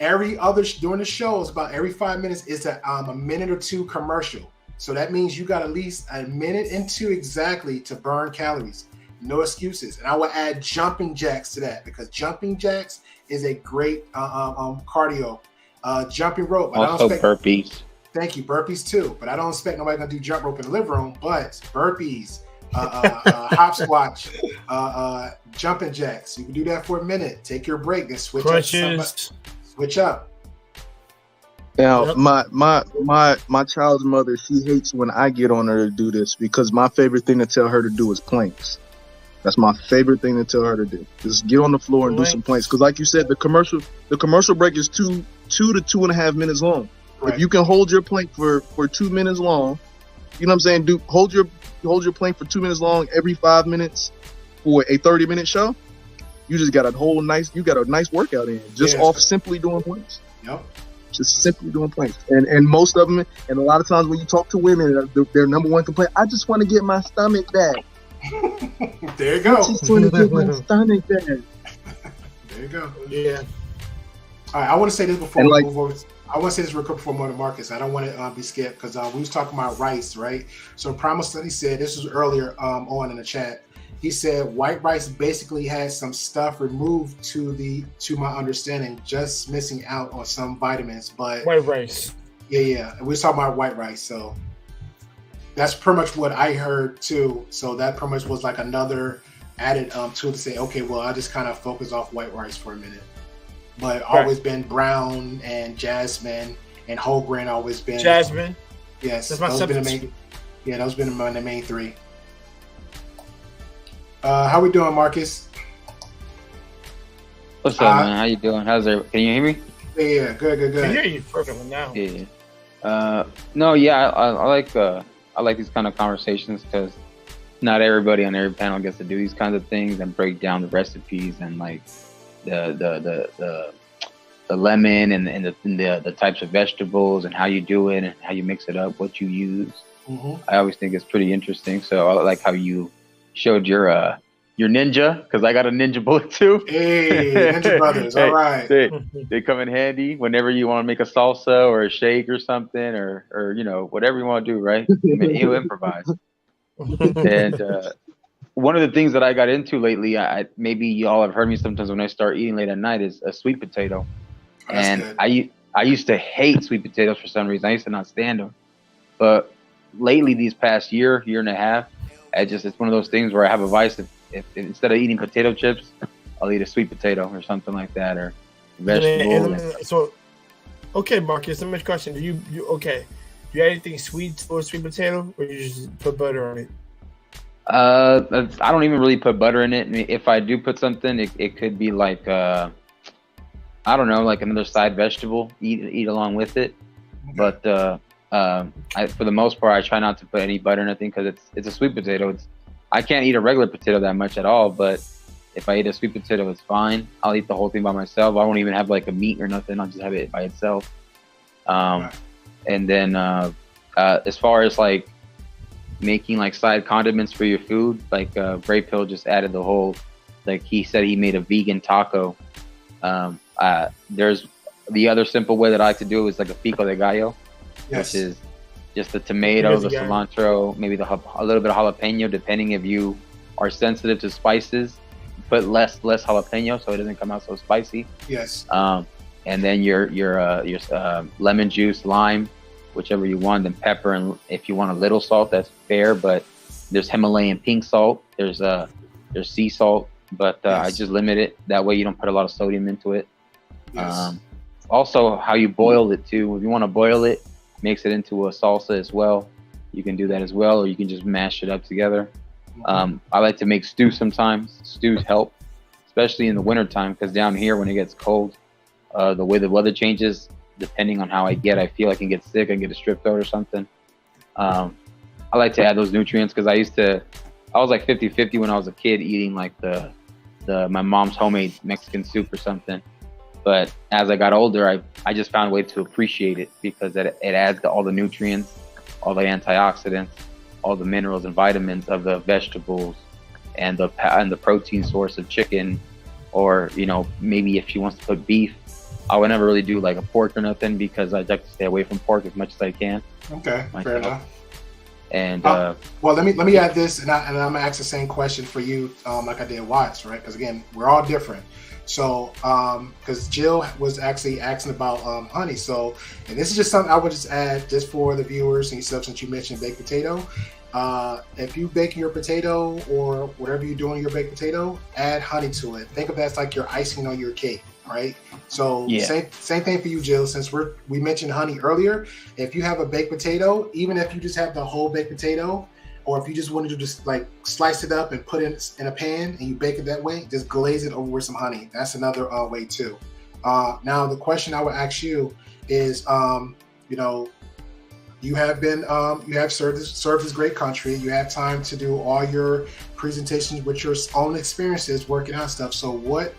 Speaker 2: Every other during the show is about every 5 minutes is a minute or two commercial. So that means you got at least a minute and two exactly to burn calories. No excuses. And I will add jumping jacks to that, because jumping jacks is a great cardio. Jumping rope. But
Speaker 5: also burpees.
Speaker 2: Thank you. Burpees too. But I don't expect nobody gonna do jump rope in the living room. But burpees, hopscotch, jumping jacks. You can do that for a minute. Take your break and switch
Speaker 1: Crunches.
Speaker 2: Switch up.
Speaker 4: Now,
Speaker 1: Yep.
Speaker 4: my child's mother, she hates when I get on her to do this, because my favorite thing to tell her to do is planks. That's my favorite thing to tell her to do. Just get on the floor and do some planks. Because like you said, the commercial break is 2 to 2.5 minutes long. Right. If you can hold your plank for 2 minutes long, you know what I'm saying? Hold your plank for 2 minutes long every 5 minutes for a 30-minute show. You just got a nice workout in just off simply doing planks.
Speaker 2: Yep.
Speaker 4: Just simply doing planks. And most of them, and a lot of times when you talk to women, their number one complaint, I just want to get my stomach back.
Speaker 2: There you go.
Speaker 4: I just want to get my stomach back.
Speaker 2: There you go.
Speaker 1: Yeah.
Speaker 2: All right, I want to say this before
Speaker 4: And
Speaker 2: we move over. I want to say this real quick before more to Marcus. I don't want to be scared, because we was talking about rice, right? So Primal Study said, this was earlier on in the chat. He said white rice basically has some stuff removed to my understanding, just missing out on some vitamins. But
Speaker 1: White rice.
Speaker 2: Yeah. And we was talking about white rice, so that's pretty much what I heard too. So that pretty much was like another added tool to say, okay, well, I just kind of focus off white rice for a minute. But always been brown and jasmine and whole grain. Always been
Speaker 1: Jasmine.
Speaker 2: Yes,
Speaker 1: that's my
Speaker 2: those been the main. Yeah, those been the main three. How we doing, Marcus?
Speaker 5: What's up, man? How you doing? How's it? Can you hear me?
Speaker 2: Yeah, good.
Speaker 1: I hear you perfectly now.
Speaker 5: Yeah. No, yeah, I like these kind of conversations, because not everybody on every panel gets to do these kinds of things and break down the recipes and like the lemon and the types of vegetables and how you do it and how you mix it up, what you use.
Speaker 2: Mm-hmm.
Speaker 5: I always think it's pretty interesting. So I like how you showed your ninja, because I got a ninja bullet too.
Speaker 2: Hey, Ninja Brothers, all right.
Speaker 5: They come in handy whenever you want to make a salsa or a shake or something, or whatever you want to do, right? I mean, you improvise. And one of the things that I got into lately, maybe y'all have heard me sometimes when I start eating late at night, is a sweet potato.
Speaker 2: Oh,
Speaker 5: and
Speaker 2: good.
Speaker 5: I used to hate sweet potatoes for some reason. I used to not stand them. But lately, these past year and a half, it's one of those things where I have a vice. If instead of eating potato chips, I'll eat a sweet potato or something like that, or vegetable.
Speaker 1: So, okay, Marcus, let me ask you a question. Do you add anything sweet or sweet potato, or you just put butter on it?
Speaker 5: I don't even really put butter in it. I mean, if I do put something, it could be like I don't know, like another side vegetable. Eat along with it. But for the most part, I try not to put any butter in anything, because it's a sweet potato. I can't eat a regular potato that much at all, but if I eat a sweet potato, it's fine. I'll eat the whole thing by myself. I won't even have like a meat or nothing. I'll just have it by itself. And then as far as like making like side condiments for your food, like Ray Pill just added the whole, like he said he made a vegan taco. There's the other simple way that I like to do is like a pico de gallo, which is just the tomato, the cilantro, maybe a little bit of jalapeno, depending if you are sensitive to spices. Put less jalapeno so it doesn't come out so spicy.
Speaker 2: Yes.
Speaker 5: And then your lemon juice, lime, whichever you want, then pepper, and if you want a little salt, that's fair. But there's Himalayan pink salt. There's There's sea salt, but
Speaker 2: Yes.
Speaker 5: I just limit it. That way you don't put a lot of sodium into it.
Speaker 2: Yes.
Speaker 5: Also, how you boil it too. If you want to boil it, mix it into a salsa as well. You can do that as well, or you can just mash it up together. I like to make stew sometimes. Stews help, especially in the wintertime, because down here when it gets cold, the way the weather changes, depending on how I feel I can get sick, I can get a strep throat or something. I like to add those nutrients because I was like 50-50 when I was a kid eating like my mom's homemade Mexican soup or something. But as I got older, I just found a way to appreciate it because it adds all the nutrients, all the antioxidants, all the minerals and vitamins of the vegetables and the protein source of chicken, or, you know, maybe if she wants to put beef. I would never really do like a pork or nothing because I'd like to stay away from pork as much as I can.
Speaker 2: Okay, fair enough.
Speaker 5: And
Speaker 2: well, let me add this, and I'm gonna ask the same question for you, like I did Watts, right? Because again, we're all different. So, because Jill was actually asking about honey. So, and this is just something I would just add just for the viewers and yourself, since you mentioned baked potato. If you bake your potato or whatever you're doing in your baked potato, add honey to it. Think of that as like your icing on your cake, right? So same thing for you, Jill. Since we mentioned honey earlier, if you have a baked potato, even if you just have the whole baked potato, or if you just wanted to just like slice it up and put it in a pan and you bake it that way, just glaze it over with some honey. That's another way too. Now the question I would ask you is, you know, you have served this great country. You have time to do all your presentations with your own experiences, working out stuff. So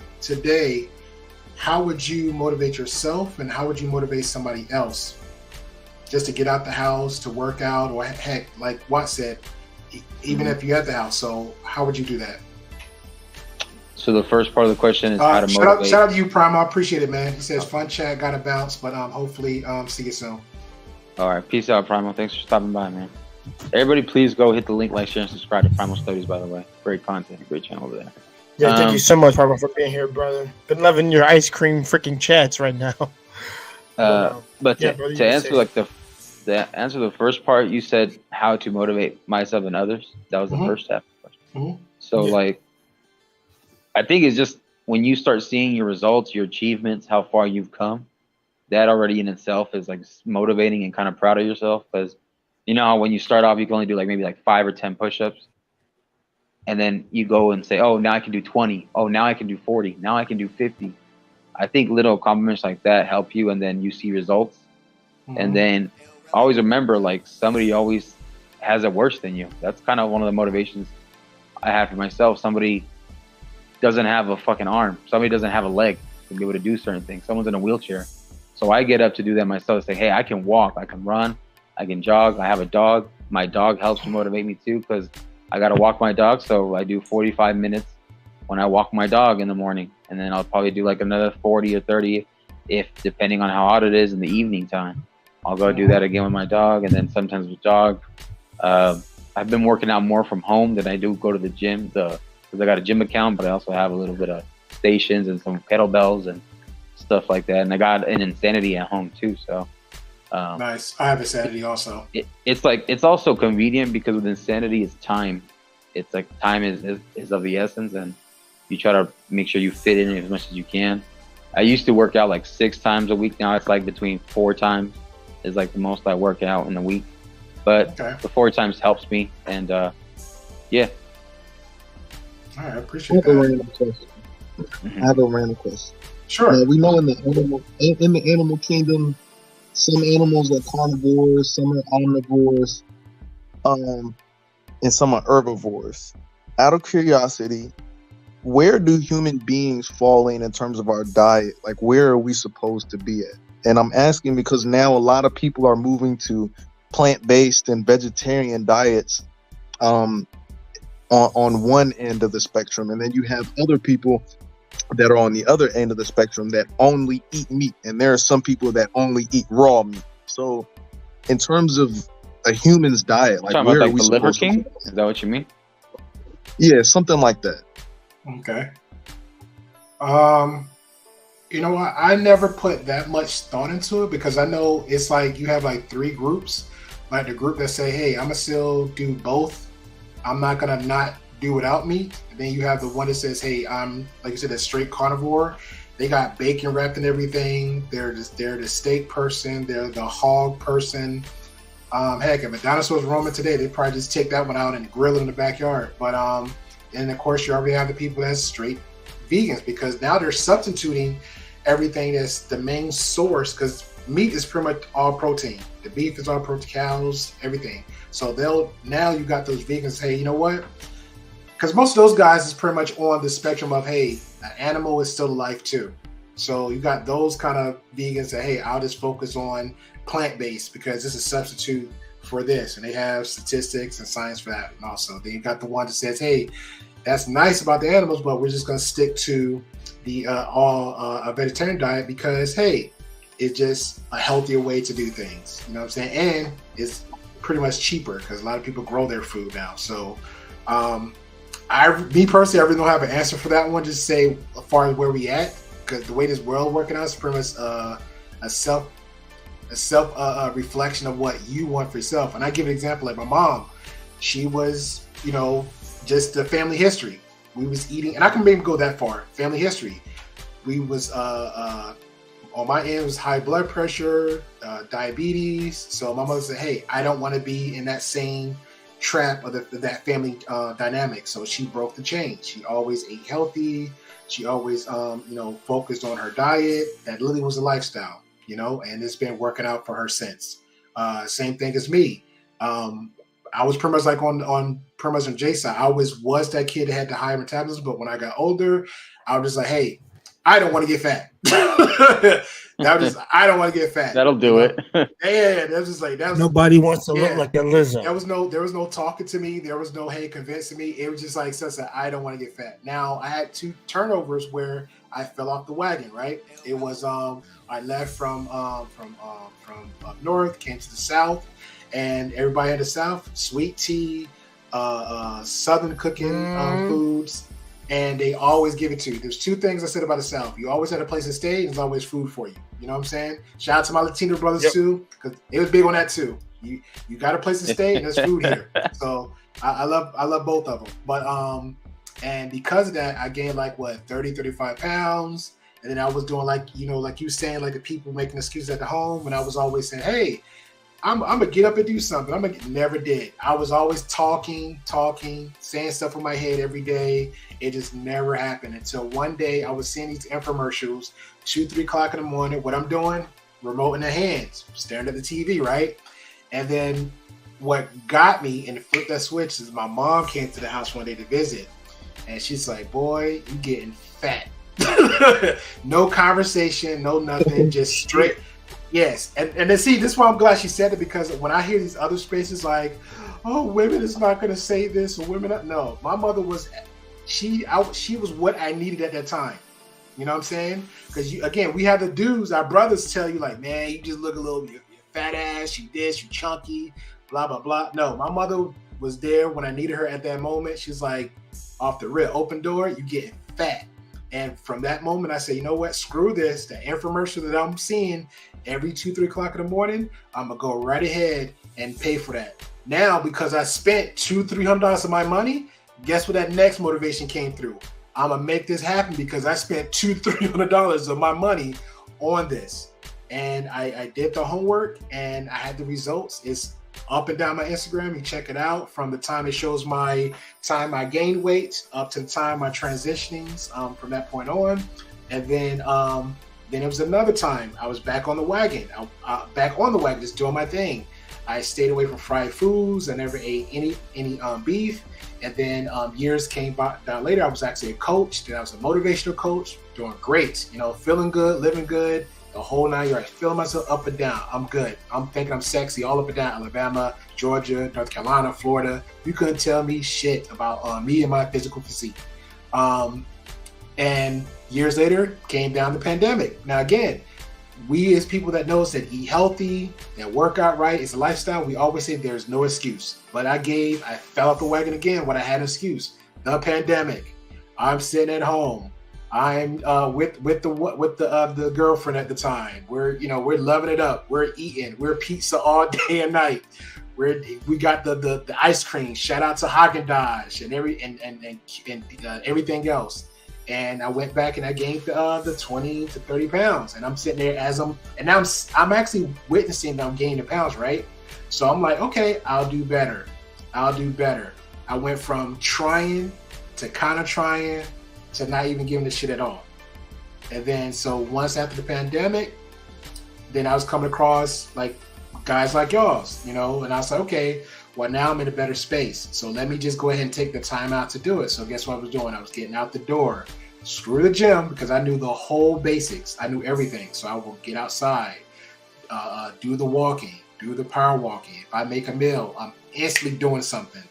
Speaker 2: how would you motivate yourself, and how would you motivate somebody else just to get out the house, to work out, or heck, like Watt said, even if you're at the house? So how would you do that?
Speaker 5: So the first part of the question is how to motivate.
Speaker 2: Shout out to you, Prime. I appreciate it, man. He says, fun chat, gotta bounce, but hopefully see you soon.
Speaker 5: All right, peace out, Primal. Thanks for stopping by, man. Everybody, please go hit the link, like, share, and subscribe to Primal Studies, by the way. Great content, great channel over there.
Speaker 3: Yeah, thank you so much, Primal, for being here, brother. Been loving your ice cream freaking chats right now.
Speaker 5: But to answer like the answer the first part, you said how to motivate myself and others. That was the first half of the question. So like, I think it's just when you start seeing your results, your achievements, how far you've come, that already in itself is like motivating and kind of proud of yourself. Because you know how when you start off, you can only do like maybe like 5 or 10 push-ups. And then you go and say, oh, now I can do 20. Oh, now I can do 40. Now I can do 50. I think little accomplishments like that help you, and then you see results. And then always remember, like, somebody always has it worse than you. That's kind of one of the motivations I have for myself. Somebody doesn't have a fucking arm. Somebody doesn't have a leg to be able to do certain things. Someone's in a wheelchair. So I get up to do that myself. Say, hey, I can walk, I can run, I can jog. I have a dog. My dog helps me motivate me too, because I got to walk my dog. So I do 45 minutes when I walk my dog in the morning. And then I'll probably do like another 40 or 30 if depending on how hot it is in the evening time. I'll go do that again with my dog, and then sometimes with dog. I've been working out more from home than I do go to the gym, because I got a gym account, but I also have a little bit of stations and some kettlebells and stuff like that. And I got an Insanity at home too. So
Speaker 2: nice. I have Insanity also.
Speaker 5: It's also convenient because with Insanity it's time. It's like time is of the essence, and you try to make sure you fit in as much as you can. I used to work out like 6 times a week. Now it's like between 4 times is like the most I work out in a week. But the 4 times helps me, and yeah.
Speaker 2: All right, I appreciate that.
Speaker 4: I have a random question.
Speaker 2: Sure.
Speaker 4: Now, we know in the animal kingdom, some animals are carnivores, some are omnivores, and some are herbivores. Out of curiosity, where do human beings fall in terms of our diet? Like, where are we supposed to be at? And I'm asking because now a lot of people are moving to plant-based and vegetarian diets on one end of the spectrum, and then you have other people that are on the other end of the spectrum that only eat meat, and there are some people that only eat raw meat. So in terms of a human's diet, like, where are we
Speaker 5: the Liver
Speaker 4: supposed
Speaker 5: King?
Speaker 4: to be?
Speaker 5: Is that what you mean?
Speaker 4: Yeah, something like that.
Speaker 2: Okay. You know what? I never put that much thought into it, because I know it's like you have like 3 groups. Like the group that say, hey, I'm gonna still do both. I'm not gonna not do without meat. And then you have the one that says, hey, I'm, like you said, a straight carnivore. They got bacon wrapped and everything. They're the steak person. They're the hog person. Heck, if a dinosaur was roaming today, they'd probably just take that one out and grill it in the backyard. But and of course, you already have the people that's straight vegans, because now they're substituting everything that's the main source, because meat is pretty much all protein. The beef is all protein, cows, everything. So now you got those vegans say, you know what? Because most of those guys is pretty much on the spectrum of, hey, an animal is still alive too. So you got those kind of vegans that, hey, I'll just focus on plant-based because this is a substitute for this. And they have statistics and science for that. And also, then you got the one that says, hey, that's nice about the animals, but we're just going to stick to the a vegetarian diet because, hey, it's just a healthier way to do things. You know what I'm saying? And it's pretty much cheaper because a lot of people grow their food now. So me personally, I really don't have an answer for that one. Just say as far as where we at, because the way this world working out is pretty much a self reflection of what you want for yourself. And I give an example, like my mom, she was, just the family history. We was eating, and I can maybe go that far. Family history. We was on my end was high blood pressure, diabetes. So my mother said, "Hey, I don't want to be in that same trap of that family dynamic." So she broke the chain. She always ate healthy. She always, focused on her diet. That literally was a lifestyle, and it's been working out for her since. Same thing as me. I was pretty much like on pretty much on Jay's side. I always was that kid that had the high metabolism, but when I got older, I was just like, hey, I don't want to get fat. I don't want to get fat.
Speaker 5: That'll do it.
Speaker 2: Yeah, that was just like that.
Speaker 3: Nobody wants to look like a lizard.
Speaker 2: There was no talking to me. There was no hey convincing me. It was just like I don't want to get fat. Now I had 2 turnovers where I fell off the wagon. Right? It was I left from up north, came to the south, and everybody in the south, sweet tea, southern cooking foods. And they always give it to you. There's 2 things I said about the South. You always had a place to stay, and there's always food for you. You know what I'm saying? Shout out to my Latino brothers too, because it was big on that too. You got a place to stay, and there's food here. So I love both of them. But and because of that, I gained 30, 35 pounds. And then I was doing like you were saying, like the people making excuses at the home, and I was always saying, hey, I'm gonna get up and do something. Never did. I was always talking, saying stuff in my head every day. It just never happened until one day I was seeing these infomercials, 2-3 o'clock in the morning. What I'm doing, remote in the hands, staring at the TV, right? And then what got me and flipped that switch is my mom came to the house one day to visit, and she's like, "Boy, you getting fat." No conversation, no nothing, just straight. Yes, and then see, this is why I'm glad she said it, because when I hear these other spaces like, oh, women is not going to say this, or women, no, my mother was, she was what I needed at that time. You know what I'm saying? Because again, we have the dudes, our brothers tell you like, man, you just look a little, you're fat ass, you this, you chunky, blah, blah, blah. No, my mother was there when I needed her at that moment. She's like, off the rip, open door, you getting fat. And from that moment, I said, you know what? Screw this. The infomercial that I'm seeing every 2-3 o'clock in the morning, I'm going to go right ahead and pay for that. Now, because I spent $200-$300 of my money, guess what that next motivation came through? I'm going to make this happen because I spent $200-$300 of my money on this. And I did the homework and I had the results. It's up and down my Instagram. You check it out from the time it shows my time I gained weight up to the time my transitionings from that point on. And then it was another time I was back on the wagon. Just doing my thing. I stayed away from fried foods. I never ate any beef. And then years came down later. I was actually a coach. Then I was a motivational coach, doing great. Feeling good, living good. The whole 9 yards, feeling myself up and down. I'm good. I'm thinking I'm sexy all up and down. Alabama, Georgia, North Carolina, Florida. You couldn't tell me shit about me and my physical physique. And years later, came down the pandemic. Now again, we as people that knows that eat healthy, that work out right, it's a lifestyle. We always say there's no excuse. But I fell off the wagon again when I had an excuse. The pandemic. I'm sitting at home. I'm with the girlfriend at the time. We're loving it up. We're eating. We're pizza all day and night. We got the ice cream. Shout out to Haagen-Dazs and everything else. And I went back and I gained the 20 to 30 pounds. And I'm sitting there now I'm actually witnessing that I'm gaining the pounds, right? So I'm like, okay, I'll do better. I went from trying to kind of trying to not even giving a shit at all. And then so once after the pandemic, then I was coming across like guys like y'all's, and I was like, okay, well, now I'm in a better space. So let me just go ahead and take the time out to do it. So guess what I was doing? I was getting out the door. Screw the gym, because I knew the whole basics. I knew everything. So I will get outside, do the walking, do the power walking. If I make a meal, I'm instantly doing something.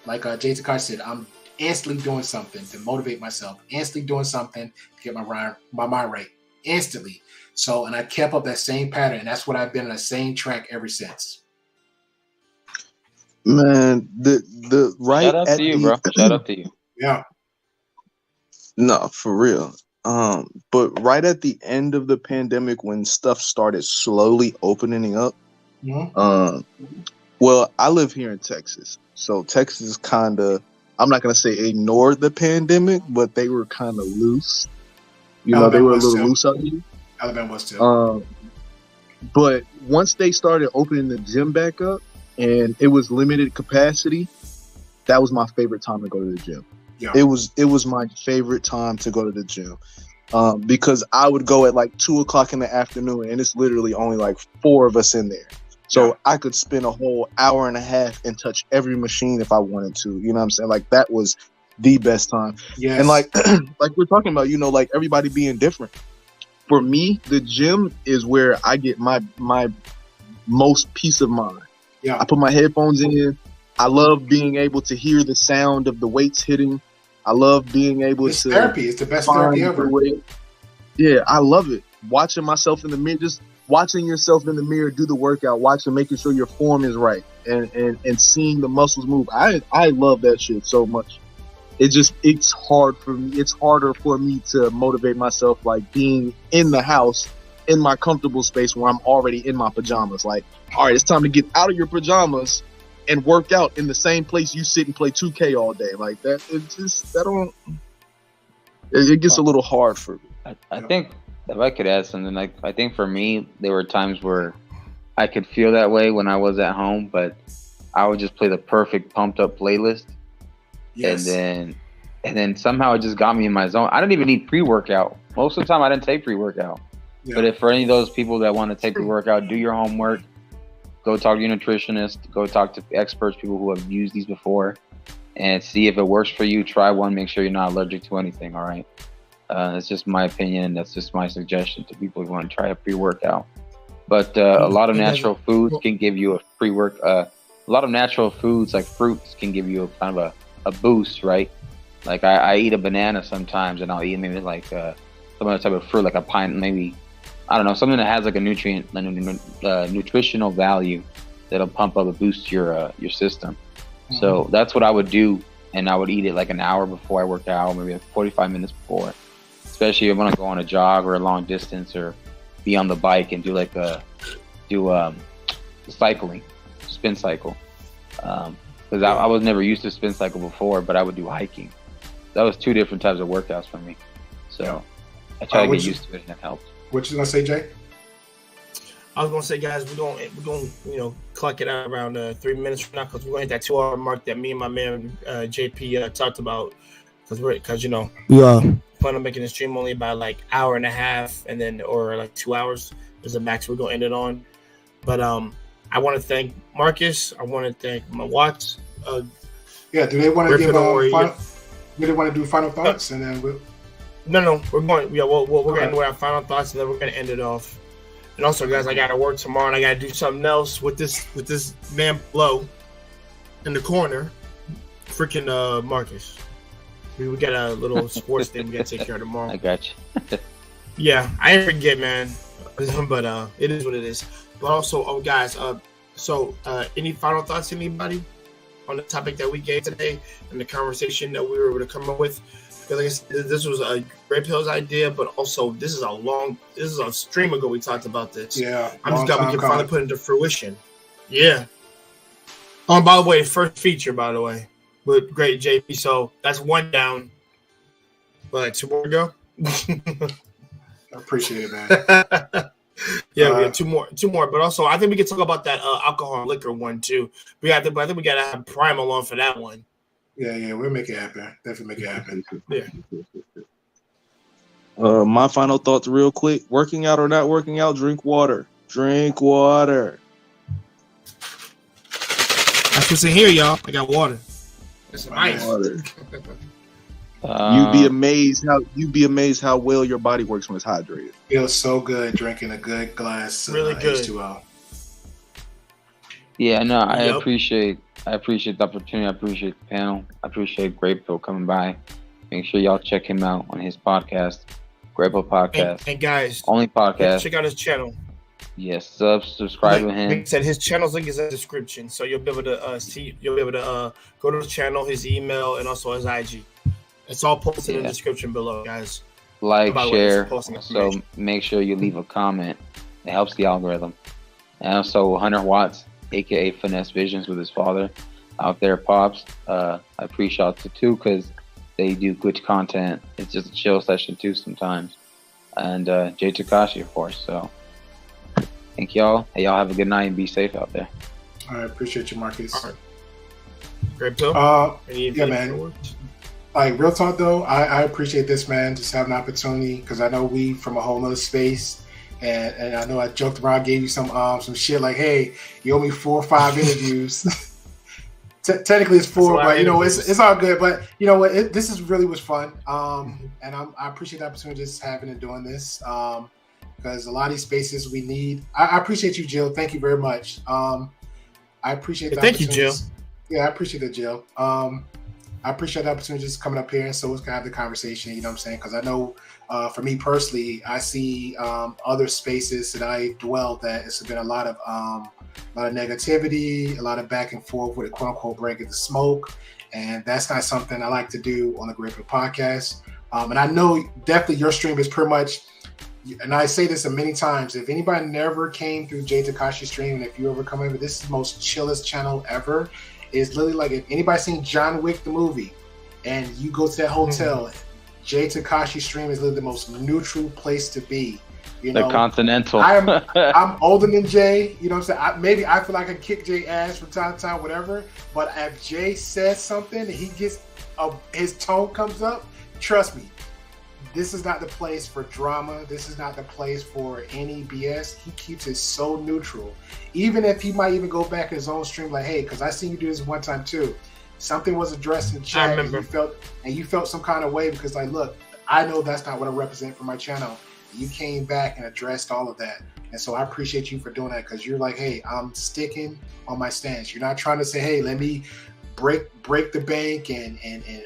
Speaker 2: Like Jay Takashi said, I'm instantly doing something to motivate myself, instantly doing something to get my mind right, instantly. So, and I kept up that same pattern, and that's what I've been on the same track ever since.
Speaker 4: Man, the right
Speaker 5: shout out to you, bro. Shout out to you.
Speaker 2: Yeah.
Speaker 4: No, for real. But right at the end of the pandemic, when stuff started slowly opening up, well, I live here in Texas, so Texas kind of, I'm not gonna say ignored the pandemic, but they were kind of loose.
Speaker 2: Alabama
Speaker 4: they were a little loose out here.
Speaker 2: Alabama was too.
Speaker 4: But once they started opening the gym back up and it was limited capacity, that was my favorite time to go to the gym.
Speaker 2: Yeah.
Speaker 4: It was my favorite time to go to the gym because I would go at like 2:00 in the afternoon and it's literally only like 4 of us in there. So I could spend a whole hour and a half and touch every machine if I wanted to. You know what I'm saying? Like that was the best time.
Speaker 2: Yes.
Speaker 4: And like we're talking about, like everybody being different. For me, the gym is where I get my most peace of mind.
Speaker 2: Yeah.
Speaker 4: I put my headphones in. I love being able to hear the sound of the weights hitting. I love being able
Speaker 2: it's
Speaker 4: to
Speaker 2: therapy. It's the best therapy ever.
Speaker 4: Yeah, I love it. Watching myself in the mirror, just watching yourself in the mirror do the workout, making sure your form is right, and seeing the muscles move. I love that shit so much. It's hard for me. It's harder for me to motivate myself, like being in the house in my comfortable space where I'm already in my pajamas. Like, all right, it's time to get out of your pajamas and work out in the same place you sit and play 2K all day. Like that, it gets a little hard for me.
Speaker 5: I think if I could add something, like I think for me, there were times where I could feel that way when I was at home, but I would just play the perfect pumped up playlist. Yes. And then somehow it just got me in my zone. I didn't even need pre-workout. Most of the time I didn't take pre-workout. Yeah. But if for any of those people that want to take pre-workout, do your homework. Go talk to your nutritionist. Go talk to experts, people who have used these before, and see if it works for you. Try one. Make sure you're not allergic to anything. All right. That's just my opinion. That's just my suggestion to people who want to try a pre-workout. But a lot of natural foods can give you a pre-work. A lot of natural foods like fruits can give you a kind of a boost, right? Like I eat a banana sometimes, and I'll eat maybe like some other type of fruit, like a pint, maybe. I don't know, something that has like a nutritional value that'll pump up and boost your system. Mm-hmm. So that's what I would do, and I would eat it like an hour before I work out, maybe like 45 minutes before. Especially if I want to go on a jog or a long distance, or be on the bike and do cycling, spin cycle. Because I was never used to spin cycle before, but I would do hiking. That was 2 different types of workouts for me. So I try to get used to it, and it helps.
Speaker 2: What you gonna say, Jay?
Speaker 1: I was gonna say, guys, we're gonna clock it out around 3 minutes from now, because we're gonna hit that 2-hour mark that me and my man JP talked about. Because we plan on making the stream only about like hour and a half, and then or like 2 hours is the max we're gonna end it on. But I want to thank Marcus. I want to thank my Watts.
Speaker 2: Do they want to give final? Do they want to do final thoughts, and then we'll?
Speaker 1: No, we're going. Yeah, we're going to do our final thoughts, and then we're going to end it off. And also, guys, I got to work tomorrow, and I got to do something else with this man below in the corner. Freaking Marcus. We got a little sports thing we got to take care of tomorrow.
Speaker 5: I got you.
Speaker 1: Yeah, I ain't forget, man. But it is what it is. But also, guys, any final thoughts, anybody, on the topic that we gave today and the conversation that we were able to come up with? Because like I said, this was a Red Pill's idea, but also this is a stream ago we talked about this.
Speaker 2: Yeah.
Speaker 1: I'm just glad we can finally put it into fruition. Yeah. By the way, first feature, by the way, with great JP. So that's one down. But 2 more to go.
Speaker 2: I appreciate it, man.
Speaker 1: Yeah, we have two more. But also, I think we can talk about that alcohol and liquor one too. I think we got to have Primal on for that one.
Speaker 2: Yeah, we'll make it happen. Definitely make it happen.
Speaker 1: Yeah.
Speaker 6: My final thoughts, real quick: working out or not working out, drink water. Drink water.
Speaker 1: That's what's in here, y'all. I got water. That's some ice.
Speaker 6: Water. You'd be amazed how well your body works when it's hydrated.
Speaker 2: Feels so good drinking a good glass
Speaker 1: really good.
Speaker 2: H2O.
Speaker 5: Yeah, no, I appreciate the opportunity. I appreciate the panel. I appreciate Grapehill coming by. Make sure y'all check him out on his podcast, Grapehill Podcast.
Speaker 1: And guys,
Speaker 5: only podcast.
Speaker 1: Check out his channel.
Speaker 5: Yes, subscribe to him.
Speaker 1: Like I said, his channel's link is in the description, so you'll be able to see. You'll be able to go to his channel, his email, and also his IG. It's all posted in the description below, guys.
Speaker 5: Like, share. So make sure you leave a comment. It helps the algorithm. And also, Hunter Watts, aka Finesse Visions, with his father, out there, pops. I appreciate it too because they do good content. It's just a chill session too sometimes. And Jay Takashi, of course. So thank y'all. Hey, y'all have a good night and be safe out there.
Speaker 2: All right, appreciate you, Marcus.
Speaker 1: All right. Great, Bill.
Speaker 2: Yeah, man. Like, real talk though, I appreciate this, man, just having an opportunity, because I know we from a whole nother space, and I know I joked around, gave you some shit like, hey, you owe me 4 or 5 interviews. Technically it's 4, but you know it's all good. But you know what, this is really was fun, and I appreciate the opportunity just having and doing this, because a lot of these spaces we need. I appreciate you, Jill. Thank you very much. I appreciate the
Speaker 1: Thank you, Jill.
Speaker 2: Yeah, I appreciate it, Jill. I appreciate the opportunity just coming up here so we can have the conversation, you know what I'm saying? Because I know for me personally, I see other spaces that I dwelled at. It's been a lot of negativity, a lot of back and forth with a quote unquote breaking the smoke. And that's not something I like to do on the Grapehill podcast. And I know definitely your stream is pretty much, and I say this many times, if anybody never came through Jay Takashi's stream, and if you ever come over, this is the most chillest channel ever. It's literally like if anybody seen John Wick the movie and you go to that hotel, Jay Takashi's stream is literally the most neutral place to be. You know,
Speaker 5: the Continental.
Speaker 2: I'm older than Jay, you know what I'm saying? Maybe I feel like I kick Jay ass from time to time, whatever. But if Jay says something and he gets his tone comes up, trust me, this is not the place for drama. This is not the place for any BS. He keeps it so neutral. Even if he might even go back in his own stream like, hey, because I seen you do this one time too. Something was addressed in chat and you felt some kind of way because like, look, I know that's not what I represent for my channel. You came back and addressed all of that. And so I appreciate you for doing that because you're like, hey, I'm sticking on my stance. You're not trying to say, hey, let me break the bank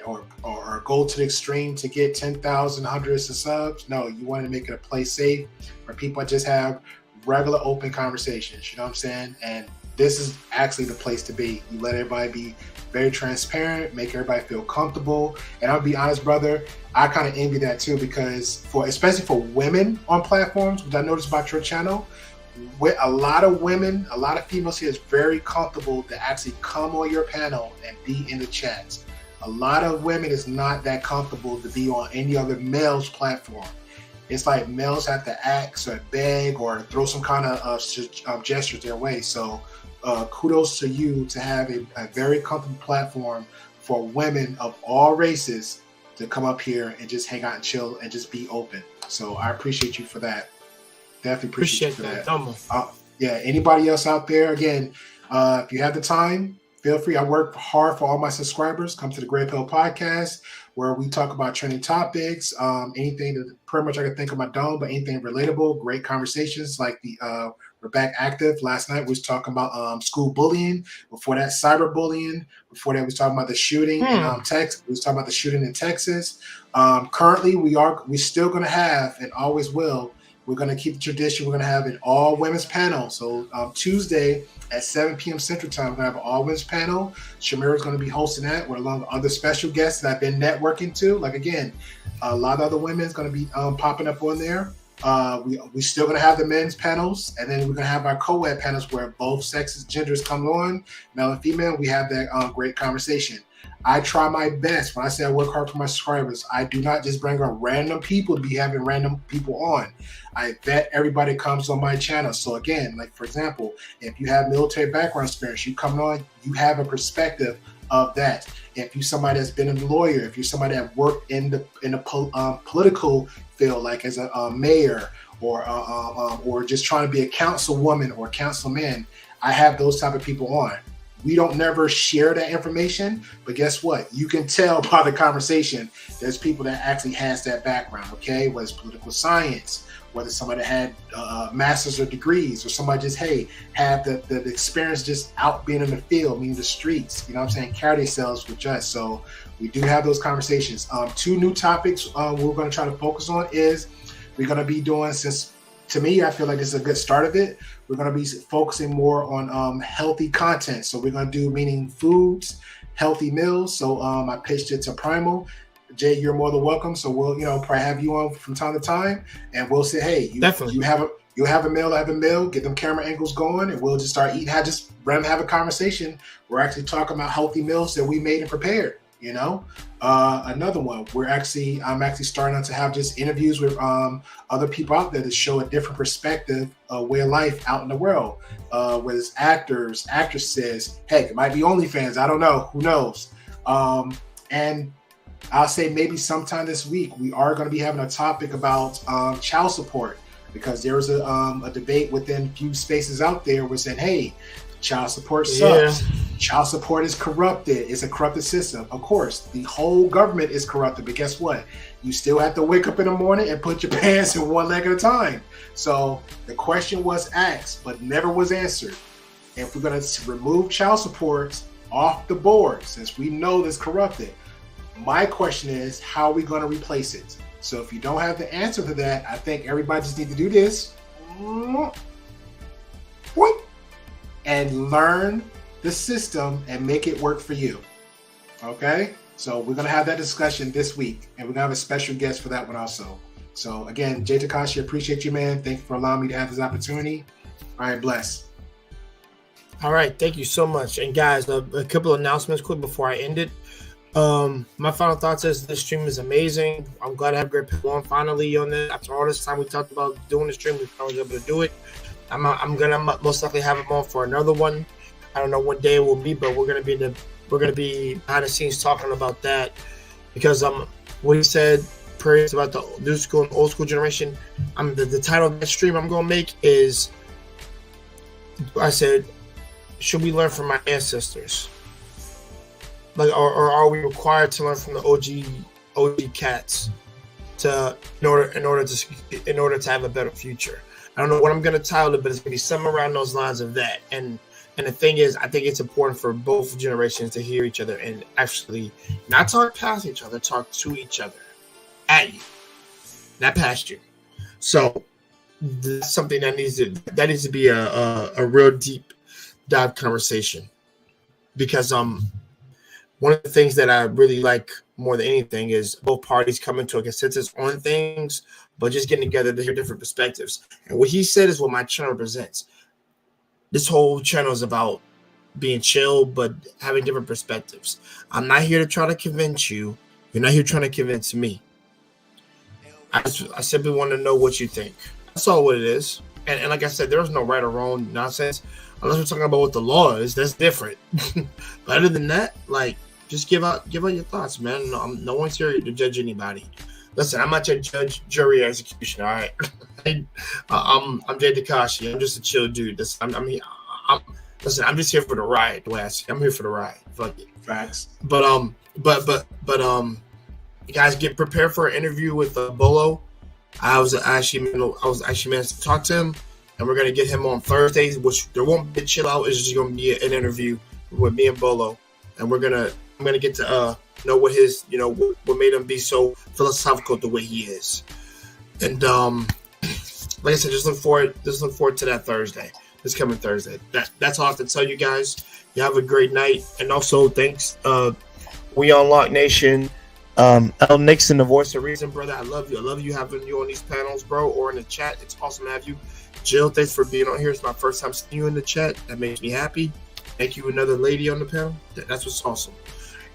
Speaker 2: or go to the extreme to get 10,000 hundreds of subs. No, you want to make it a place safe where people just have regular open conversations, you know what I'm saying? And this is actually the place to be. You let everybody be very transparent, make everybody feel comfortable. And I'll be honest, brother, I kind of envy that too, because especially for women on platforms, which I noticed about your channel, with a lot of women, a lot of females here is very comfortable to actually come on your panel and be in the chats. A lot of women is not that comfortable to be on any other male's platform. It's like males have to ask or beg or throw some kind of gestures their way. So kudos to you to have a very comfortable platform for women of all races to come up here and just hang out and chill and just be open. So I appreciate you for that. Definitely appreciate you for that. Yeah, anybody else out there, again, if you have the time, feel free. I work hard for all my subscribers. Come to the Grapehill Podcast, where we talk about trending topics, anything that pretty much I can think of my dome, but anything relatable, great conversations like we're back active. Last night we was talking about school bullying. Before that, cyberbullying. Before that, we was talking about the shooting in Texas. We was talking about the shooting in Texas. Currently, we're still going to have and always will. We're going to keep the tradition. We're going to have an all women's panel. So Tuesday at 7 p.m. Central Time, we're going to have an all women's panel. Shamira is going to be hosting that with along with other special guests that I've been networking to. Like again, a lot of other women is going to be popping up on there. We still gonna have the men's panels, and then we're gonna have our co-ed panels where both sexes, genders come on, male and female. We have that great conversation. I try my best. When I say I work hard for my subscribers, I do not just bring on random people to be having random people on. I vet everybody comes on my channel. So again, like for example, if you have military background experience, you come on, you have a perspective of that. If you're somebody that's been a lawyer, if you're somebody that worked in the political field, like as a mayor or just trying to be a councilwoman or councilman, I have those type of people on. We don't never share that information, but guess what? You can tell by the conversation, there's people that actually has that background, okay? Whether it's political science, whether somebody had master's or degrees, or somebody just, hey, have the experience just out being in the field, meaning the streets, you know what I'm saying, carry themselves with us. So we do have those conversations. 2 new topics we're gonna try to focus on is we're gonna be doing, since to me, I feel like this is a good start of it, we're going to be focusing more on healthy content. So we're going to do, meaning foods, healthy meals. So I pitched it to Primal. Jay, you're more than welcome. So we'll, probably have you on from time to time, and we'll say, hey, you have a meal, I have a meal, get them camera angles going, and we'll just start eating. Just have a conversation. We're actually talking about healthy meals that we made and prepared. Another one, I'm actually starting to have just interviews with other people out there to show a different perspective of way of life out in the world, whether it's actors, actresses, heck, it might be OnlyFans, I don't know, who knows. And I'll say maybe sometime this week we are going to be having a topic about child support, because there was a debate within a few spaces out there where saying, hey, child support sucks. Yeah. Child support is corrupted. It's a corrupted system. Of course, the whole government is corrupted, but guess what? You still have to wake up in the morning and put your pants in one leg at a time. So the question was asked, but never was answered. If we're going to remove child support off the board, since we know this corrupted, my question is, how are we going to replace it? So if you don't have the answer to that, I think everybody just needs to do this. And learn the system and make it work for you. Okay? So we're going to have that discussion this week, and we're going to have a special guest for that one also. So again, Jay Takashi, appreciate you, man. Thank you for allowing me to have this opportunity. All right, bless.
Speaker 1: All right, thank you so much. And guys, a couple of announcements quick before I end it. My final thoughts is this stream is amazing. I'm glad to have great people on finally on this. After all this time we talked about doing the stream, we finally able to do it. I'm gonna most likely have him on for another one. I don't know what day it will be, but we're gonna be behind the scenes talking about that, because what he said prayers about the new school and old school generation. The title of that stream I'm gonna make is, I said, should we learn from my ancestors? Like, or are we required to learn from the OG cats in order to have a better future? I don't know what I'm going to title it, but it's going to be something around those lines of that. And the thing is, I think it's important for both generations to hear each other and actually not talk past each other, talk to each other, at you, not past you. So that's something that needs to be a real deep dive conversation, because one of the things that I really like more than anything is both parties coming to a consensus on things, but just getting together to hear different perspectives. And what he said is what my channel presents. This whole channel is about being chill, but having different perspectives. I'm not here to try to convince you. You're not here trying to convince me. I simply want to know what you think. That's all what it is. And like I said, there's no right or wrong nonsense. Unless we're talking about what the law is, that's different. But other than that, like, just give out your thoughts, man. No one's here to judge anybody. Listen, I'm not your judge, jury, executioner. All right, I'm Jay Takashi. I'm just a chill dude. I'm just here for the ride. The way I see it. I'm here for the ride. Fuck it.
Speaker 2: Facts.
Speaker 1: But guys, get prepared for an interview with Bolo. I was actually managed to talk to him, and we're gonna get him on Thursdays, which there won't be a chill out. It's just gonna be an interview with me and Bolo, and I'm gonna get to know what his, what made him be so philosophical the way he is. And like I said, just look forward to that Thursday, this coming Thursday. That's all I have to tell you guys. You have a great night, and also thanks We Unlock Nation
Speaker 3: L Nixon, the voice of
Speaker 1: reason, brother. I love you. I love you having you on these panels, bro, or in the chat. It's awesome to have you. Jill, thanks for being on here. It's my first time seeing you in the chat. That makes me happy. Thank you, another lady on the panel. That's what's awesome.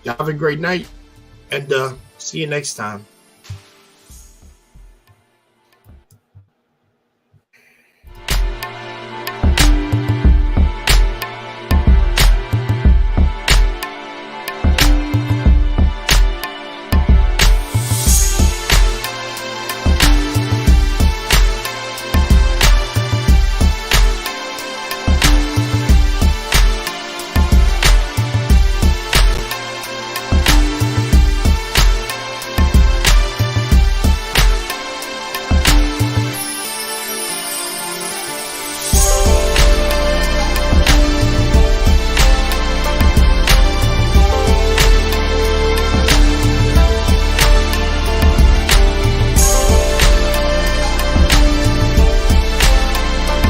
Speaker 1: Y'all have a great night, and see you next time.